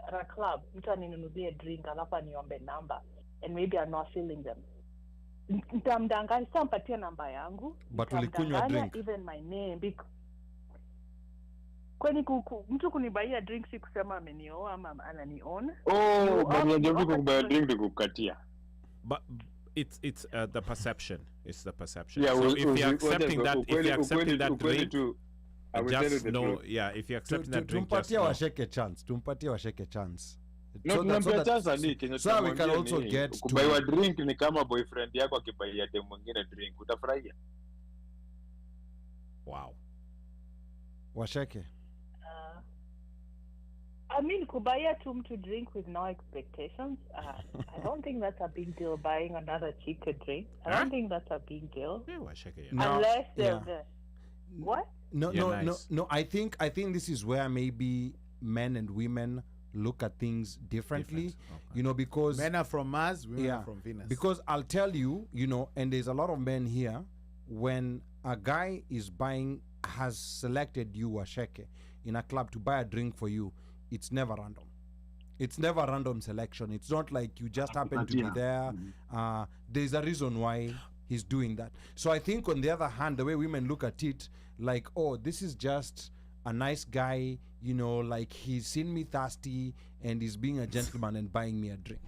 at a club, mtu aninunulie drink alafu niombe number and maybe I'm not feeling them. Nitamdanganya, sitampatia namba yangu. But ulikunywa drink. Even my name kwani mtu kunibaia drink si kusema amenioa ama ananiona. Kukubaia drink ni kukatia. But it's the perception. It's the perception. Yeah, so if you're accepting that drink, just know, if you're accepting that drink, tumpatie Washeke chance. No, so we can also get to kubaiwa drink ni kama boyfriend yako akibaia dem mwingine drink, utafurahia? Wow. Washeke. Kubaya to drink with no expectations. I don't think that's a big deal. Buying another chick a drink, I don't think that's a big deal. Unless what? No. I think this is where maybe men and women look at things differently. Okay. Because men are from Mars, women are from Venus. Because I'll tell you, and there's a lot of men here. When a guy has selected you, Washeke, in a club to buy a drink for you, it's never random. It's never random selection. It's not like you just happen to be there. There's a reason why he's doing that. So I think on the other hand, the way women look at it, like, oh, this is just a nice guy, you know, like he's seen me thirsty and he's being a gentleman and buying me a drink.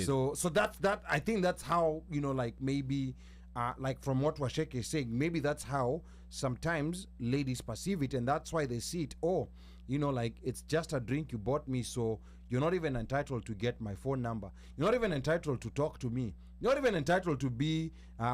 So that's that. I think that's how, you know, like maybe like from what Washeke is saying, maybe that's how sometimes ladies perceive it, and that's why they see it, oh, you know, like it's just a drink you bought me, so you're not even entitled to get my phone number, you're not even entitled to talk to me, you're not even entitled to be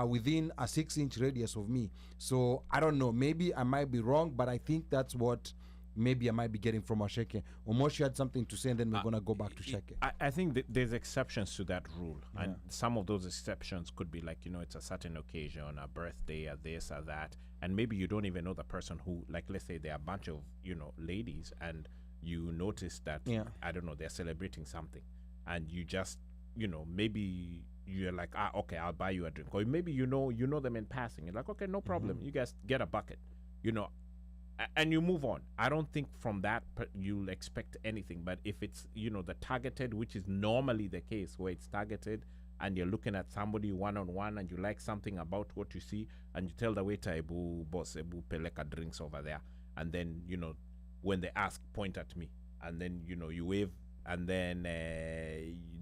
within a 6-inch radius of me. So I don't know, maybe I might be wrong, but I think that's what maybe I might be getting from Asheke. Omoshi had something to say, and then we're going to go back to Sheke. I think there's exceptions to that rule. And some of those exceptions could be like, you know, it's a certain occasion, a birthday, or this or that. And maybe you don't even know the person who, like, let's say there are a bunch of, you know, ladies, and you notice that, I don't know, they're celebrating something. And you just, you know, maybe you're like, okay, I'll buy you a drink. Or maybe you know them in passing. You're like, okay, no problem. You guys get a bucket, you know, and you move on. I don't think from that you'll expect anything. But if it's, you know, the targeted, which is normally the case, where it's targeted and you're looking at somebody one-on-one and you like something about what you see, and you tell the waiter, ebu boss, ebu peleka drinks over there. And then, you know, when they ask, point at me. And then, you know, you wave. And then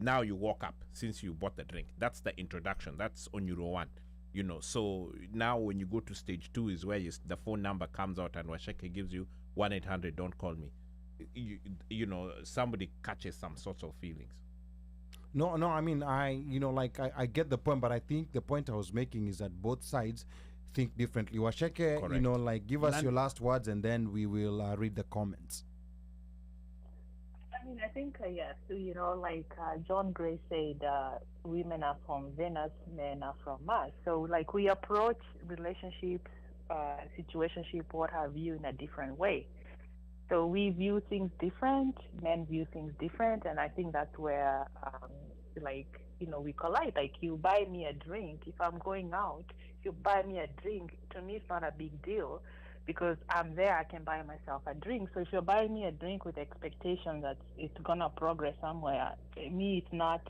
now you walk up since you bought the drink. That's the introduction. That's on Euro 1. You know, so now when you go to stage 2 is where the phone number comes out and Washeke gives you 1-800, don't call me. You know, somebody catches some sorts of feelings. No, I mean, you know, like I get the point, but I think the point I was making is that both sides think differently. Washeke, Correct. You know, like give us your last words and then we will read the comments. I mean, I think, yes, you know, like John Gray said, women are from Venus, men are from Mars. So, like, we approach relationships, situationship, what have you, in a different way. So we view things different, men view things different, and I think that's where, like, you know, we collide. Like, you buy me a drink. If I'm going out, if you buy me a drink, to me, it's not a big deal. Because I'm there, I can buy myself a drink. So if you're buying me a drink with the expectation that it's gonna progress somewhere, me, it's not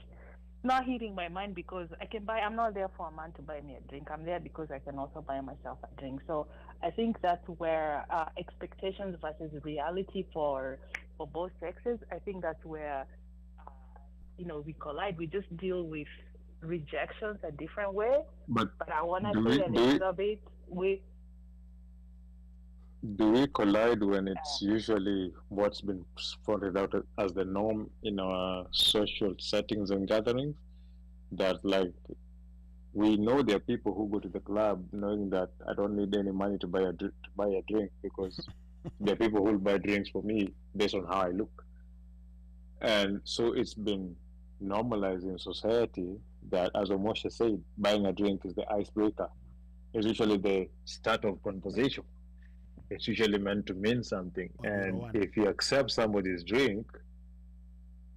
hitting my mind, because I'm not there for a man to buy me a drink. I'm there because I can also buy myself a drink. So I think that's where expectations versus reality for both sexes, I think that's where you know, we collide. We just deal with rejections a different way. But I wanna say a little bit do we collide when it's usually what's been pointed out as the norm in our social settings and gatherings? That, like, we know there are people who go to the club knowing that I don't need any money to buy a drink, because there are people who will buy drinks for me based on how I look. And so it's been normalized in society that, as Omosha said, buying a drink is the icebreaker. It's usually the start of conversation. It's usually meant to mean something. And if you accept somebody's drink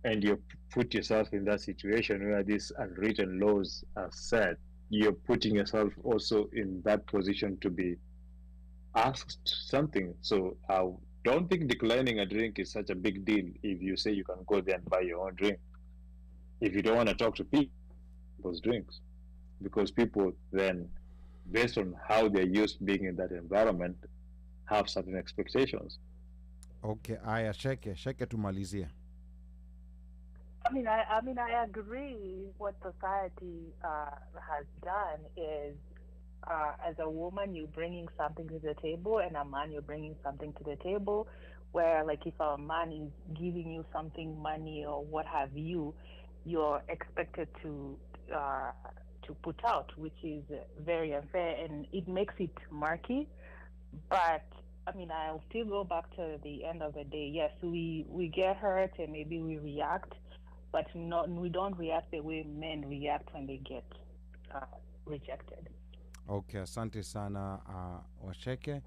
and you put yourself in that situation where these unwritten laws are set, you're putting yourself also in that position to be asked something. So I don't think declining a drink is such a big deal if you say you can go there and buy your own drink. If you don't want to talk to people's drinks, because people then, based on how they're used to being in that environment, have certain expectations. Okay, Sheke tumalizie. I mean, I agree. What society has done is, as a woman, you're bringing something to the table, and a man, you're bringing something to the table. Where, like, if a man is giving you something, money or what have you, you're expected to put out, which is very unfair, and it makes it murky. But I mean, I'll still go back to the end of the day. Yes, we get hurt and maybe we react, but we don't react the way men react when they get rejected. Okay, asante sana Washeke.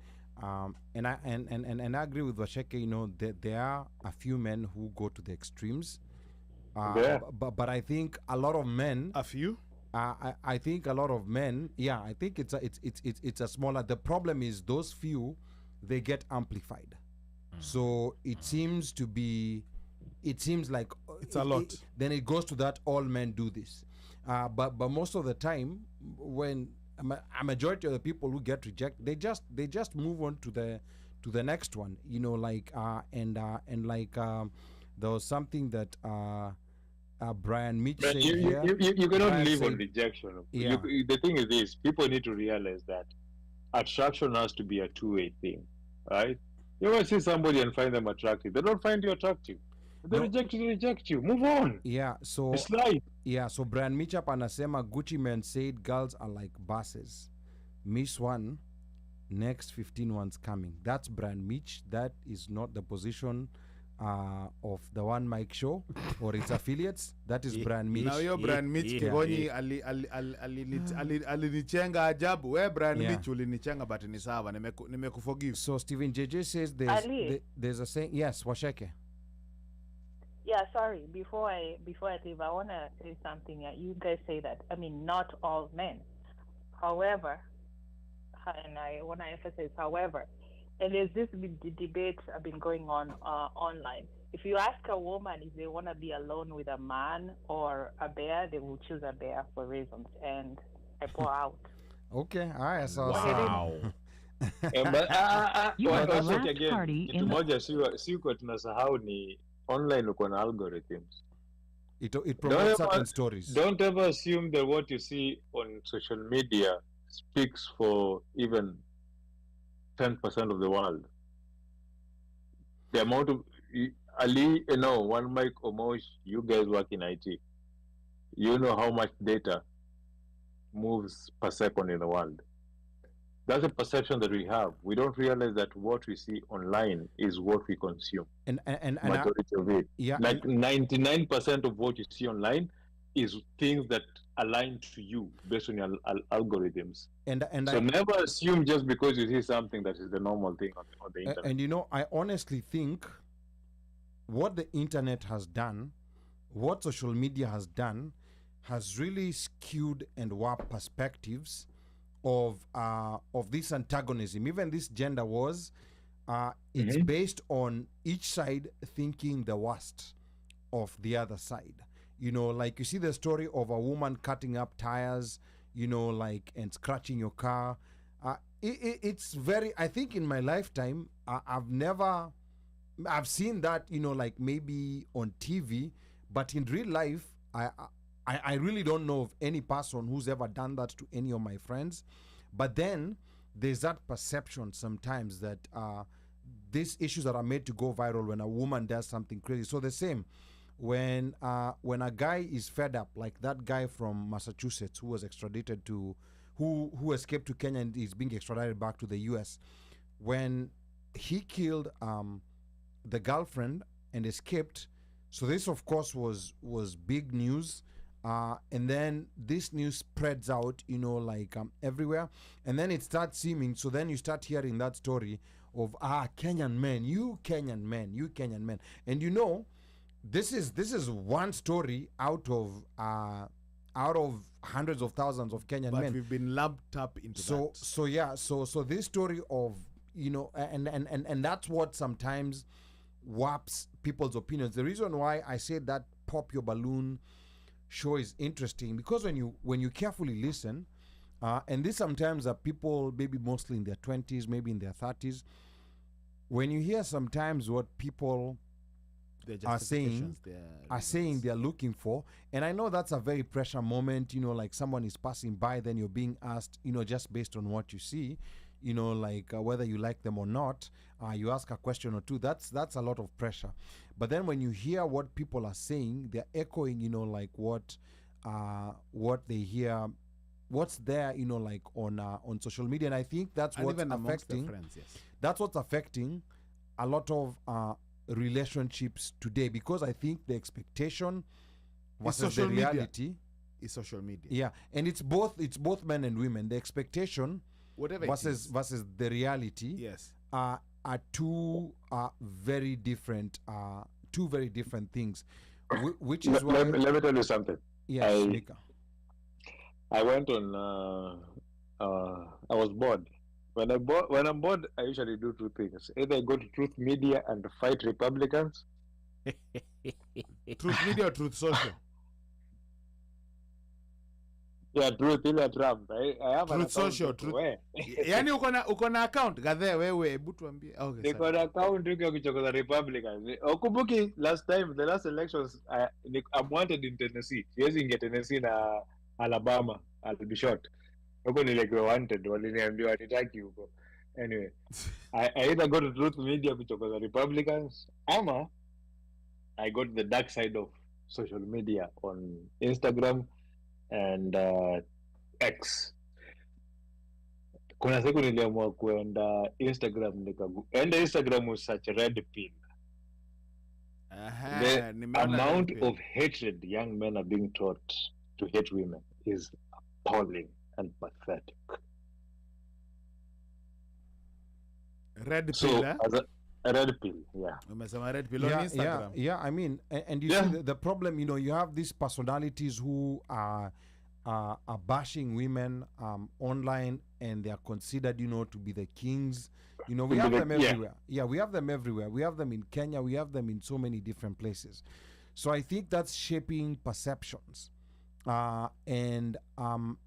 And I agree with Washeke. You know, there are a few men who go to the extremes. But I think a lot of men. A few. I think a lot of men. Yeah, I think it's a smaller. The problem is those few, they get amplified. So it seems like it's a lot. Then it goes to that all men do this. But most of the time, when a majority of the people who get rejected, they just move on to the next one. You know, like there was something that Brian Mitch But said you, here. you cannot Brian live on said- rejection. Yeah. The thing is this: people need to realize that attraction has to be a two-way thing, right? You ever see somebody and find them attractive? They don't find you attractive. They No. reject you. Move on. Yeah, so It's life. so Brian Mitchap anasema Gucci Man said girls are like buses. Miss one, next 15 ones coming. That's Brian Mitch. That is not the position of the One Mike Show or its affiliates. That is Brian Mitch. Now your Brian Mitch Yeah. Kigonyi alinichenga ajabu. We Brian Yeah. Mitch ulinichenga but ni sawa nimekuforgive. So Stephen JJ says Ali. there's a saying. Yes, Washeke. Yeah, sorry. Before I leave, I want to say something. You guys say that. I mean, not all men. However, and I want to emphasize, however, and there's this debate been going on online. If you ask a woman if they want to be alone with a man or a bear, they will choose a bear for reasons. And I pour out. Okay, all right. So Wow. You are the One last again, party kitu in the- moja sikuwa tunasahau ni online uko na algorithms. it promotes certain stories. Don't ever assume that what you see on social media speaks for even 10% of the world. The amount of Ali, one Mike Omosh, you guys work in IT. You know how much data moves per second in the world. That's a perception that we have. We don't realize that what we see online is what we consume. And Majority of it. yeah, Like 99% of what you see online is things that align to you based on your algorithms. and So never assume just because you see something that is the normal thing on the internet. and you know, I honestly think what the internet has done, what social media has done, has really skewed and warped perspectives of this antagonism, even this gender wars. It's based on each side thinking the worst of the other side. You know, like you see the story of a woman cutting up tires, you know, like, and scratching your car. It's very, I think in my lifetime, I've seen that, you know, like maybe on TV, but in real life, I really don't know of any person who's ever done that to any of my friends. But then there's that perception sometimes that these issues that are made to go viral when a woman does something crazy. So the same when a guy is fed up, like that guy from Massachusetts who was extradited to, who escaped to Kenya and is being extradited back to the US, when he killed the girlfriend and escaped. So this, of course, was big news. And then this news spreads out, you know, like everywhere. And then it starts seeming, so then you start hearing that story of, Kenyan men, you Kenyan men, you Kenyan men. And you know, this is one story out of hundreds of thousands of Kenyan But men. we've been lumped up into So that. so yeah, so this story of, you know, and that's what sometimes warps people's opinions. The reason why I say that Pop Your Balloon show is interesting, because when you carefully listen, and this sometimes are people maybe mostly in their 20s, maybe in their 30s, when you hear sometimes what people Their are saying justifications, they're looking for, and I know that's a very pressure moment, you know, like someone is passing by, then you're being asked, you know, just based on what you see, you know, like whether you like them or not, you ask a question or two. That's a lot of pressure. But then when you hear what people are saying, they're echoing, you know, like what they hear, what's there, you know, like on social media. And I think that's and what's even amongst their affecting. friends, yes. That's what's affecting a lot of relationships today, because I think the expectation versus the social media. reality. It's social media. Yeah, and it's both men and women. The expectation Whatever versus the reality Yes. are two very different things, which is why. Let me tell you something. Yes, Mika. I went on. I was bored. When I'm bored, I usually do two things. Either I go to Truth Media and fight Republicans. Truth media or truth social? Yeah, truth ile Trump. I have an Truth account Social, huko, Truth. we. Yani uko na account gadhe wewe, hebu tuambie. Okay, Niko na account huko ya kuchokoza Republicans. Ukumbuki the last elections, I'm wanted in Tennessee. Siwezi ingia Tennessee na Alabama, I'll be shot. Huko nilikuwa wanted, waliniambia wanitaki huko. Anyway, I either go to Truth Media kuchokoza Republicans, ama I go to the dark side of social media on Instagram and X. Kuna siku niliamua kuenda Instagram enda Instagram usearch red pill. The amount of hatred young men are being taught to hate women is appalling and pathetic. Red So, pill, as a red pill, yeah. Umesema red pill on Instagram. Yeah, I mean, and you Yeah. see the problem, you have these personalities who are bashing women online, and they are considered, to be the kings. We have them everywhere. Yeah, we have them everywhere. We have them in Kenya. We have them in so many different places. So I think that's shaping perceptions, and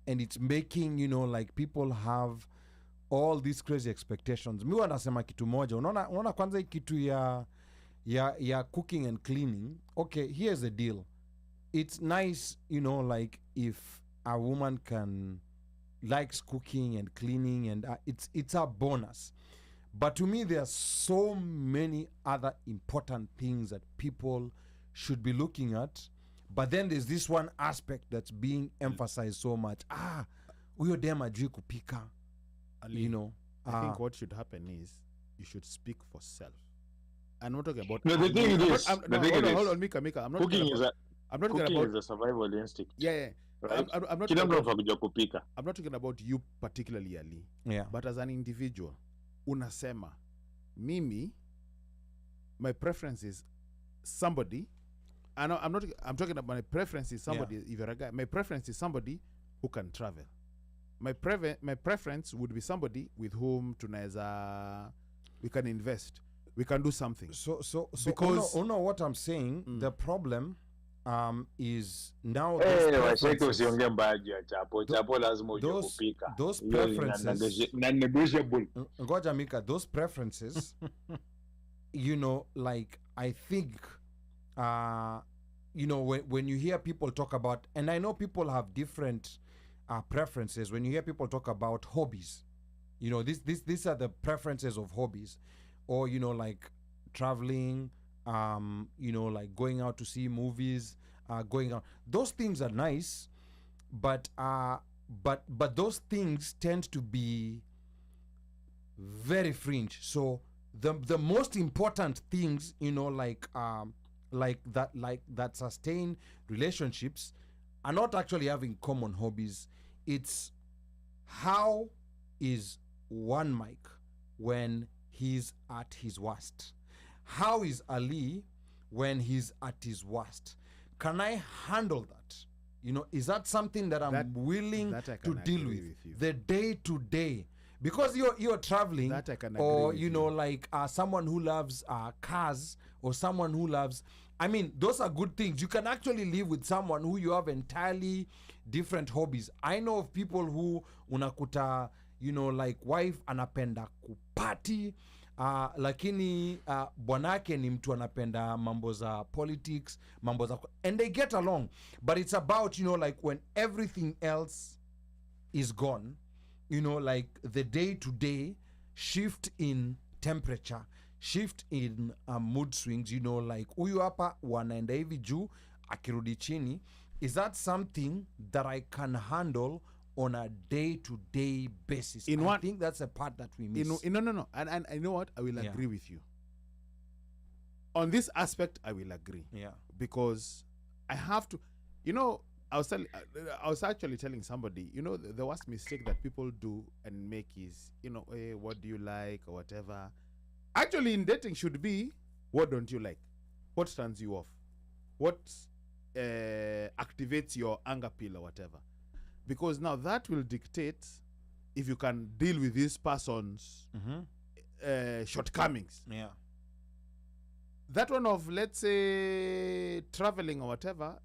it's making like people have all these crazy expectations. Mi wanasema kitu moja, unaona kwanza hii kitu ya cooking and cleaning. Okay, here's the deal. It's nice, like if a woman likes cooking and cleaning, and it's a bonus. But to me, there are so many other important things that people should be looking at. But then there's this one aspect that's being emphasized so much. Huyo dem ajui kupika. Ali, I think what should happen is you should speak for self. I'm not talking about. No, the thing is this. Hold on, Mika. I'm not Cooking talking is a survival instinct. Yeah. Right? I'm not Kila talking mtu about, anafaa kupika. I'm not talking about you particularly, Ali. Yeah. But as an individual, unasema, mimi, my preference is somebody. I'm talking about my preference is somebody. If you're a guy, my preference is somebody who can travel. My preference would be somebody with whom we can invest. We can do something. So because what I'm saying, the problem is now Washeke usiongee mbaya juu ya chapo. Chapo lazima ujue kupika. Those preferences, non-negotiable. Ngoja Mika, those preferences, like I think, when you hear people talk about, and I know people have different preferences. When you hear people talk about hobbies, these are the preferences of hobbies, or like traveling, like going out to see movies, going out. Those things are nice, but those things tend to be very fringe. So the most important things, like that sustain relationships are not actually having common hobbies. It's how is one Mike when he's at his worst? How is Ali when he's at his worst? Can I handle that? Is that something that I'm willing to deal with the day to day? Because you're traveling, That I can or agree with like someone who loves cars, or someone who loves, I mean, those are good things. You can actually live with someone who you have entirely different hobbies. I know of people who unakuta, like wife anapenda kupati, lakini bwanake ni mtu anapenda mambo za politics, and they get along. But it's about, like when everything else is gone, like the day-to-day shift in temperature, shift in mood swings, like huyu hapa wanaenda hivi juu akirudi chini. Is that something that I can handle on a day-to-day basis? I think that's a part that we miss. No. And you know what? I will agree with you. On this aspect, I will agree. Yeah. Because I have to, I was actually telling somebody, the worst mistake that people do and make is, hey, what do you like or whatever. Actually, in dating should be, what don't you like? What turns you off? What activates your anger pill or whatever? Because now that will dictate if you can deal with this person's shortcomings. Yeah. That one of, let's say, traveling or whatever,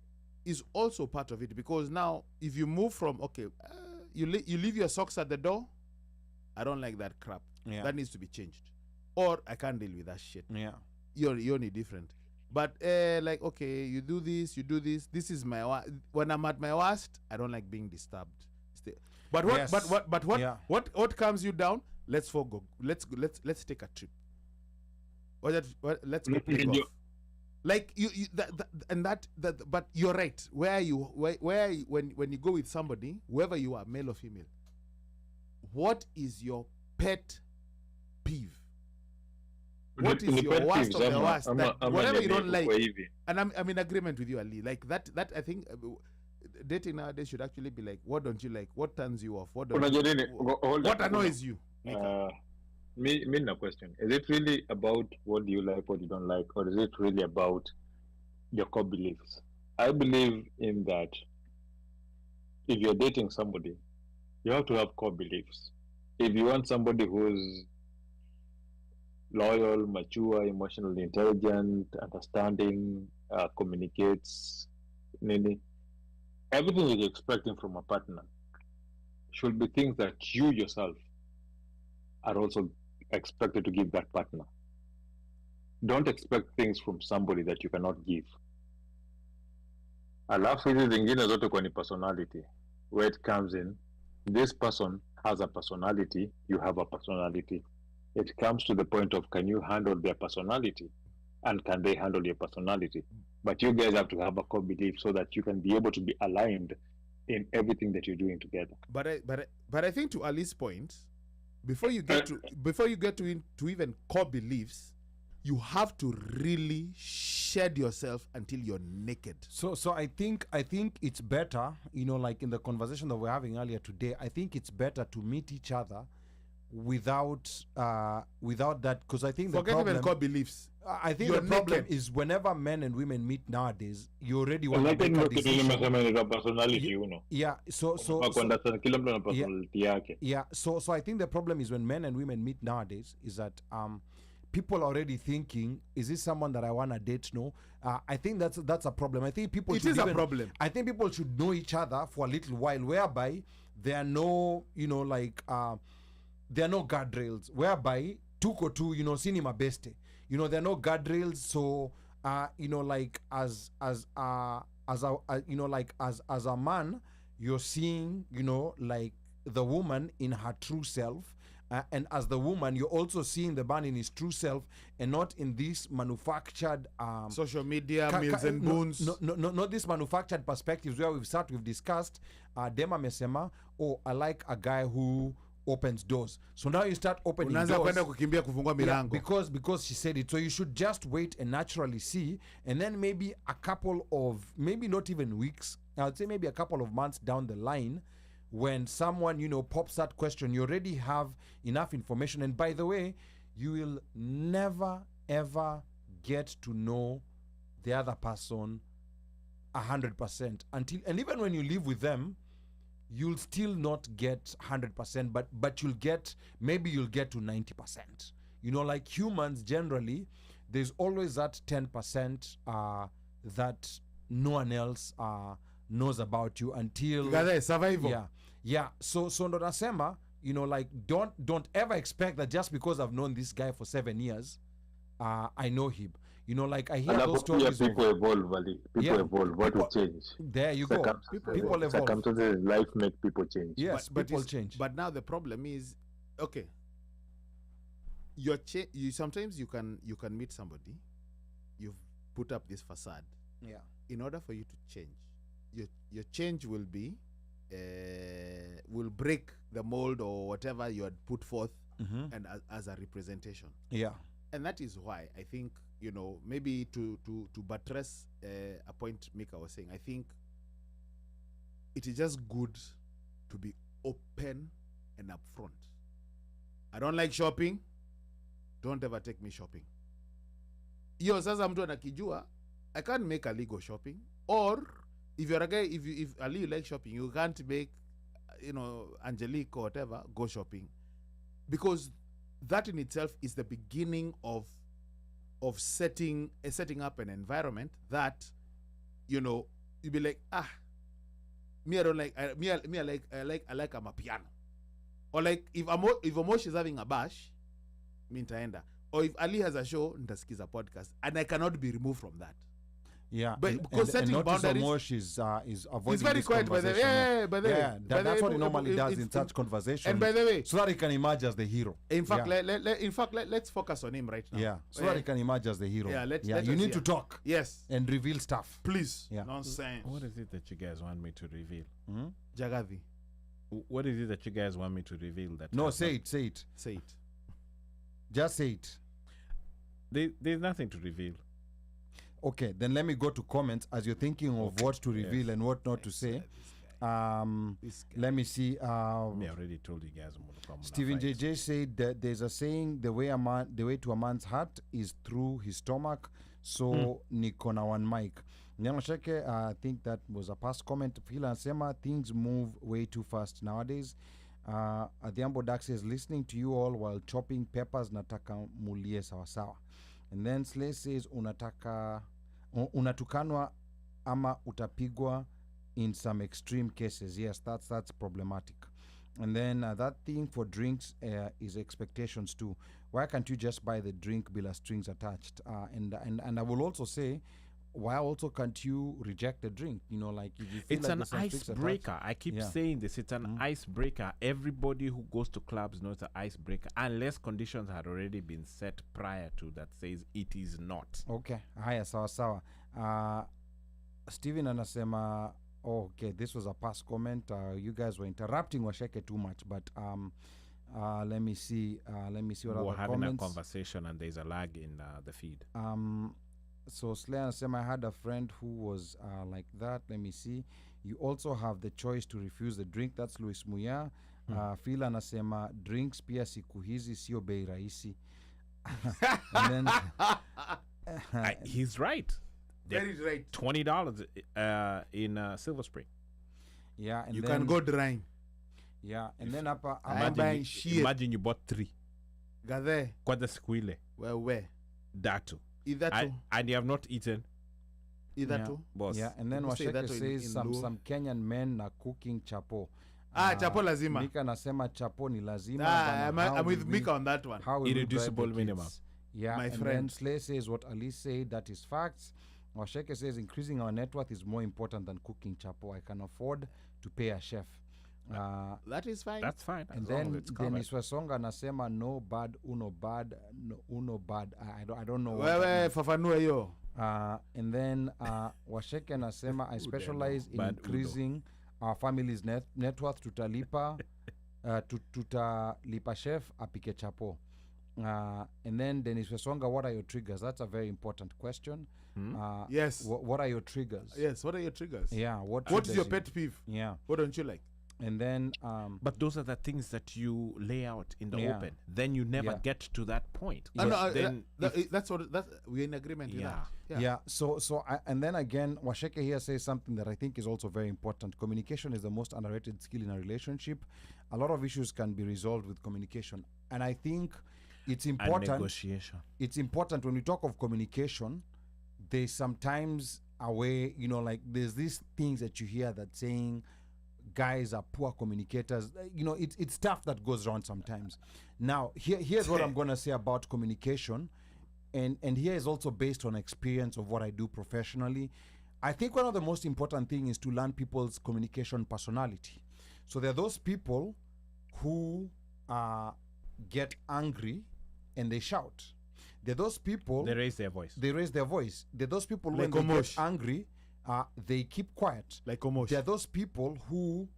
is also part of it, because now if you move from you leave your socks at the door, I don't like that crap. Yeah. That needs to be changed, or I can't deal with that shit. Yeah. You're only different. But like, okay, you do this. This is my when I'm at my worst, I don't like being disturbed. But what? Yes. But what? Yeah. What calms you down? Let's go. Let's take a trip. Let's go play golf. Like you but you're right. Where when you go with somebody, whoever you are, male or female, what is your pet peeve? What is your worst of the worst? Whatever you don't like. And I'm in agreement with you, Ali. Like that I think dating nowadays should actually be like, what don't you like? What turns you off? What annoys you? Me no question. Is it really about what do you like, what you don't like, or is it really about your core beliefs? I believe in that if you're dating somebody, you have to have core beliefs. If you want somebody who's loyal, mature, emotionally intelligent, understanding, communicates, everything you're expecting from a partner should be things that you yourself are also expected to give that partner. Don't expect things from somebody that you cannot give. Alafu hizi zingine zote kwa ni personality. Where it comes in, this person has a personality, you have a personality. It comes to the point of, can you handle their personality? And can they handle your personality? But you guys have to have a core belief so that you can be able to be aligned in everything that you're doing together. But I think, to Ali's point, before you get to even core beliefs, you have to really shed yourself until you're naked. So I think it's better, like in the conversation that we're having earlier today, I think it's better to meet each other without that, because I think forget even core beliefs. I think you're the problem naked. is whenever men and women meet nowadays, you already want to make a decision. Yeah, so I think the problem is when men and women meet nowadays is that people are already thinking, is this someone that I want to date? No. I think that's a problem. I think people a problem. I think people should know each other for a little while, whereby there are no, there are no guardrails, whereby tuko tu, cinema beste. There are no guardrails, so like as a man, you're seeing, like the woman in her true self. And as the woman, you're also seeing the man in his true self, and not in this manufactured social media meals and boons. Not this manufactured perspectives where we've discussed. Dema mesema, I like a guy who opens doors. So now you start opening doors. Because she said it. So you should just wait and naturally see, and then maybe a couple of, maybe not even weeks, I would say maybe a couple of months down the line, when someone, pops that question, you already have enough information. And by the way, you will never, ever get to know the other person 100% until, and even when you live with them, you'll still not get 100%, but you'll get to 90%. Like humans generally, there's always that 10% that no one else knows about you until survival. Yeah. So ndo nasema, like don't ever expect that just because I've known this guy for 7 years, I know him. Like I hear those stories. People evolve, Ali. People evolve. What will change? There you go. People evolve. Circumstances in life make people change. Yes, people change. But now the problem is, okay, you sometimes you can meet somebody, you've put up this facade. Yeah. In order for you to change, your change will be will break the mold or whatever you had put forth, and as a representation. Yeah. And that is why I think, maybe to buttress a point Mika was saying, I think it is just good to be open and upfront. I don't like shopping. Don't ever take me shopping. Hiyo sasa mtu anakijua, I can't make Ali go shopping. Or if you're a guy, if Ali you like shopping, you can't make, Angelique or whatever go shopping, because that in itself is the beginning of setting up an environment that you be like, me I don't like, I like I'm a piano. Or like if Omosh is having a bash, me nitaenda. Or if Ali has a show, nitasikiza podcast, and I cannot be removed from that. Yeah, But because setting boundaries, Mosh is avoiding he's very this quiet by the way. conversation. By the way, That's what he normally does in such conversations. And by the way, so that he can emerge as the hero. in fact, let's focus on him right now. Yeah, so that he can emerge as the hero. Yeah, let you us need hear. to talk Yes, and reveal stuff. please. Yeah. Nonsense. What is it that you guys want me to reveal? Jagavi, What is it that you guys want me to reveal? That No, has say not- it, say it. say it. Just say it. There's nothing to reveal. Okay, then let me go to comments as you're thinking of what to reveal and what not to say. This guy. Let me see. I already told you guys. I'm gonna come on a Stephen fight. JJ said that there's a saying, the way to a man's heart is through his stomach. So niko na one mic. Nyamasheke, I think that was a past comment. Phil Ansema, things move way too fast nowadays. Adhiambo Dax says, listening to you all while chopping peppers, nataka mulie sawa sawa. And then Slay says, unatukanwa ama utapigwa in some extreme cases. Yes, that's problematic. And then that thing for drinks is expectations too. Why can't you just buy the drink bila strings attached? And I will also say, why also can't you reject the drink? You know, like if you feel It's like an there's some strings icebreaker. attached. I keep Yeah. saying this. It's an icebreaker. Everybody who goes to clubs knows an icebreaker, unless conditions had already been set prior to that says it is not. Okay, haya sawa sawa. Steven anasema, okay, this was a past comment. You guys were interrupting Washeke too much, but let me see what We're other having comments. a conversation and there's a lag in the feed. So Slayer anasema, I had a friend who was like that. Let me see. You also have the choice to refuse the drink. That's Louis Muya. Phil anasema, drinks pia siku hizi sio bei rahisi. And then He's right. Very right. $20 in Silver Spring. yeah, and You then, can go drying. Yeah, and then upper I'm buying shit. Imagine you bought 3. Gather. Kwanza siku ile. Where? Datu. Either two. And you have not eaten. Either yeah. two. Boss. Yeah, and then People say that Washeke in says Luo. some Kenyan men na cooking chapo. Chapo lazima. Mika nasema chapo ni lazima. I'm bana, how with will Mika we- on that one. How will we bribe the Irreducible kids? minimum. Yeah, My and friend. then Slay says what Ali said, that is facts. Washeke says increasing our net worth is more important than cooking chapo. I can afford to pay a chef. That is fine. That's fine. And as long as then it's covered. Dennis Wasonga anasema no bad, uno bad, no, uno bad. I don't know. what Wewe that means. fafanua hiyo. And then Washeke anasema I specialize in Bad increasing our family's net worth. Tutalipa tutalipa chef apike chapo. And then Dennis Wesonga, what are your triggers? That's a very important question. Yes. What are your triggers? Yes. What are your triggers? Yeah. What is triggers your you? pet peeve? Yeah. What don't you like? And then But those are the things that you lay out in the Yeah. open. Then you never Yeah. get to that point. No, Then that's what we're in agreement with Yeah. that. yeah. So and then again, Washeke here says something that I think is also very important. Communication is the most underrated skill in a relationship. A lot of issues can be resolved with communication, and I think it's and important. negotiation. It's important when we talk of communication. There's sometimes a way, you know, like there's these things that you hear that saying guys are poor communicators. You know, it's stuff that goes around sometimes. Now, here's what I'm gonna say about communication, and here is also based on experience of what I do professionally. I think one of the most important things is to learn people's communication personality. So there are those people who get angry and they shout. There are those people They raise their voice. they raise their voice. There are those people Like when they Omosh. get angry, they keep quiet. Like Omosh. There are those people who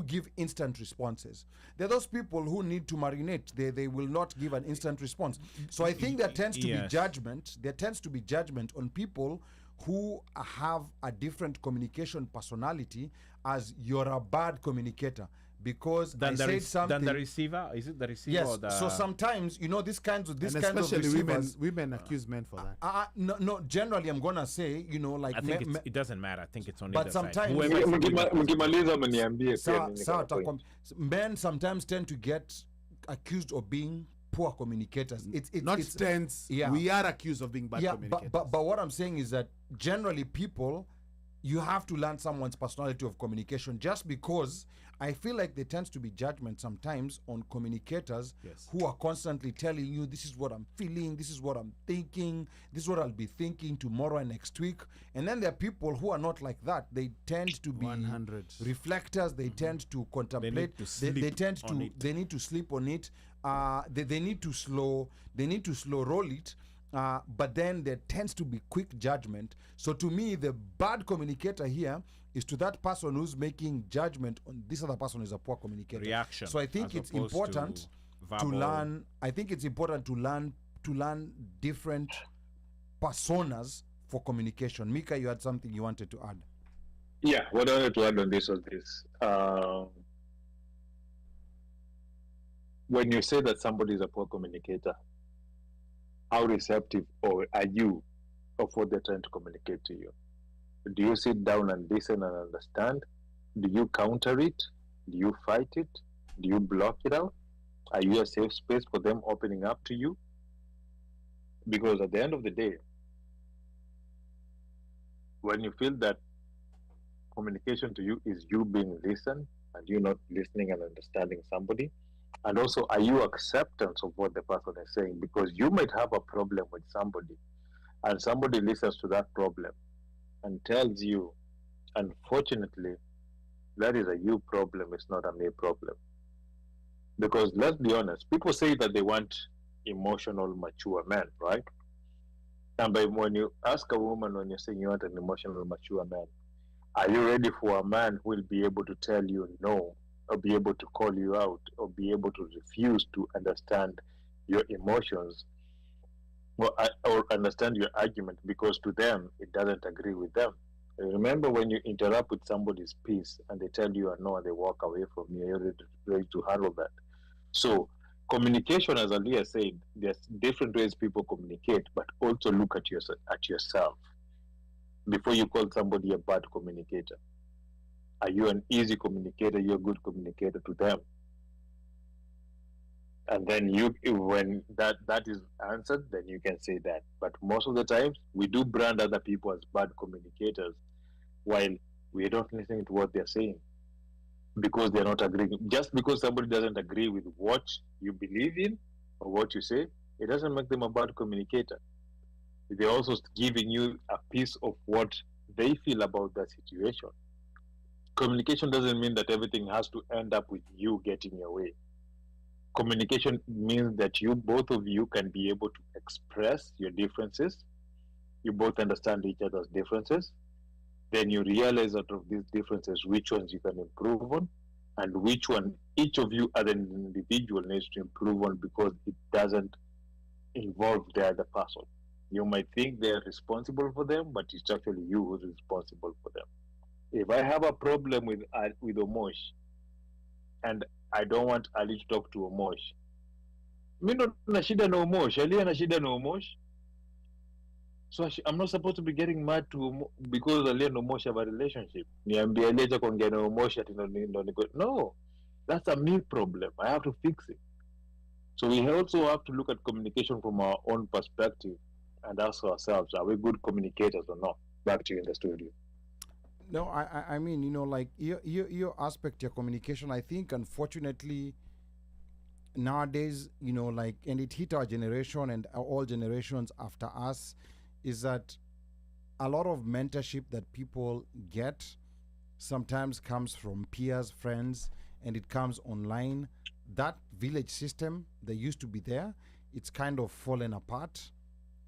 give instant responses. There are those people who need to marinate. They will not give an instant response. So I think there tends to be Yes. judgment. There tends to be judgment on people who have a different communication personality as you're a bad communicator. Because I said something. Than the receiver? Is it the receiver or Yes. the... So sometimes, you know, these kinds of And of especially receivers. women accuse men for that. No. Generally, I'm gonna say, you know, like I think it doesn't matter. I think it's on But either side. sometimes- Whoever is doing it. Mkimaliza mniambie pia sawa, mimi sawa, niko na point. men sometimes tend to get accused of being poor communicators. It's Not it's, tense. yeah. We are accused of being bad yeah, communicators. but what I'm saying is that generally people you have to learn someone's personality of communication, just because I feel like there tends to be judgment sometimes on communicators Yes. who are constantly telling you, this is what I'm feeling, this is what I'm thinking, this is what I'll be thinking tomorrow and next week. And then there are people who are not like that. They tend to be 100. reflectors. They tend to contemplate. to They sleep tend on to it. they need to sleep on it. They need to slow roll it. But then there tends to be quick judgment. So to me, the bad communicator here is to that person who's making judgment on this other person is a poor communicator. Reaction. So I think as it's opposed important to verbal- learn. I think it's important to learn different personas for communication. Mika, you had something you wanted to add. Yeah, what I wanted to add on this was this. When you say that somebody is a poor communicator, how receptive or are you of what they're trying to communicate to you? Do you sit down and listen and understand? Do you counter it? Do you fight it? Do you block it out? Are you a safe space for them opening up to you? Because at the end of the day, when you feel that communication to you is you being listened and you not listening and understanding somebody, and also are you acceptance of what the person is saying? Because you might have a problem with somebody and somebody listens to that problem and tells you, unfortunately, that is a you problem, it's not a me problem. Because let's be honest, people say that they want emotional, mature men, right? And when you ask a woman, when you're saying you want an emotional, mature man, are you ready for a man who will be able to tell you no, or be able to call you out, or be able to refuse to understand your emotions, or understand your argument because to them it doesn't agree with them? Remember when you interrupt with somebody's peace and they tell you a no and they walk away from you, you're ready to handle that. So communication, as Aliyah said, there's different ways people communicate, but also look at yourself before you call somebody a bad communicator. Are you an easy communicator? You're a good communicator to them. And then when that is answered, then you can say that. But most of the times, we do brand other people as bad communicators while we don't listen to what they're saying because they're not agreeing. Just because somebody doesn't agree with what you believe in or what you say, it doesn't make them a bad communicator. They're also giving you a piece of what they feel about that situation. Communication doesn't mean that everything has to end up with you getting your way. Communication means that both of you can be able to express your differences. You both understand each other's differences. Then you realize out of these differences which ones you can improve on and which one each of you as an individual needs to improve on because it doesn't involve the other person. You might think they're responsible for them, but it's actually you who's responsible for them. If I have a problem with Omosh and I don't want Ali to talk to Omosh, mi ndo na shida na Omosh, Ali ana shida na Omosh. So I'm not supposed to be getting mad because Ali and Omosh have a relationship. Niambia Ali acha kuongea na Omosh ati ndo niko. No, that's a me problem. I have to fix it. So we also have to look at communication from our own perspective and ask ourselves, are we good communicators or not? Back to you in the studio. No, I mean, like your aspect, your communication, I think, unfortunately, nowadays, like, and it hit our generation and all generations after us, is that a lot of mentorship that people get sometimes comes from peers, friends, and it comes online. That village system that used to be there, it's kind of fallen apart.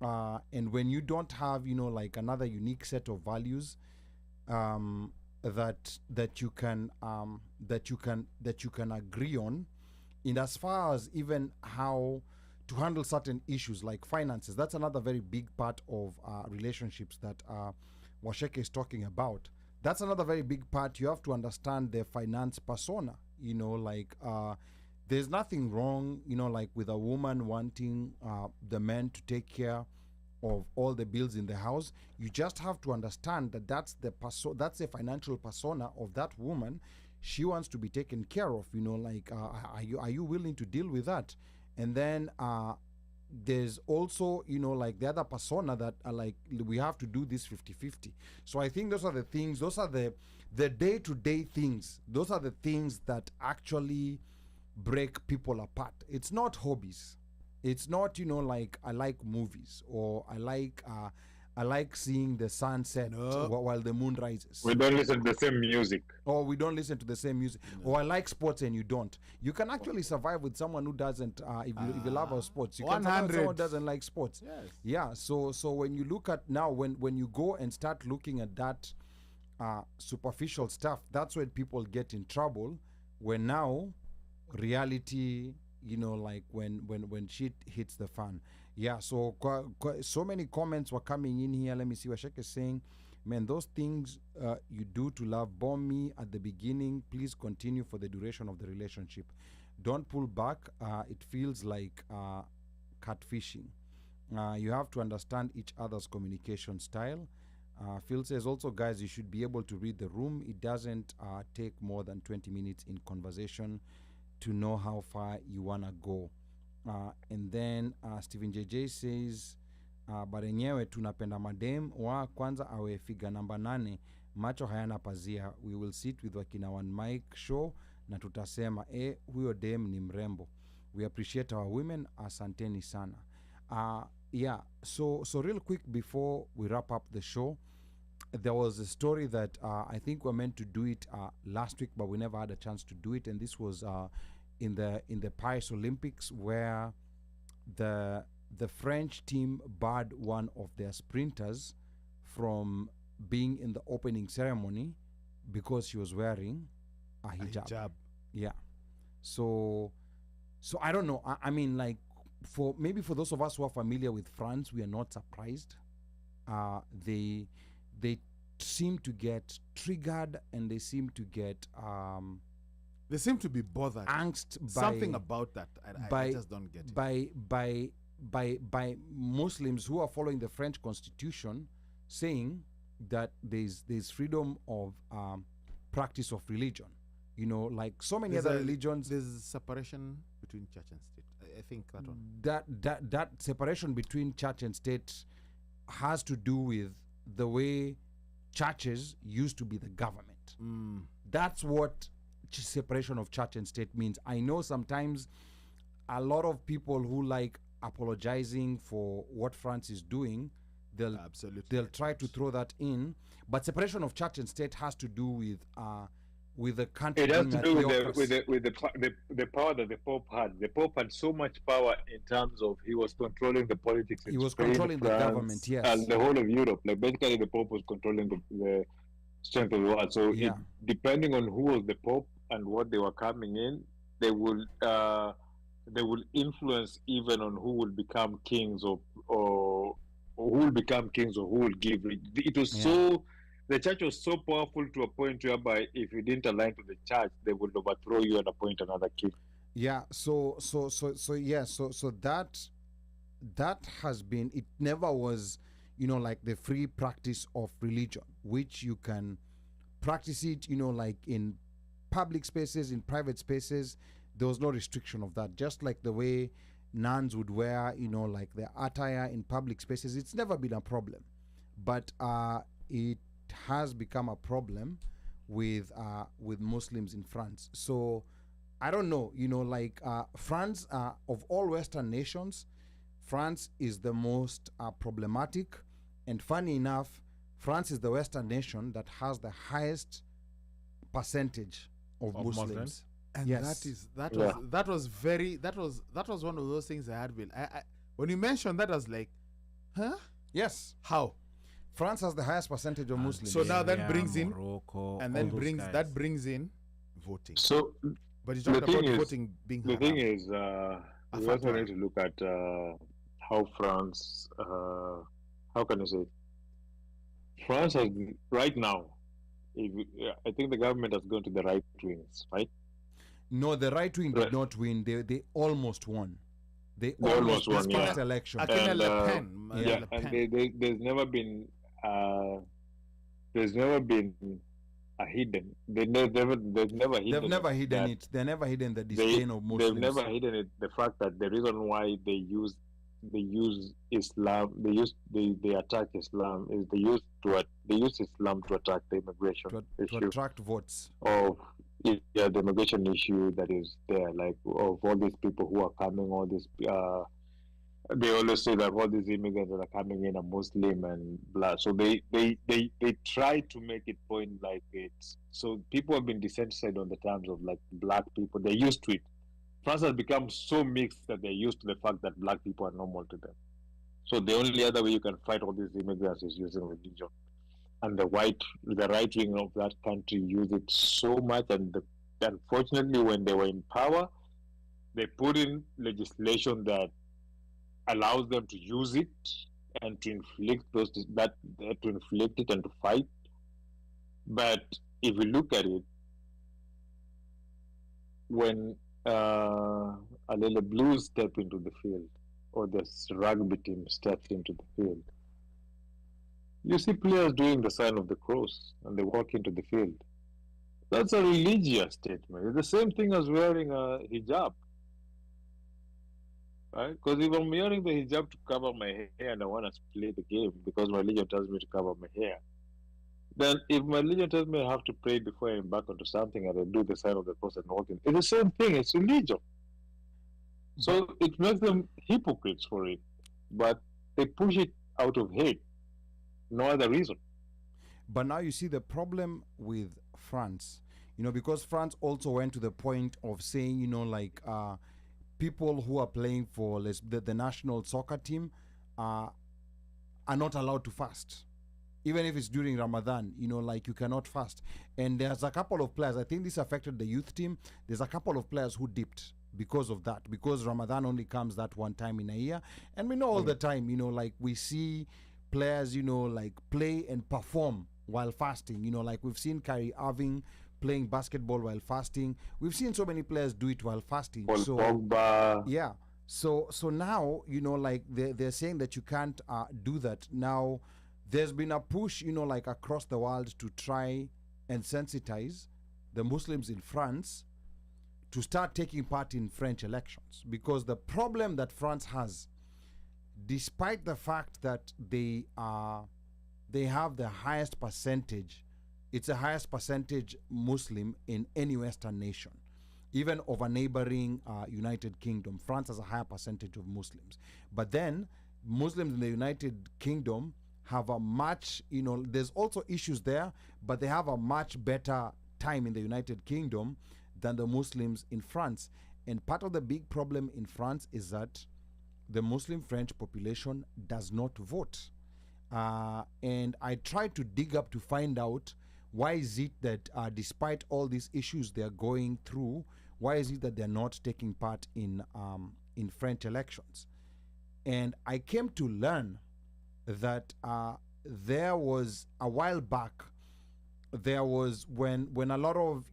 And when you don't have, like another unique set of values, that you can agree on, in as far as even how to handle certain issues like finances. That's another very big part of relationships that Washeke is talking about. That's another very big part. You have to understand the finance persona. There's nothing wrong, like with a woman wanting the man to take care of all the bills in the house. You just have to understand that that's the financial persona of that woman. She wants to be taken care of. Are you willing to deal with that? And then there's also, you know, like the other persona that are like, we have to do this 50-50. So I think those are the things, those are the day-to-day things. Those are the things that actually break people apart. It's not hobbies. It's not, you know, like I like movies, or I like seeing the sunset while the moon rises. We don't listen to the same music. Or we don't listen to the same music. Or I like sports and you don't. You can actually survive with someone who doesn't. If you love our sports, you can survive with someone who doesn't like sports. Yes. Yeah. So when you look at now, when you go and start looking at that superficial stuff, that's when people get in trouble. When now reality, you know, like when shit hits the fan. Yeah, so so many comments were coming in here. Let me see what Shek is saying. Man, those things you do to love bomb me at the beginning. Please continue for the duration of the relationship. Don't pull back. It feels like catfishing. You have to understand each other's communication style. Phil says also, guys, you should be able to read the room. It doesn't take more than 20 minutes in conversation to know how far you want to go. And then Stephen JJ says but enyewe tunapenda madem wa kwanza awe figa namba 8, macho hayana pazia. We will sit with wakina One Mic show na tutasema huyo dem ni mrembo. We appreciate our women, asanteni sana. Yeah, so real quick before we wrap up the show, there was a story that I think we're meant to do it last week, but we never had a chance to do it, and this was in the Paris Olympics, where the French team barred one of their sprinters from being in the opening ceremony because she was wearing a hijab. Yeah. So I don't know. I mean, like, for those of us who are familiar with France, we are not surprised. They seem to get triggered, and they seem to get they seem to be bothered. Angst by something about that. I just don't get it. By Muslims who are following the French constitution, saying that there's freedom of practice of religion. You know, like so many other religions. There's separation between church and state. I think that one. That separation between church and state has to do with the way churches used to be the government. That's what separation of church and state means. I know sometimes a lot of people who like apologizing for what France is doing, they'll try to throw that in, but separation of church and state has to do with the country. It has to do with the power that the Pope had. The Pope had so much power in terms of he was controlling the politics. He was controlling the government, yes, and the whole of Europe. Like basically, the Pope was controlling the strength of the world. So depending on who was the Pope and what they were coming in, they will influence even on who will become kings or who will become kings or who will give. It was so. The church was so powerful to a point whereby if you didn't align to the church, they would overthrow you and appoint another king. Yeah. So that has been. It never was, you know, like the free practice of religion, which you can practice it, you know, like in public spaces, in private spaces. There was no restriction of that. Just like the way nuns would wear, you know, like their attire in public spaces, it's never been a problem. But it has become a problem with Muslims in France. So I don't know, you know, like France, of all Western nations, France is the most problematic. And funny enough, France is the Western nation that has the highest percentage of Muslims. And yes. that was one of those things I had been. I when you mentioned that, I was like, huh? Yes. How? France has the highest percentage of Muslims. So now that brings in Morocco, and then brings in voting. So, but you talked about voting being the thing is, we also need to look at how France. How can I say? France has right now. I think the government has gone to the right wings, right? No, the right wing did not win. They almost won. They almost won. This past election. And, there's never been a hidden. They've never hidden it. They've never hidden the disdain of Muslims. They've never hidden it. The fact that the reason why they use they use Islam. They attack Islam. Is they use Islam to attack the immigration to issue attract votes. of the immigration issue that is there, like of all these people who are coming, all these they always say that all these immigrants that are coming in are Muslim and blah. So they try to make it point like it's so people have been desensitized on the terms of like black people. They're used to it. France has become so mixed that they're used to the fact that black people are normal to them. So the only other way you can fight all these immigrants is using religion. And the right wing of that country use it so much. And unfortunately, when they were in power, they put in legislation that allows them to use it and to inflict to inflict it and to fight. But if you look at it, when Alele Blues step into the field or the rugby team steps into the field, you see players doing the sign of the cross and they walk into the field. That's a religious statement. It's the same thing as wearing a hijab. Right? Because if I'm wearing the hijab to cover my hair and I want to play the game because my religion tells me to cover my hair, then if my religion tells me I have to pray before I embark onto something and I do the sign of the cross and walk in, it's the same thing. It's religion. So it makes them hypocrites for it. But they push it out of hate. No other reason. But now you see the problem with France, because France also went to the point of saying, people who are playing for the national soccer team are not allowed to fast. Even if it's during Ramadan, you cannot fast. And there's a couple of players, I think this affected the youth team. There's a couple of players who dipped because of that, because Ramadan only comes that one time in a year. And we know all the time, we see players, play and perform while fasting. We've seen Kyrie Irving playing basketball while fasting. We've seen so many players do it while fasting. Pogba. Yeah. So now, they're saying that you can't do that. Now, there's been a push, across the world to try and sensitize the Muslims in France to start taking part in French elections. Because the problem that France has, despite the fact that they have the highest percentage, it's the highest percentage Muslim in any Western nation, even of a neighboring United Kingdom. France has a higher percentage of Muslims. But then Muslims in the United Kingdom have a much, there's also issues there, but they have a much better time in the United Kingdom than the Muslims in France. And part of the big problem in France is that the Muslim French population does not vote. And I tried to dig up to find out why is it that despite all these issues they're going through, why is it that they're not taking part in French elections? And I came to learn that there was a while back, there was when a lot of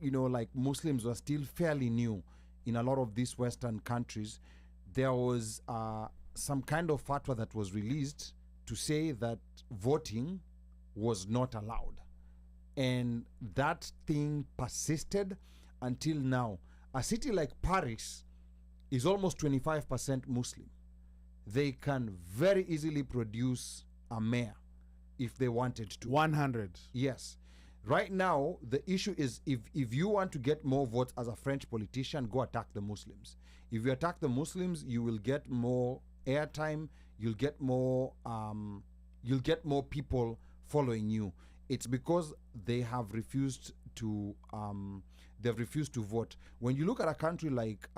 Muslims were still fairly new in a lot of these Western countries, there was some kind of fatwa that was released to say that voting was not allowed. And that thing persisted until now. A city like Paris is almost 25% Muslim. They can very easily produce a mayor if they wanted to. 100. Yes. Right now, the issue is if you want to get more votes as a French politician, go attack the Muslims. If you attack the Muslims, you will get more airtime. You'll get more people following you. It's because they have refused to vote. When you look at a country like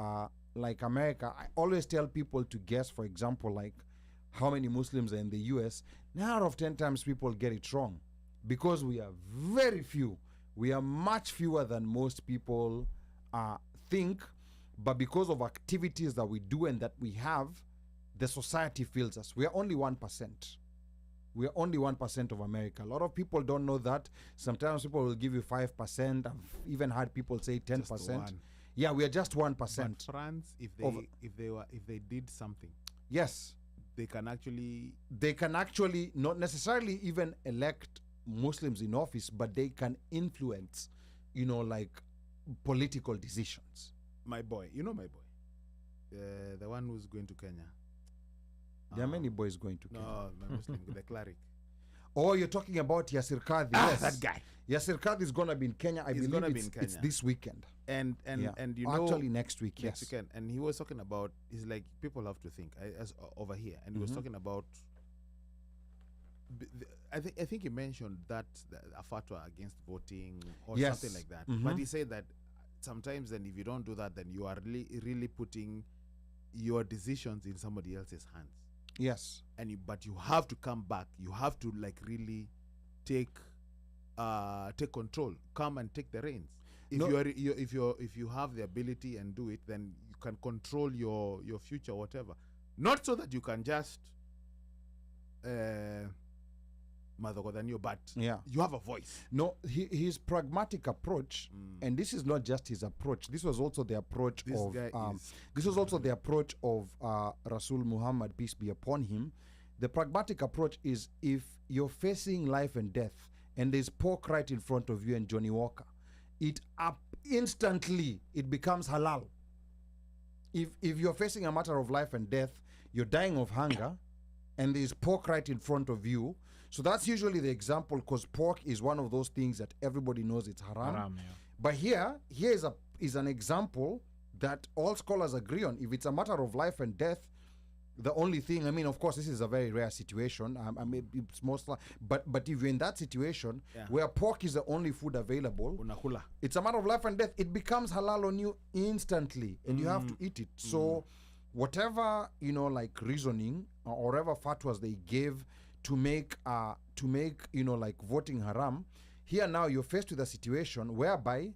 America, I always tell people to guess, for example, like how many Muslims are in the US. 9 out of 10 times people get it wrong because we are very few. We are much fewer than most people think, but because of activities that we do and that we have, the society feels us. We are only 1%. We are only 1% of America. A lot of people don't know that. Sometimes people will give you 5%. I've even had people say 10%. Yeah, we are just 1%. But France, if they did something, yes, they can actually not necessarily even elect Muslims in office, but they can influence, political decisions. My boy, the one who's going to Kenya. There are many boys going to Kenya. No, the Muslim, the cleric. Oh, you're talking about Yasir Kadhi. Yes, that guy. Yasir Kadhi is going to be in Kenya. I He's believe gonna be in it's Kenya. this weekend. And Yeah. you know, Actually next week, next yes. weekend, and he was talking about, he's like, people have to think as over here, and he was talking about I think he mentioned that a fatwa against voting or Yes. something like that. Mhm. But he said that sometimes, then if you don't do that, then you are really putting your decisions in somebody else's hands. Yes. And but you have to come back. You have to like really take control. Come and take the reins. If No. if you have the ability and do it, then you can control your future, whatever. Not so that you can just but Yeah. you have a voice. No, his pragmatic approach, and this is not just his approach. This was also the approach This of guy is this was also the approach of Rasul Muhammad, peace be upon him. The pragmatic approach is if you're facing life and death, and there's pork right in front of you and Johnny Walker, it up instantly it becomes halal. If you're facing a matter of life and death, you're dying of hunger, and there's pork right in front of you. So that's usually the example, because pork is one of those things that everybody knows it's haram. Haram, yeah. But here is an example that all scholars agree on. If it's a matter of life and death, the only thing, I mean, of course, this is a very rare situation. I mean, it's most but if you're in that situation where pork is the only food available, unakula. it's a matter of life and death. It becomes halal on you instantly, and you have to eat it. So whatever, like reasoning or whatever fatwas they gave to make like voting haram, here now you're faced with a situation whereby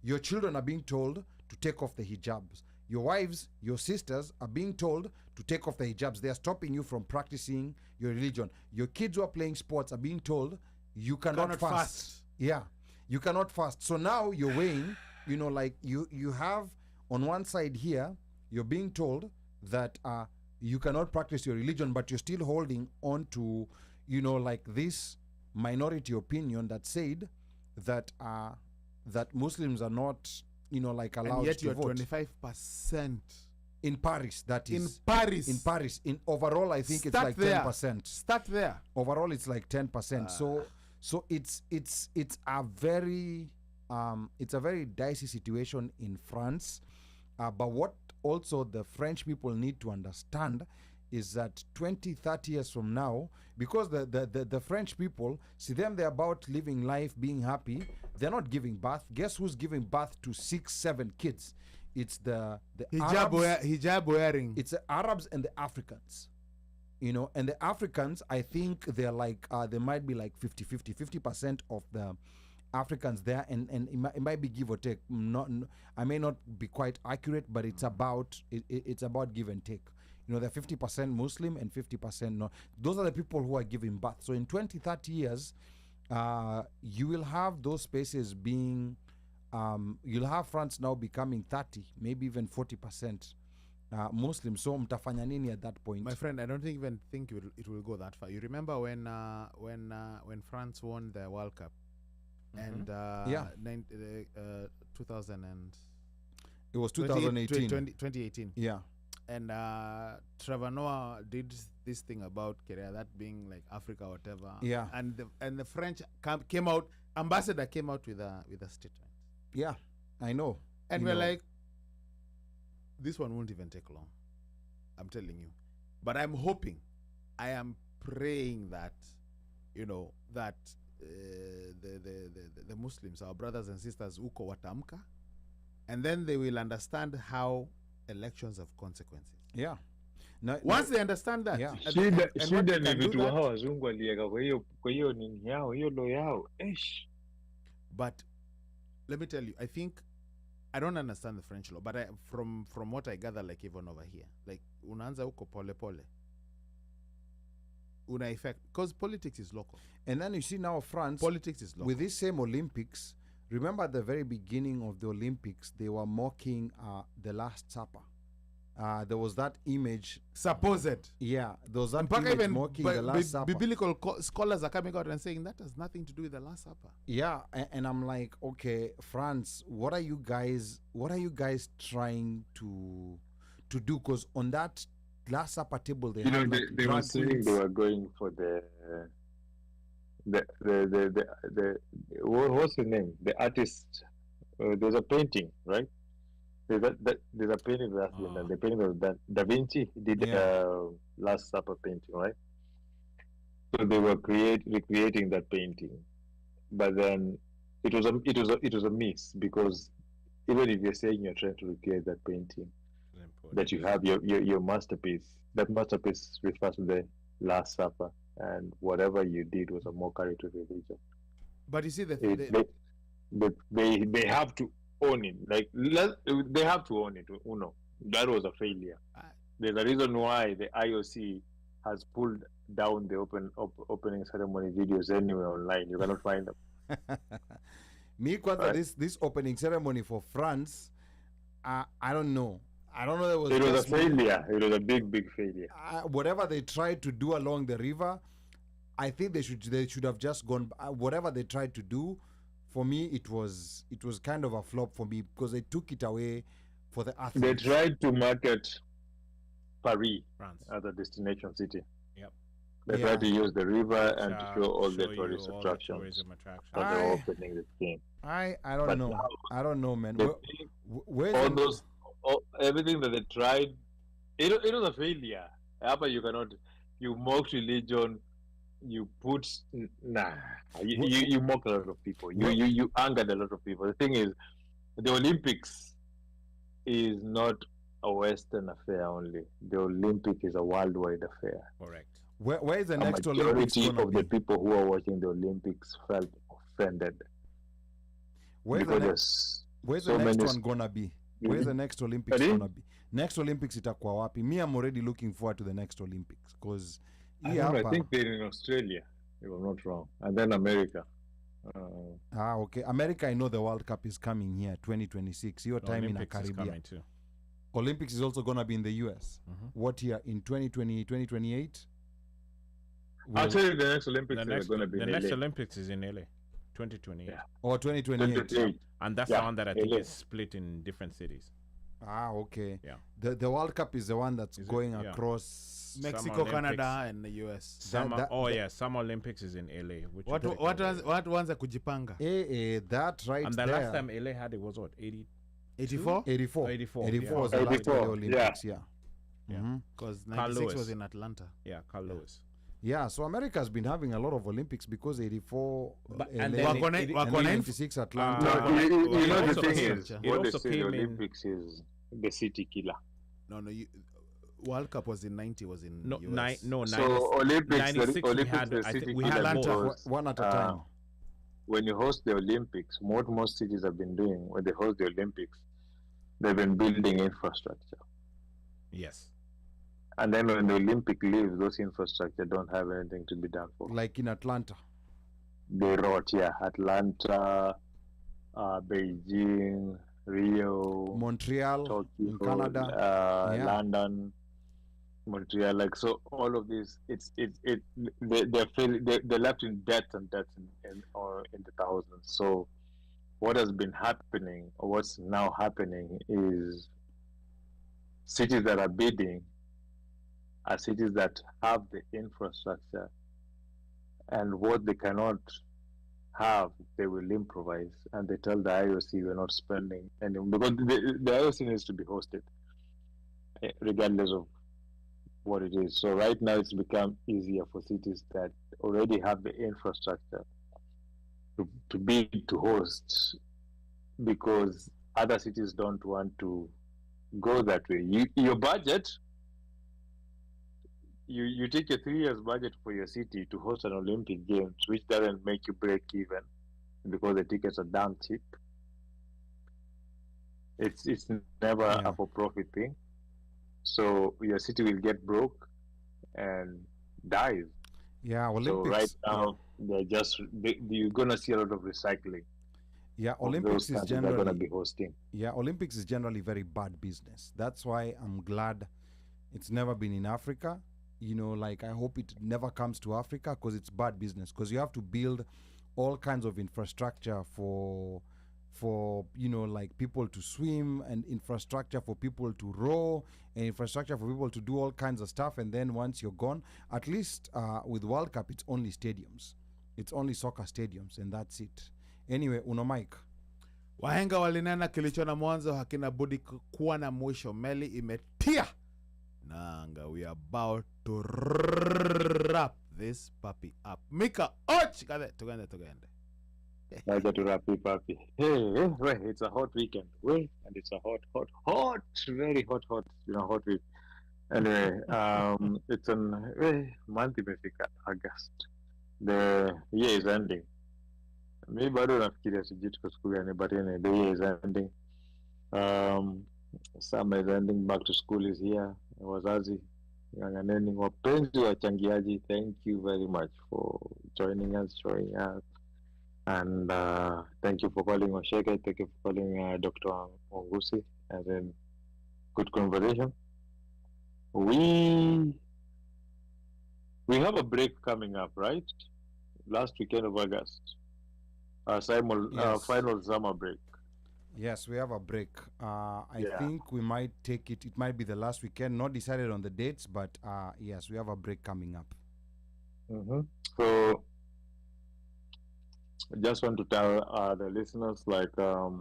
your children are being told to take off the hijabs. Your wives, your sisters are being told to take off the hijabs. They are stopping you from practicing your religion. Your kids who are playing sports are being told you cannot fast. Yeah, you cannot fast. So now you're weighing, like you have on one side here, you're being told that you cannot practice your religion, but you're still holding on to, like this minority opinion that said that that Muslims are not, like allowed And yet to you're vote. 25% In Paris, that is. in Paris. In Paris. In overall, I think it's Start like there. 10%. Start there. Overall, it's like 10%. So it's a very dicey situation in France. But what also the French people need to understand is that 20, 30 years from now, because the French people, see them, they're about living life, being happy. They're not giving birth. Guess who's giving birth to 6, 7 kids? It's the Arabs. Hijab wearing. It's the Arabs and the Africans. And the Africans, I think they're like, they might be like 50% of the Africans there, and it might be give or take. I may not be quite accurate, but it's about it's about give and take. They're 50% Muslim and 50% not. Those are the people who are giving birth. So in 20, 30 years, you will have those spaces being, you'll have France now becoming 30, maybe even 40% Muslim. So mtafanya nini at that point? My friend, I don't even think it will go that far. You remember when France won the World Cup, and 2000 and It was 2018. 2018. Yeah. And Trevor Noah did this thing about Korea, that being like Africa, whatever. Yeah. And the French came out, ambassador came out with a statement. Yeah, I know. And we're like, this one won't even take long. I'm telling you. But I'm hoping, I am praying that, that the Muslims, our brothers and sisters, uko watamka, and then they will understand how elections have consequences. Yeah. Now, Once they understand that, Yeah. and what Shida they ni can do vitu that, hao wazungu waliweka kwa hiyo nini yao, hiyo lo yao. but let me tell you, I don't understand the French law, but from what I gather, like even over here, like unaanza uko pole pole, una effect, because politics is local. and then you see now France, Politics is local. with this same Olympics, remember at the very beginning of the Olympics, they were mocking the Last Supper. There was that image. Supposed. Yeah, there was that Mpaka image even mocking the Last Supper. biblical scholars are coming out and saying that has nothing to do with the Last Supper. Yeah, and I'm like, okay, France, what are you guys trying to do? Because on that Last Supper table, they You know, had like they were drag saying queens. they were going for what's the name? The artist. There's a painting, right? There's a painting that's been done. The painting of Da Vinci did Yeah. Last Supper painting, right? So they were recreating that painting, but then it was a miss because even if you're saying you're trying to recreate that painting, that you have your masterpiece, that masterpiece refers to the Last Supper, and whatever you did was a mockery to religion. But you see, They have to own it. They have to own it. Uno, that was a failure. There's a reason why the IOC has pulled down the opening ceremony videos anywhere online. You cannot find them. Me, kwanza, Right. this opening ceremony for France, I don't know. I don't know. There was It was a just failure. It was a big failure. whatever they tried to do along the river. I think they should have just gone. Whatever they tried to do, for me, it was kind of a flop for me because they took it away for the They athletes. tried to market Paris France. as a destination city. Yep. They Yeah. tried to use the river and to Show- show all the show you tourist all the attractions tourism attractions. that they Aye. were opening the thing. I don't But know. now, I don't know, man. the Where, thing- where's all the- those, everything that they tried, it was a failure. But you cannot, you mock religion, you put, nah, you mock a lot of people. You angered a lot of people. The thing is, the Olympics is not a Western affair only. The Olympic is a worldwide affair. Correct. where is the A next Olympics majority gonna of the be? people who are watching the Olympics felt offended Where's the because next? there's Where's so the next many one gonna be? Where's the next Olympics Pardon? gonna be? Next Olympics itakuwa wapi? Me, I'm already looking forward to the next Olympics because I think they're in Australia, if I'm not wrong, and then America. okay. America, I know the World Cup is coming here, 2026. Your The time in the Olympics is Caribbean. coming too. Olympics is also gonna be in the US. What year? In 2020, 2028? Actually, the next Olympics The are next, going to be the in next LA. Olympics is in LA, 2028. Yeah. Or 2028? 2028. And that's Yeah, the one that I think LA. is split in different cities. Okay. Yeah. The World Cup is the one that's Is it? going Yeah. across Mexico, Olympics. Canada, and the US. Summer, that- yeah, Summer Olympics is in LA. Which What is wanza kujipanga? that right and the there. last time LA had it was what, 80? 84? 84. 84, 84 yeah. was the last 84, LA Olympics, yeah. Yeah. Mhm. Because Carl 96 was Lewis. in Atlanta. Yeah, Carl Lewis. Yeah, so America has been having a lot of Olympics because 84 But- LA, and then Wako it- na- it- and wako then na 96 Atlanta. Uh, No, you know the also thing came- is, it what they also say the came in- Olympics is the city killer. No, World Cup was in 90, was in No, US. So Olympics, 96 the we Olympics, had- the I city think we killer had Atlanta. because, One at a uh, time. when you host the Olympics, what most cities have been doing when they host the Olympics, they've been building infrastructure. Yes. And then when the Olympic leaves, those infrastructure don't have anything to be done for. Like in Atlanta. They wrote, yeah, Atlanta, Beijing, Rio, Montreal Tokyo, in Canada. Yeah. London, Montreal. Like, so all of these, they're left in debts and debts or in the thousands. So what has been happening, or what's now happening, is cities that are bidding are cities that have the infrastructure, and what they cannot have, they will improvise, and they tell the IOC we're not spending any, because the IOC needs to be hosted, regardless of what it is. So right now it's become easier for cities that already have the infrastructure to bid to host, because other cities don't want to go that way. Your budget, you take a 3 years budget for your city to host an Olympic Games, which doesn't make you break even because the tickets are damn cheap. It's never a for profit thing. So your city will get broke and dies. Yeah, Olympics. So right now you're gonna see a lot of recycling. Yeah, of Olympics those is countries they're gonna generally be hosting. Yeah, Olympics is generally very bad business. That's why I'm glad it's never been in Africa. You know, like, I hope it never comes to Africa because it's bad business. Because you have to build all kinds of infrastructure for for like people to swim, and infrastructure for people to row, and infrastructure for people to do all kinds of stuff. And then once you're gone, at least with World Cup, it's only stadiums, it's only soccer stadiums, and that's it. Anyway, uno Mike. Wahenga walinena kilicho na mwanzo hakina budi kuwa na mwisho. Meli imetia nanga. We are about to wrap this puppy up. Mika och kade tugende. Naja to wrap it, puppy. Hey, it's a hot weekend. And it's a hot, very hot, hot week. Anyway, it's an month imefika August. The year is ending. Mi bado nafikiria sijui tuko siku gani, but anyway, the year is ending. Summer is ending, back to school is here. Wazazi, ng'ang'aneni, wapenzi wachangiaji, thank you very much for joining us, showing us. And thank you for calling Osheke, thank you for calling Dr. Ongusi, and then good conversation. We have a break coming up, right? Last weekend of August. Yes. Final summer break. Yes, we have a break. I think we might take it. It might be the last weekend. Not decided on the dates, but yes, we have a break coming up. So, I just want to tell the listeners, like, as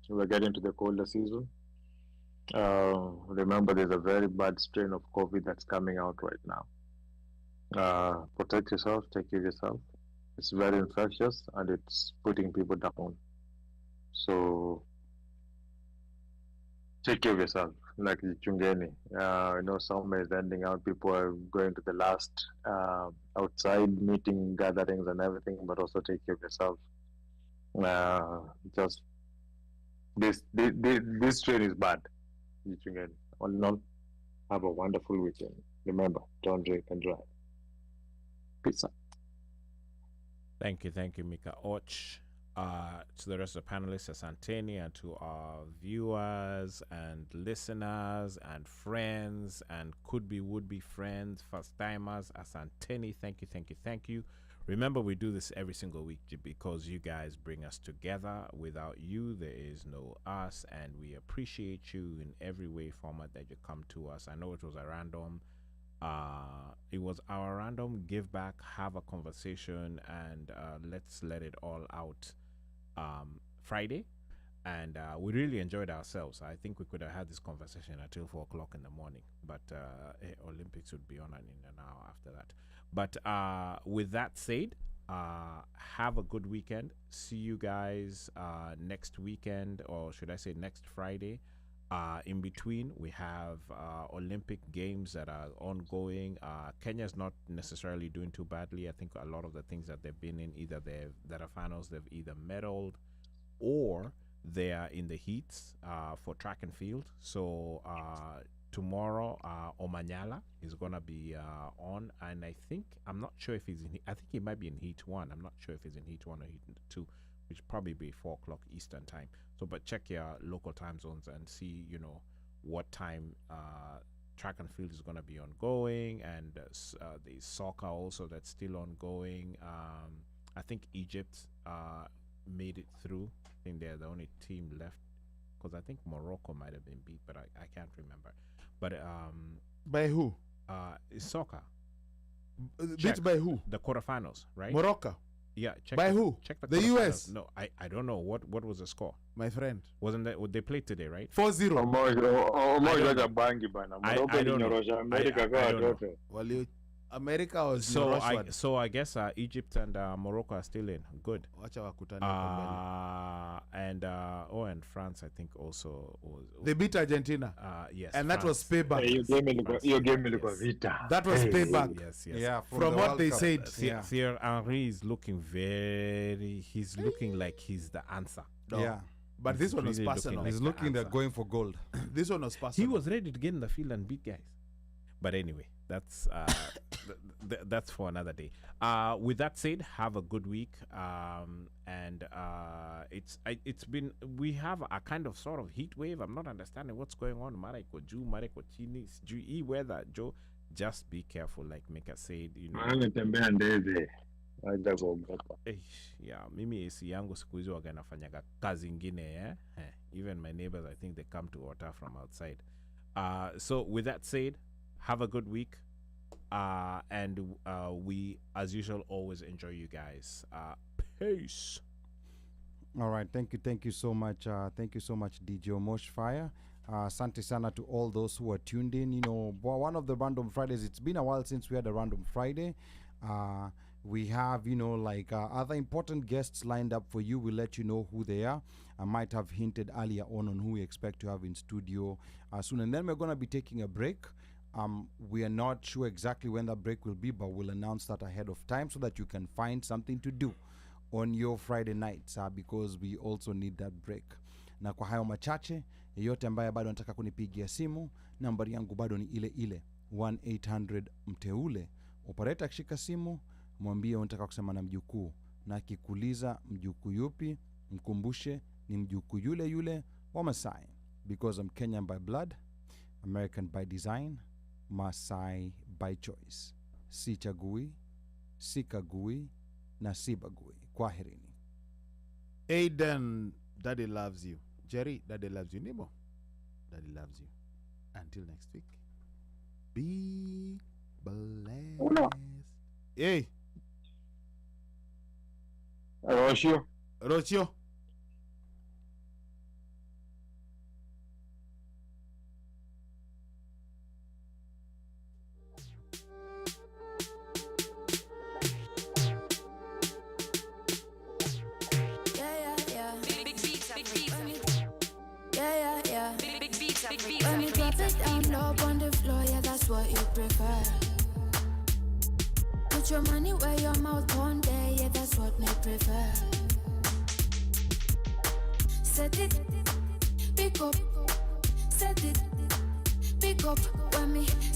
we're getting to the colder season, remember there's a very bad strain of COVID that's coming out right now. Protect yourself, take care of yourself. It's very infectious and it's putting people down. So take care of yourself, like Chungeni. Summer is ending out. People are going to the last outside meeting gatherings and everything, but also take care of yourself. Just this train is bad. Chungeni. All in all, have a wonderful weekend. Remember, don't drink and drive. Peace out. Thank you, Mika Och. To the rest of the panelists, Asanteni, and to our viewers and listeners and friends and could-be, would-be friends, first-timers, Asanteni, thank you. Remember, we do this every single week because you guys bring us together. Without you, there is no us, and we appreciate you in every way, format that you come to us. I know it was a random it was our random give back, have a conversation, and let's let it all out Friday, and we really enjoyed ourselves. I think we could have had this conversation until 4 o'clock in the morning, but Olympics would be on in an hour after that. But with that said, have a good weekend. See you guys next weekend, or should I say next Friday. In between, we have Olympic Games that are ongoing. Kenya's not necessarily doing too badly. I think a lot of the things that they've been in, either that are finals, they've either medaled or they are in the heats for track and field. So tomorrow, Omanyala is going to be on. And I'm not sure if he's in, I think he might be in heat 1. I'm not sure if he's in heat 1 or heat 2, which probably be 4 o'clock Eastern time. So, but check your local time zones and see, what time track and field is going to be ongoing, and the soccer also that's still ongoing. I think Egypt made it through. I think they're the only team left, because I think Morocco might have been beat, but I can't remember. But by who? It's soccer. Beat by who? The quarterfinals, right? Morocco. Yeah, check by who? Check the US. No, I don't know what was the score. My friend, wasn't that what they played today, right? 4-0. I don't know. America was so I guess Egypt and Morocco are still in. Good. And France, I think, also was they beat Argentina. Yes, and France. That was payback. Yes. That was payback. Yes. Yeah, from what they said. Thierry Henry is looking he's looking like he's the answer. No. Yeah. But this one was personal. He's looking they're going for gold. This one was personal. He was ready to get in the field and beat guys. But anyway, that's that's for another day. With that said, have a good week. It's been, we have a kind of sort of heat wave. I'm not understanding what's going on. Mareko Ju, Mareko Chini, Ju weather, Joe. Just be careful, like Mika said. hajakuogopa. Yeah, mimi AC yangu siku hizi waga nafanyaga kazi ingine even my neighbors, I think they come to water from outside. So with that said, have a good week. And we, as usual, always enjoy you guys. Peace. All right, thank you so much. Thank you so much, DJ Omosh Fire. Asante sana to all those who are tuned in. You know, one of the Random Fridays, it's been a while since we had a Random Friday. We have, you know, like other important guests lined up for you. We'll let you know who they are. I might have hinted earlier on who we expect to have in studio soon. And then we're going to be taking a break. We are not sure exactly when that break will be, but we'll announce that ahead of time so that you can find something to do on your Friday nights, because we also need that break. Na kwa hayo machache, yeyote ambaye bado anataka kunipigia simu, nambari yangu bado ni ile ile 1-800 mteule. Operator akishika simu, mwambie unataka kusema na mjukuu, na akikuuliza mjukuu yupi, mkumbushe ni mjukuu yule yule wa Masai, because I'm Kenyan by blood, American by design, Masai by choice. Sichagui, sikagui, na sibagui. Kwaherini. Aiden, Daddy loves you. Jerry, Daddy loves you. Nemo, Daddy loves you. Until next week, be blessed. Hey, Rocio. When you drop it down low on the floor, yeah, that's what you prefer. Put your money where your mouth on there, yeah, that's what me prefer. Set it, pick up, set it, pick up when me